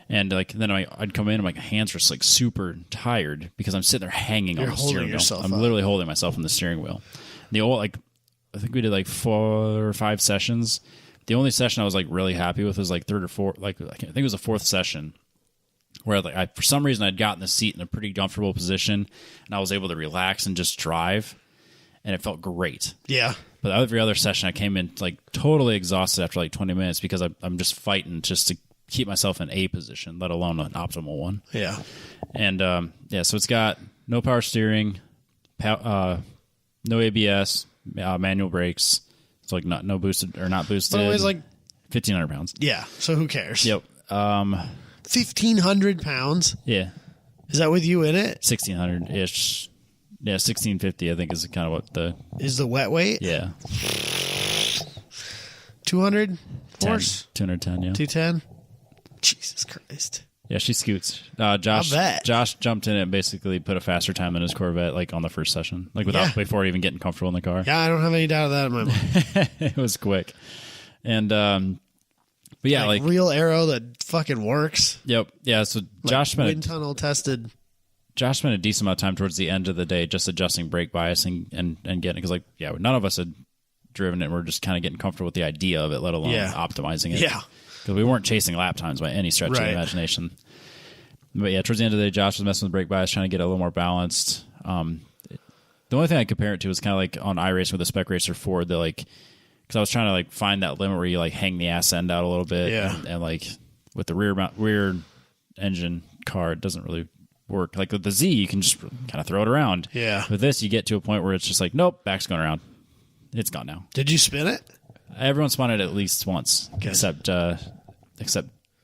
And like then I'd come in and my hands were just like super tired because I'm sitting there hanging on the steering wheel. I'm literally holding myself on the steering wheel. I think we did like 4 or 5 sessions. The only session I was like really happy with was like third or fourth, like I think it was the 4th session where like for some reason I'd gotten the seat in a pretty comfortable position and I was able to relax and just drive, and it felt great. Yeah. But every other session I came in like totally exhausted after like 20 minutes because I'm just fighting just to keep myself in a position, let alone an optimal one. Yeah. And so it's got no power steering, no ABS, manual brakes. It's like not boosted. But always like 1,500 pounds. Yeah. So who cares? Yep. 1,500 pounds. Yeah. Is that with you in it? 1,600 ish. Yeah, 1,650. I think is kind of what is the wet weight. Yeah. 200 force. 210. Yeah. 210. Jesus Christ. Yeah, she scoots. Josh jumped in and basically put a faster time than his Corvette, like on the first session, like before even getting comfortable in the car. Yeah, I don't have any doubt of that in my mind. It was quick, and but yeah, like real aero that fucking works. Yep. Yeah. So Josh spent wind tunnel tested. Josh spent a decent amount of time towards the end of the day just adjusting brake biasing and getting because none of us had driven it. And we're just kind of getting comfortable with the idea of it, let alone optimizing it. Yeah. Because we weren't chasing lap times by any stretch of the imagination. But yeah, towards the end of the day, Josh was messing with brake bias, trying to get it a little more balanced. The only thing I compare it to is kind of like on iRacing with the Spec Racer Ford, because I was trying to like find that limit where you like hang the ass end out a little bit. Yeah. And like with the rear engine car, it doesn't really work. Like with the Z, you can just kind of throw it around. Yeah. With this, you get to a point where it's just like, nope, back's going around. It's gone now. Did you spin it? Everyone spun it at least once, except Booney.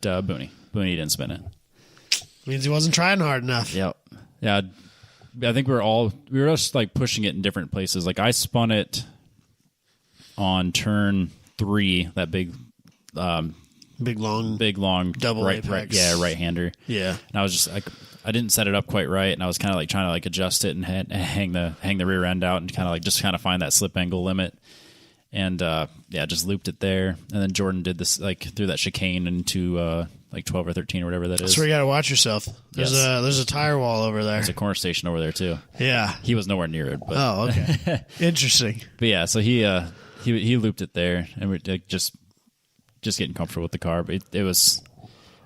Booney didn't spin it. Means he wasn't trying hard enough. Yep. Yeah. I think we were just like pushing it in different places. Like I spun it on turn 3, that big long double Apex. Right-hander. Yeah. And I was just like, I didn't set it up quite right, and I was kind of like trying to like adjust it and hang the rear end out and kind of find that slip angle limit. And just looped it there. And then Jordan did this like through that chicane into like 12 or 13 or whatever that is. That's where you got to watch yourself. There's a tire wall over there. There's a corner station over there too. Yeah. He was nowhere near it. But. Oh, okay. Interesting. But yeah, so he looped it there, and we're like, just getting comfortable with the car. But it was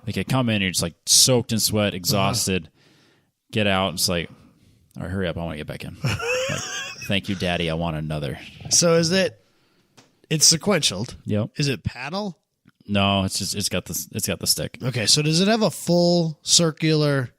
like I come in, you're just like soaked in sweat, exhausted. Get out, and it's like, all right, hurry up, I want to get back in. Thank you, Daddy. I want another. So is it? It's sequentialed. Yep. Is it paddle? No, it's got the stick. Okay, so does it have a full circular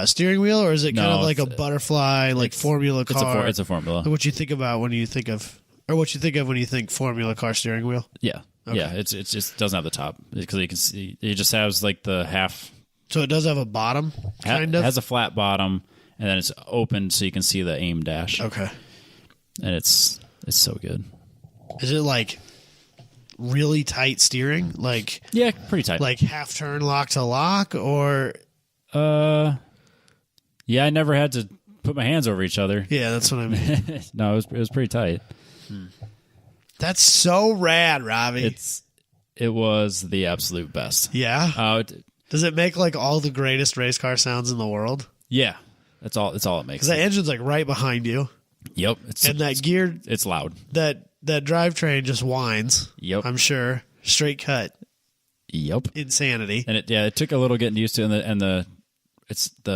steering wheel, or is it kind of like a butterfly, like Formula car? It's a Formula. What you think about when you think of, or what you think of when you think Formula car steering wheel? Yeah, okay. Yeah. It just doesn't have the top because you can see it just has like the half. So it does have a bottom, kind of. It has a flat bottom, and then it's open so you can see the aim dash. Okay, and it's so good. Is it like really tight steering? Like yeah, pretty tight. Like half turn lock to lock, or yeah, I never had to put my hands over each other. Yeah, that's what I mean. No, it was pretty tight. That's so rad, Robbie. It was the absolute best. Yeah. Does it make like all the greatest race car sounds in the world? Yeah, that's all it makes. Because that engine's like right behind you. Yep. It's loud. That drivetrain just whines. Yep. I'm sure. Straight cut. Yep. Insanity. And it took a little getting used to, and the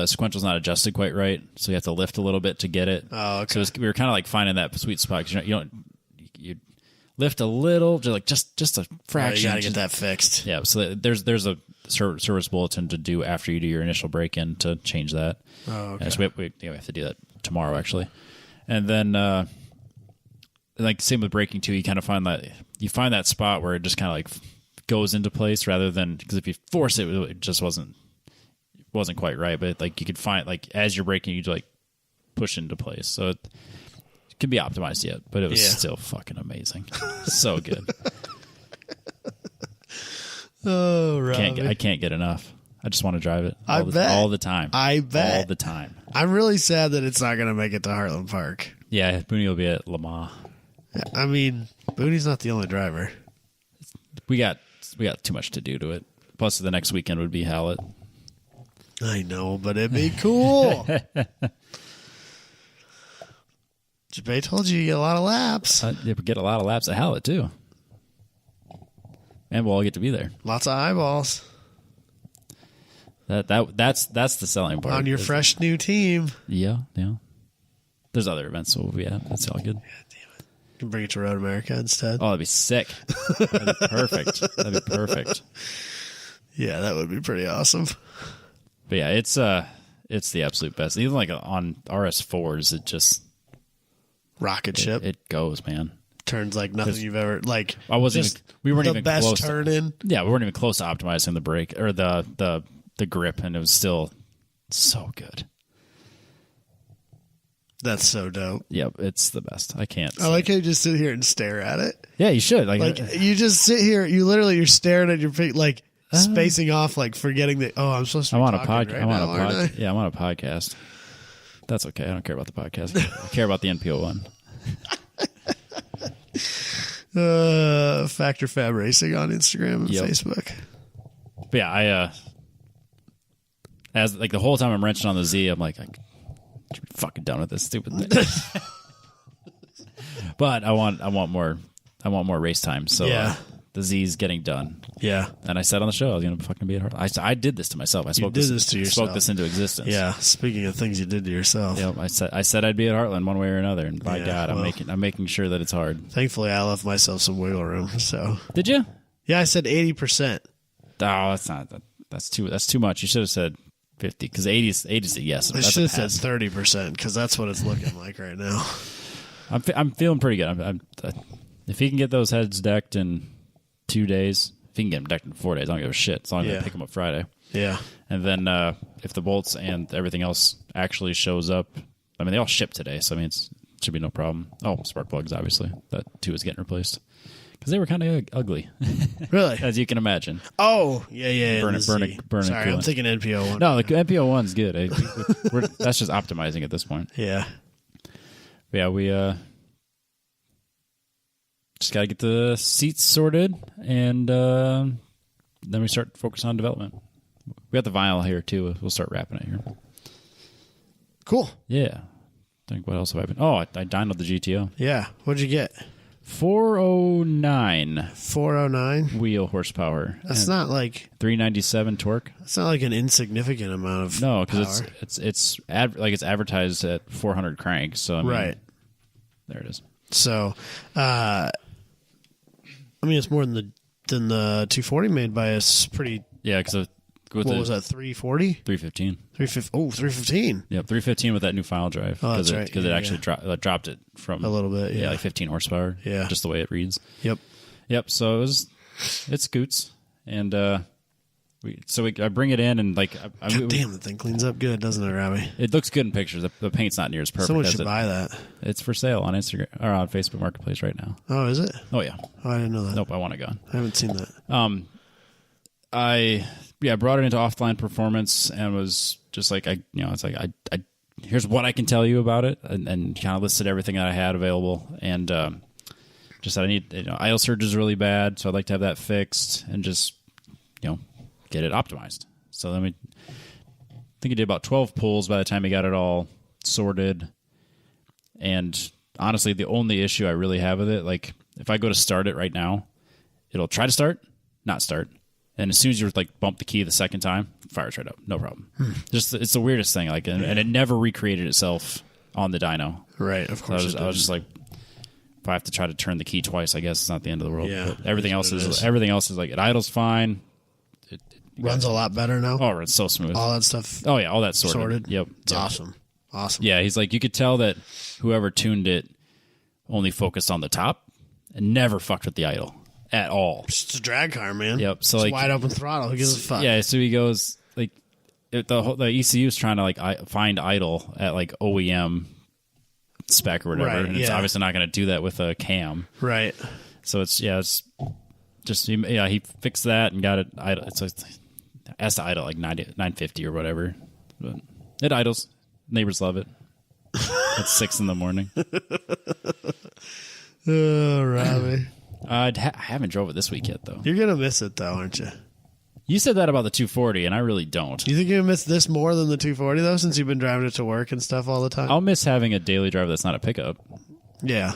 sequential's not adjusted quite right, so you have to lift a little bit to get it. Oh, okay. So we were kind of like finding that sweet spot because you lift a little, just a fraction. You gotta get that fixed. Yeah. So there's a service bulletin to do after you do your initial break-in to change that. Oh, okay. And so we have to do that tomorrow actually, and then like same with braking too. You kind of find that spot where it just kind of like goes into place rather than because if you force it, it just wasn't quite right. But like you could find like as you're braking, you like push into place. So it could be optimized yet, but it was still fucking amazing. So good. Oh, Robbie. I can't get enough. I just want to drive it all the time. I bet. All the time. I'm really sad that it's not going to make it to Heartland Park. Yeah, Booney will be at Le Mans. I mean, Booney's not the only driver. We got too much to do to it. Plus, the next weekend would be Hallett. I know, but it'd be cool. Jabay told you get a lot of laps. We get a lot of laps at Hallett, too. And we'll all get to be there. Lots of eyeballs. That's the selling part. On your fresh new team. Yeah. There's other events we'll be at. That's all good. Yeah, damn it. You can bring it to Road America instead. Oh, that'd be sick. That'd be perfect. That'd be perfect. Yeah, that would be pretty awesome. But yeah, it's the absolute best. Even like on RS4s, it just rocket ship. It goes, man. Turns like nothing you've ever like. We weren't even best close turn in. Yeah, we weren't even close to optimizing the brake or the grip, and it was still so good. That's so dope. Yep, it's the best. I can't. I like how you just sit here and stare at it. Yeah, you should. Like you just sit here. You're staring at your feet, like spacing off, like forgetting that. Oh, I'm supposed to. I'm on a podcast. Yeah, I'm on a podcast. That's okay. I don't care about the podcast. I care about the NPO one. Factor Fab Racing on Instagram and Facebook. But yeah, as like the whole time I'm wrenching on the Z, I'm like I should be fucking done with this stupid thing. But I want more race time. So the Z's getting done. Yeah. And I said on the show I was going to fucking be at Heart. I did this to myself. I spoke this to yourself. Spoke this into existence. Yeah. Speaking of things you did to yourself. Yeah. I said I'd be at Heartland one way or another, and by God, I'm making sure that it's hard. Thankfully, I left myself some wiggle room. So did you? Yeah, I said 80%. Oh, that's not. That's too much. You should have said 50 because 80's a yes. I should have said 30% because that's what it's looking like right now. I'm feeling pretty good. If he can get those heads decked in 2 days, if he can get them decked in 4 days, I don't give a shit. As long as I pick them up Friday. Yeah. And then if the bolts and everything else actually shows up, I mean, they all ship today, so I mean, it should be no problem. Oh, spark plugs, obviously. That too is getting replaced because they were kind of ugly. Really? As you can imagine. Oh, yeah. Burn it. Sorry, Coolant. I'm thinking NPO 1. No, the NPO 1's good. That's just optimizing at this point. Yeah. But yeah, we just got to get the seats sorted, and then we start focusing on development. We got the vinyl here, too. We'll start wrapping it here. Cool. Yeah. I think what else have I been? Oh, I dynoed the GTO. Yeah. What'd you get? 409 409 wheel horsepower. That's not like 397 torque. That's not like an insignificant amount of no, because power. it's advertised at 400 cranks. So I mean, right there it is. So, I mean, it's more than the 240 made by us. Pretty because what was that? 340, 315, 350. Oh, 315. Yep, 315 with that new file drive. Oh, that's right. Because it actually dropped it from a little bit. Yeah, like 15 horsepower. Yeah, just the way it reads. Yep. So it scoots, and I bring it in and like damn, the thing cleans up good, doesn't it, Robbie? It looks good in pictures. The paint's not near as perfect. Someone should buy that. It's for sale on Instagram or on Facebook Marketplace right now. Oh, is it? Oh yeah. Oh, I didn't know that. Nope, I want it gone. I haven't seen that. I brought it into offline performance and was just like it's like I here's what I can tell you about it and kind of listed everything that I had available and just said I need idle surge is really bad, so I'd like to have that fixed and just get it optimized. So then I think he did about 12 pulls by the time he got it all sorted. And honestly, the only issue I really have with it, like if I go to start it right now, it'll try to start, not start. And as soon as you like bump the key the second time, fires right up, no problem. Just it's the weirdest thing, like, and it never recreated itself on the dyno. Right, of course. I was just like, if I have to try to turn the key twice, I guess it's not the end of the world. Yeah, but everything else is like it idles fine. It runs a lot better now. Oh, it's so smooth. All that stuff. Oh yeah, all that sorted. Yep, it's awesome. Yeah, he's like, you could tell that whoever tuned it only focused on the top and never fucked with the idle. At all. It's a drag car, man. Yep. So it's like wide open throttle. Who gives a fuck? Yeah. So he goes like the ECU is trying to like find idle at like OEM spec or whatever, right, and it's obviously not going to do that with a cam. Right. So it's just he fixed that and got it idle. It's has to idle like 950 or whatever, but it idles. Neighbors love it. It's 6 a.m. Oh, Robbie. I haven't drove it this week yet, though. You're going to miss it, though, aren't you? You said that about the 240, and I really don't. You think you're going to miss this more than the 240, though, since you've been driving it to work and stuff all the time? I'll miss having a daily driver that's not a pickup. Yeah.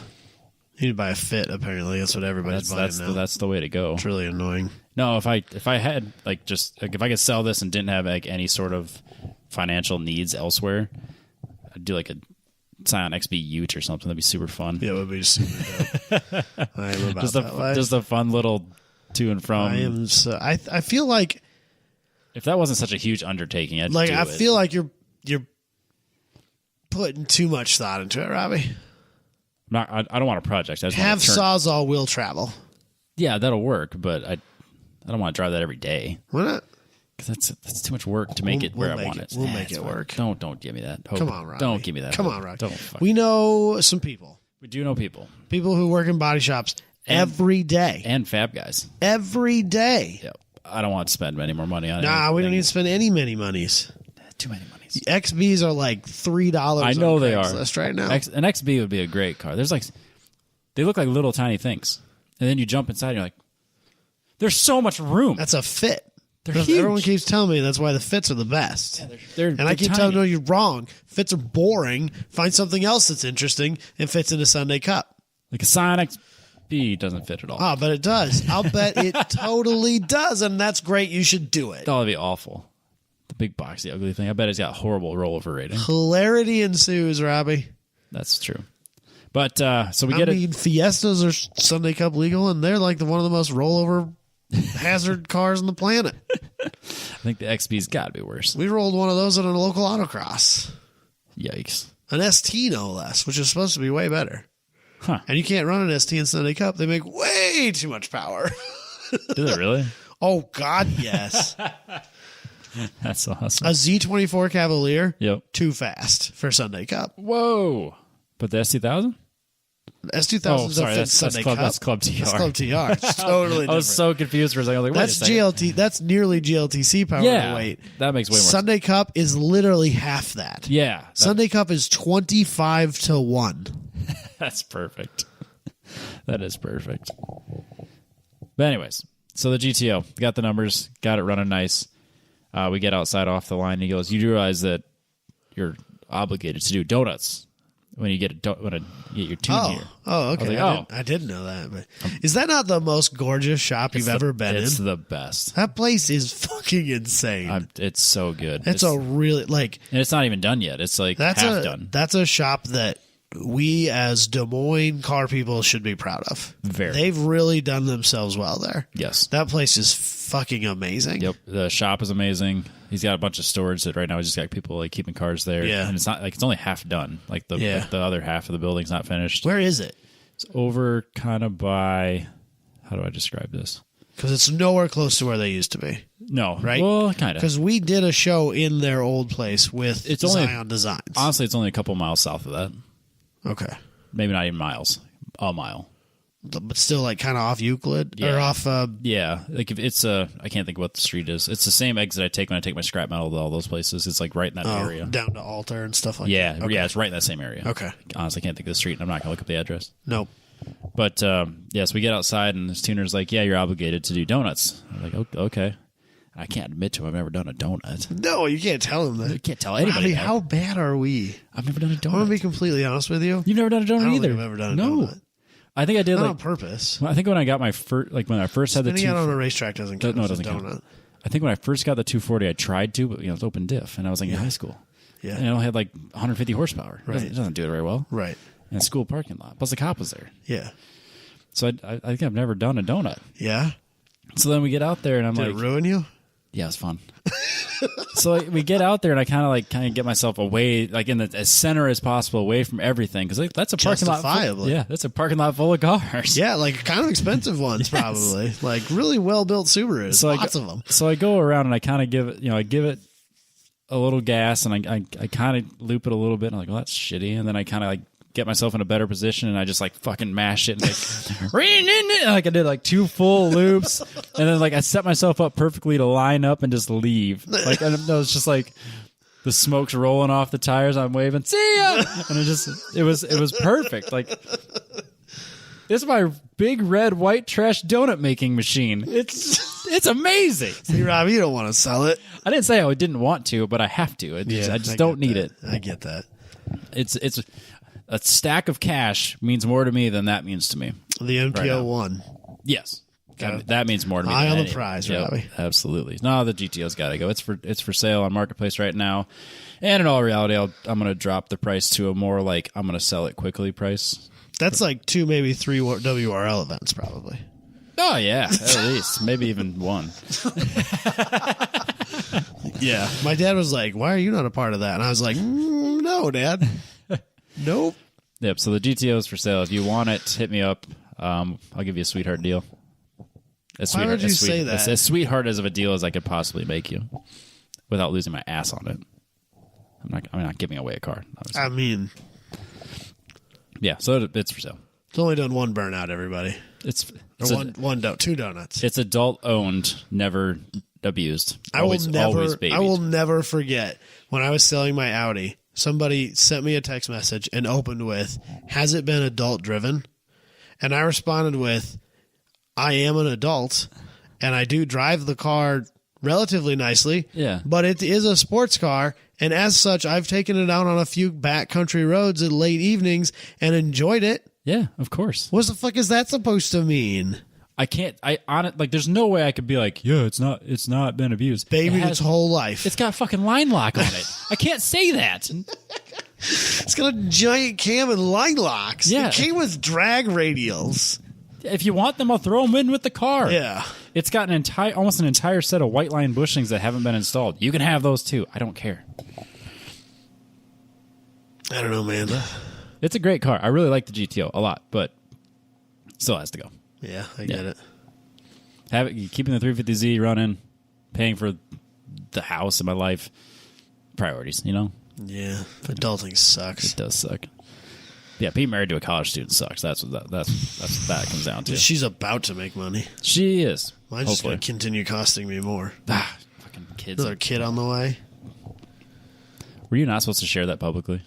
You need to buy a Fit, apparently. That's what everybody's buying now. That's the way to go. It's really annoying. No, if I had, like, just, like, if I could sell this and didn't have, like, any sort of financial needs elsewhere, I'd do, like, a Scion XB Ute or something. That'd be super fun. Yeah, it would be super dope. I am about that life. Just a fun little to and from. I am so, I feel like if that wasn't such a huge undertaking, I'd like do I it. feel like you're putting too much thought into it, Robbie. I don't want a project. I just have want to Sawzall will travel. Yeah, that'll work, but I don't want to drive that every day. Why not? Because that's too much work to make it where I want it. We'll make it work. Don't give me that hope. Come on, Robbie. Don't give me that Come hope. on, Robbie. Don't. We know some people. We do know people. People who work in body shops every day. And fab guys. Every day. Yeah. I don't want to spend any more money on it. Nah, we don't need to spend many monies. Too many monies. XBs are like $3 I know on they are. Craigslist right now. An XB would be a great car. There's like, they look like little tiny things. And then you jump inside and you're like, there's so much room. That's a Fit. They're huge. Everyone keeps telling me that's why the Fits are the best. Yeah, they're and I keep tiny. telling them, no, you're wrong. Fits are boring. Find something else that's interesting and fits in a Sunday Cup. Like a Scion XB doesn't fit at all. Oh, but it does. I'll bet it totally does, and that's great. You should do it. That'd be awful. The big box, the ugly thing. I bet it's got horrible rollover rating. Hilarity ensues, Robbie. That's true. But so we get it. Fiestas are Sunday Cup legal, and they're like one of the most rollover hazard cars on the planet. I think the XB's got to be worse. We rolled one of those at a local autocross. Yikes. An ST, no less, which is supposed to be way better. Huh. And you can't run an ST in Sunday Cup. They make way too much power. Do they really? Oh, God, yes. That's awesome. A Z24 Cavalier, Yep. too fast for Sunday Cup. Whoa. But the S2000? S2000 is a Sunday Cup. That's Club TR. That's Club TR. It's totally different. I was so confused for a second. I was like, wait That's a second. GLT. That's nearly GLTC power to weight. That makes way more Sunday Cup is literally half that. Yeah. Sunday Cup is 25-1. That's perfect. That is perfect. But anyways, so the GTO, got the numbers, got it running nice. We get outside off the line. He goes, you do realize that you're obligated to do donuts when you get your tune here. Oh, okay. I didn't know that. But is that not the most gorgeous shop you've ever been in? It's the best. That place is fucking insane. It's so good. It's a really and it's not even done yet. It's like half done. That's a shop that we as Des Moines car people should be proud of. They've really done themselves well there. Yes. That place is fucking amazing. Yep. The shop is amazing. He's got a bunch of storage that right now he's just got people like keeping cars there. Yeah. And it's not like it's only half done. Like the other half of the building's not finished. Where is it? It's over kind of by, how do I describe this? Because it's nowhere close to where they used to be. No. Right? Well, kind of. Because we did a show in their old place with Zion Designs. Honestly, it's only a couple miles south of that. Okay. Maybe not even miles. A mile. But still, like, kind of off Euclid? Yeah. Or off... yeah. Like, if it's I can't think of what the street is. It's the same exit I take when I take my scrap metal to all those places. It's, like, right in that area. Down to Alter and stuff like that? Okay. Yeah, it's right in that same area. Okay. Honestly, I can't think of the street, and I'm not going to look up the address. Nope. But, so we get outside, and this tuner's like, yeah, you're obligated to do donuts. I'm like, okay. I can't admit to him I've never done a donut. No, you can't tell him that. You can't tell anybody. Robbie, how bad are we? I've never done a donut. I'm going to be completely honest with you. You've never done a donut I don't either. think I've ever done a donut. I think I did Not on purpose. I think when I got my first, when I first had the Spinning out on a racetrack doesn't count. No, it doesn't count. I think when I first got the 240, I tried to, but it's open diff, and I was like in high school. Yeah, and it only had like 150 horsepower. Right, it doesn't do it very well. Right, in a school parking lot. Plus the cop was there. Yeah. So I think I've never done a donut. Yeah. So then we get out there, and I'm Did it ruin you? Yeah, it was fun. So we get out there, and I kind of get myself away, like in the as center as possible, away from everything, because that's a parking lot. That's a parking lot full of cars. Yeah, like kind of expensive ones, probably, like really well built Subarus. So lots of them. So I go around and I kind of give it, I give it a little gas, and I kind of loop it a little bit. And I'm like, well, that's shitty, and then I kind of like get myself in a better position, and I just like fucking mash it, and like I did like 2 full loops, and then like I set myself up perfectly to line up and just leave. Like I know it's just like the smoke's rolling off the tires. I'm waving, see ya, and it was perfect. Like this is my big red white trash donut making machine. It's amazing. See, Rob, you don't want to sell it. I didn't say I didn't want to, but I have to. I just don't need it. I get that. It's a stack of cash means more to me than that means to me. The MPO1. Yes. That means more to me. Eye on the prize, Robbie. Absolutely. No, the GTO's got to go. It's for sale on Marketplace right now. And in all reality, I'm going to drop the price to a more like I'm going to sell it quickly price. That's like 2, maybe 3 WRL events, probably. Oh, yeah. At least. Maybe even 1. Yeah. My dad was like, why are you not a part of that? And I was like, no, Dad. Nope. Yep. So the GTO is for sale. If you want it, hit me up. I'll give you a sweetheart deal. Why would you say that? As sweetheart as of a deal as I could possibly make you, without losing my ass on it. I'm not giving away a car. Obviously. I mean, yeah. So it's for sale. It's only done 1 burnout, everybody. It's 2 donuts. It's adult owned, never abused. Always babied. I will never forget when I was selling my Audi. Somebody sent me a text message and opened with, has it been adult driven? And I responded with, I am an adult and I do drive the car relatively nicely. Yeah. But it is a sports car. And as such, I've taken it out on a few backcountry roads at late evenings and enjoyed it. Yeah, of course. What the fuck is that supposed to mean? I can't. There's no way I could be like, yeah, it's not been abused. Baby, its whole life. It's got fucking line lock on it. I can't say that. It's got a giant cam and line locks. Yeah. It came with drag radials. If you want them, I'll throw them in with the car. Yeah. It's got almost an entire set of white line bushings that haven't been installed. You can have those too. I don't care. I don't know, man. It's a great car. I really like the GTO a lot, but still has to go. Yeah, I get it. Keeping the 350Z running, paying for the house in my life, priorities, Yeah, adulting sucks. It does suck. Yeah, being married to a college student sucks. That's what that comes down to. She's about to make money. She is. Mine's just going to continue costing me more. Fucking kids. Another kid on the way. Were you not supposed to share that publicly?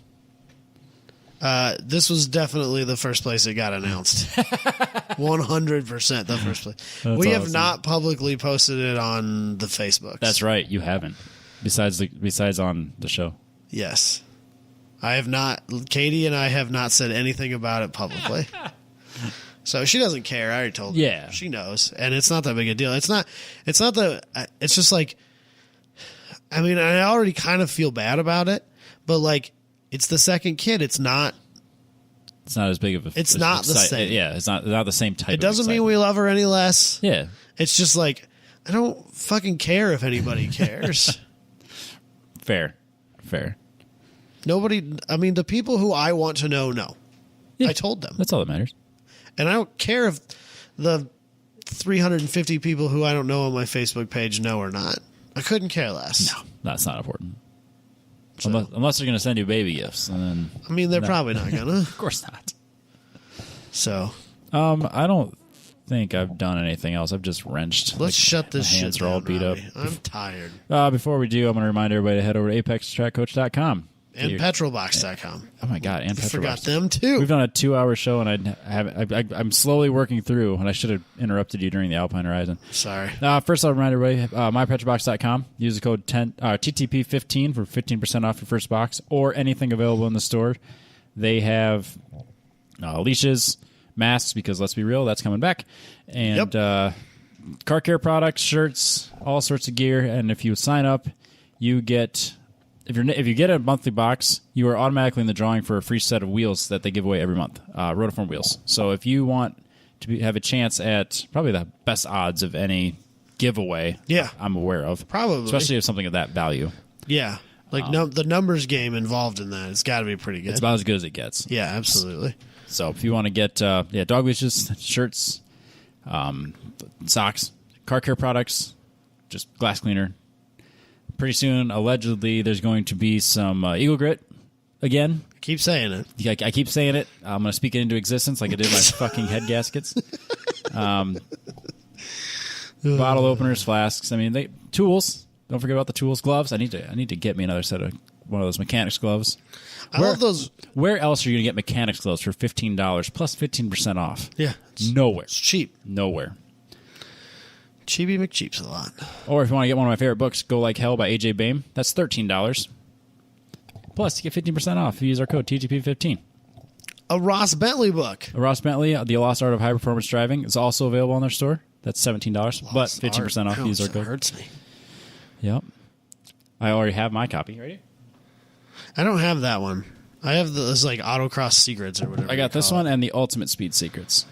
This was definitely the first place it got announced. 100% the first place. We have not publicly posted it on the Facebook. That's right. You haven't. Besides on the show. Yes. I have not. Katie and I have not said anything about it publicly. So she doesn't care. I already told her. Yeah. She knows. And it's not that big a deal. It's just like, I mean, I already kind of feel bad about it, but like, it's the second kid. It's not as big of a. It's not the same. Yeah, it's not the same type. It doesn't mean we love her any less. Yeah. It's just like, I don't fucking care if anybody cares. Fair. Nobody. I mean, the people who I want to know. Yeah, I told them. That's all that matters. And I don't care if the 350 people who I don't know on my Facebook page know or not. I couldn't care less. No, that's not important. So, Unless they're going to send you baby gifts, and then I mean, they're probably not gonna. Of course not. So, I don't think I've done anything else. I've just wrenched. Let's shut this shit down. My hands are all beat Robbie. up. I'm tired. Before we do, I'm going to remind everybody to head over to ApexTrackCoach.com. And petrolbox.com. Oh my god! And Petrolbox. Forgot them too. We've done a 2-hour show, and I'm slowly working through. And I should have interrupted you during the Alpine Horizon. Sorry. First, I'll remind everybody: mypetrolbox.com. Use the code TTP15 for 15% off your first box or anything available in the store. They have leashes, masks, because let's be real, that's coming back, and car care products, shirts, all sorts of gear. And if you sign up, you get. If you get a monthly box, you are automatically in the drawing for a free set of wheels that they give away every month, Rotiform wheels. So if you want to have a chance at probably the best odds of any giveaway I'm aware of. Probably. Especially if something of that value. Yeah. Like the numbers game involved in that, it's got to be pretty good. It's about as good as it gets. Yeah, absolutely. So if you want to get dog leashes, shirts, socks, car care products, just glass cleaner, pretty soon, allegedly, there's going to be some Eagle Grit again. I keep saying it. I keep saying it. I'm going to speak it into existence like I did my fucking head gaskets. Bottle openers, flasks. I mean, tools. Don't forget about the tools. Gloves. I need to get me another set of one of those mechanics gloves. I love those. Where else are you going to get mechanics gloves for $15 plus 15% off? Yeah. Nowhere. It's cheap. Nowhere. Cheapy McCheap's a lot. Or if you want to get one of my favorite books, Go Like Hell by AJ Baim, that's $13. Plus, you get 15% off if you use our code TTP15. A Ross Bentley book. A Ross Bentley, The Lost Art of High Performance Driving, is also available on their store. That's $17, but 15% off if you use our code. Hurts me. Yep. I already have my copy. Ready? I don't have that one. I have this like Autocross Secrets or whatever. I got this one and the Ultimate Speed Secrets.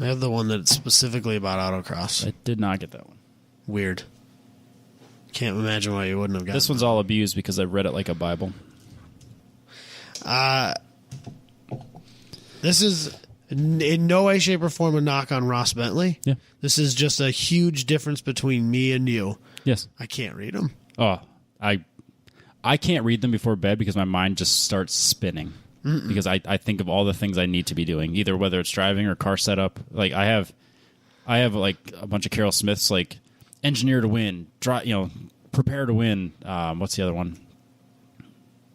I have the one that's specifically about autocross. I did not get that one. Weird. Can't imagine why you wouldn't have gotten this one's all abused because I read it like a Bible. This is in no way, shape, or form a knock on Ross Bentley. Yeah. This is just a huge difference between me and you. Yes. I can't read them. Oh, I can't read them before bed because my mind just starts spinning. Because I think of all the things I need to be doing, either whether it's driving or car setup. Like I have like a bunch of Carol Smiths, like engineer to win, prepare to win. What's the other one?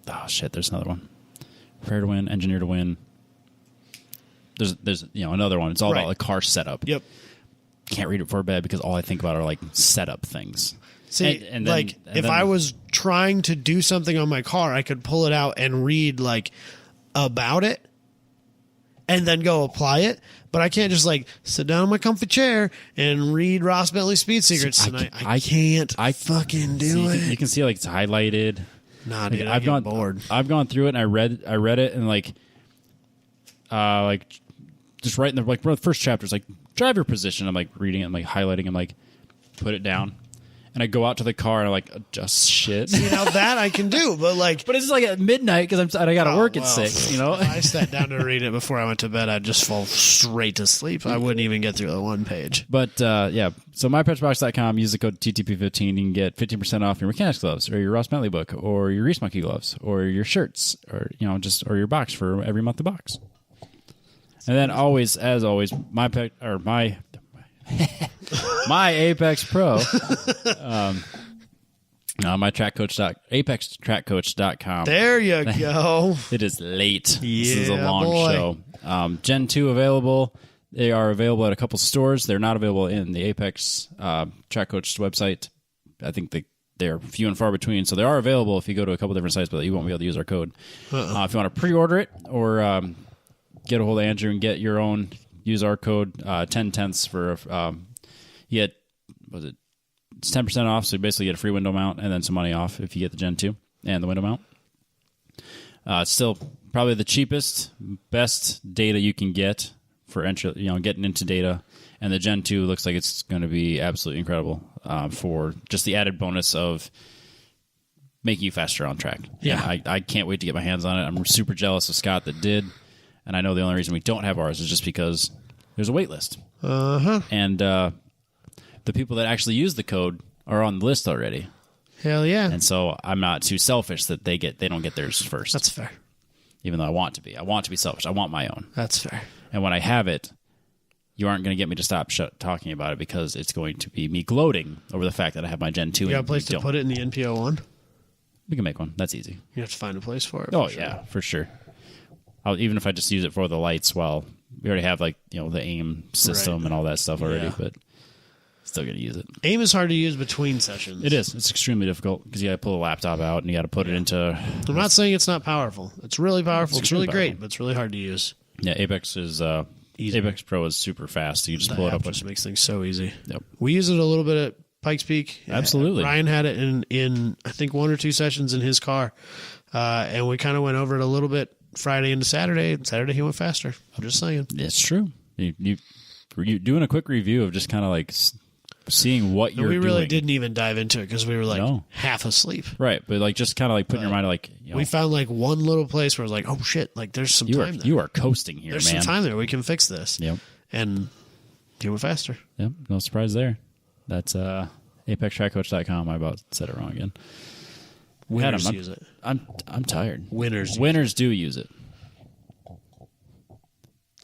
Oh shit, there's another one. Prepare to win, engineer to win. There's another one. It's all about like car setup. Yep. Can't read it before bed because all I think about are like setup things. See, if I was trying to do something on my car, I could pull it out and read like about it and then go apply it. But I can't just like sit down in my comfy chair and read Ross Bentley Speed Secrets. I can't fucking do it. You can see like it's highlighted. Nah, dude, I've gone bored. I've gone through it and I read it and like just right in the like one of the first chapters, like driver position. I'm like reading it, I'm like highlighting, I'm like put it down. And I go out to the car and I like adjust shit. See, now that I can do, but like, but it's just like at midnight because I got to work at 6. You know, if I sat down to read it before I went to bed, I'd just fall straight to sleep. I wouldn't even get through the one page. But yeah, so mypetrolbox.com. Use the code TTP15. You can get 15% off your mechanics gloves, or your Ross Bentley book, or your Reese Monkey gloves, or your shirts, or or your box for every month of box. And then always, as always, my ApexPro, my ApexTrackCoach.com. There you go. It is late. Yeah, this is a long show. Gen 2 available. They are available at a couple stores. They're not available in the Apex Track Coach website. I think they're few and far between. So they are available if you go to a couple different sites, but you won't be able to use our code. If you want to pre-order it or get a hold of Andrew and get your own, use our code 10/10ths for you get, it's 10% off, so you basically get a free window mount and then some money off if you get the Gen 2 and the window mount. It's still probably the cheapest, best data you can get for entry, getting into data. And the Gen 2 looks like it's going to be absolutely incredible for just the added bonus of making you faster on track. Yeah. And I can't wait to get my hands on it. I'm super jealous of Scott that did. And I know the only reason we don't have ours is just because there's a wait list. And the people that actually use the code are on the list already. Hell yeah. And so I'm not too selfish that they don't get theirs first. That's fair. Even though I want to be. I want to be selfish. I want my own. That's fair. And when I have it, you aren't going to get me to stop talking about it because it's going to be me gloating over the fact that I have my Gen 2. You got a place to put it in the NPO one? We can make one. That's easy. You have to find a place for it. Oh, yeah, for sure. Even if I just use it for the lights, well, we already have the aim system and all that stuff already, but still going to use it. Aim is hard to use between sessions. It is. It's extremely difficult because you got to pull a laptop out and you got to put it into... I'm not saying it's not powerful. It's really powerful. It's really powerful. Great, but it's really hard to use. Yeah, Apex is... ApexPro is super fast. You just pull it up. Which makes things so easy. Yep. We use it a little bit at Pikes Peak. Absolutely. Ryan had it in I think 1 or 2 sessions in his car. And we kind of went over it a little bit Friday into Saturday. And Saturday he went faster. I'm just saying. It's true. You doing a quick review of just kind of seeing what you're doing. We really didn't even dive into it because we were half asleep. Right, but just kind of putting your mind we found one little place where I was like, oh shit, there's some time there. You are coasting here, there's man. some time there. We can fix this. Yep. And he went faster. Yep, no surprise there. That's ApexTrackCoach.com. I about said it wrong again. Winners use it. I'm tired. Winners do use it.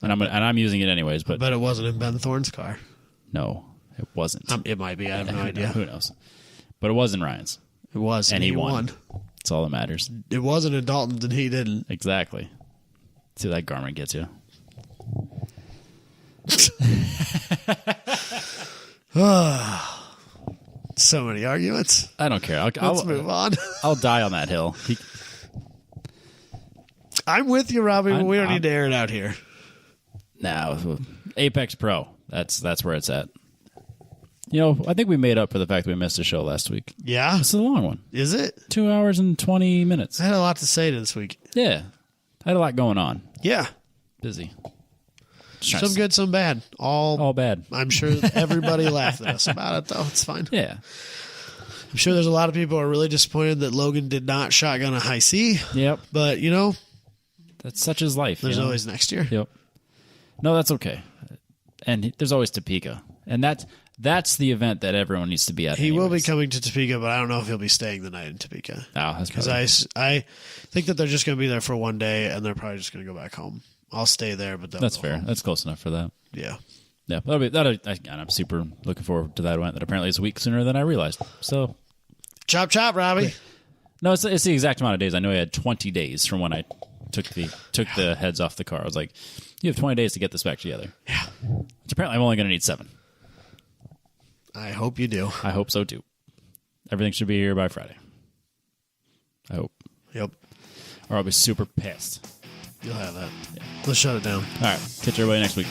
And I'm using it anyways, but it wasn't in Ben Thorne's car. No, it wasn't. It might be. I have no idea. Who knows? But it was in Ryan's. It was, and he won. That's all that matters. It wasn't in Dalton's, and he didn't. Exactly. See what that Garmin gets you. So many arguments. I don't care. Let's move on. I'll die on that hill. I'm with you, Robbie, but we don't need to air it out here. No, ApexPro. That's where it's at. I think we made up for the fact that we missed a show last week. Yeah? It's a long one. Is it? 2 hours and 20 minutes. I had a lot to say this week. Yeah. I had a lot going on. Yeah. Busy. Some good, some bad. All bad. I'm sure everybody laughed at us about it, though. It's fine. Yeah. I'm sure there's a lot of people who are really disappointed that Logan did not shotgun a high C. Yep. But, that's such his life. There's always next year. Yep. No, that's okay. And there's always Topeka. And that's the event that everyone needs to be at. He will be coming to Topeka, but I don't know if he'll be staying the night in Topeka. Oh, that's because I think that they're just going to be there for one day, and they're probably just going to go back home. I'll stay there, but that's fair. Home. That's close enough for that. Yeah. Yeah, I'm super looking forward to that event. That apparently is a week sooner than I realized. So, chop, Robbie. No, it's the exact amount of days. I know I had 20 days from when I took the heads off the car. I was like, you have 20 days to get this back together. Yeah. Which apparently I'm only going to need 7. I hope you do. I hope so too. Everything should be here by Friday. I hope. Yep. Or I'll be super pissed. You'll have that. Yeah. Let's shut it down. All right. Catch everybody next week.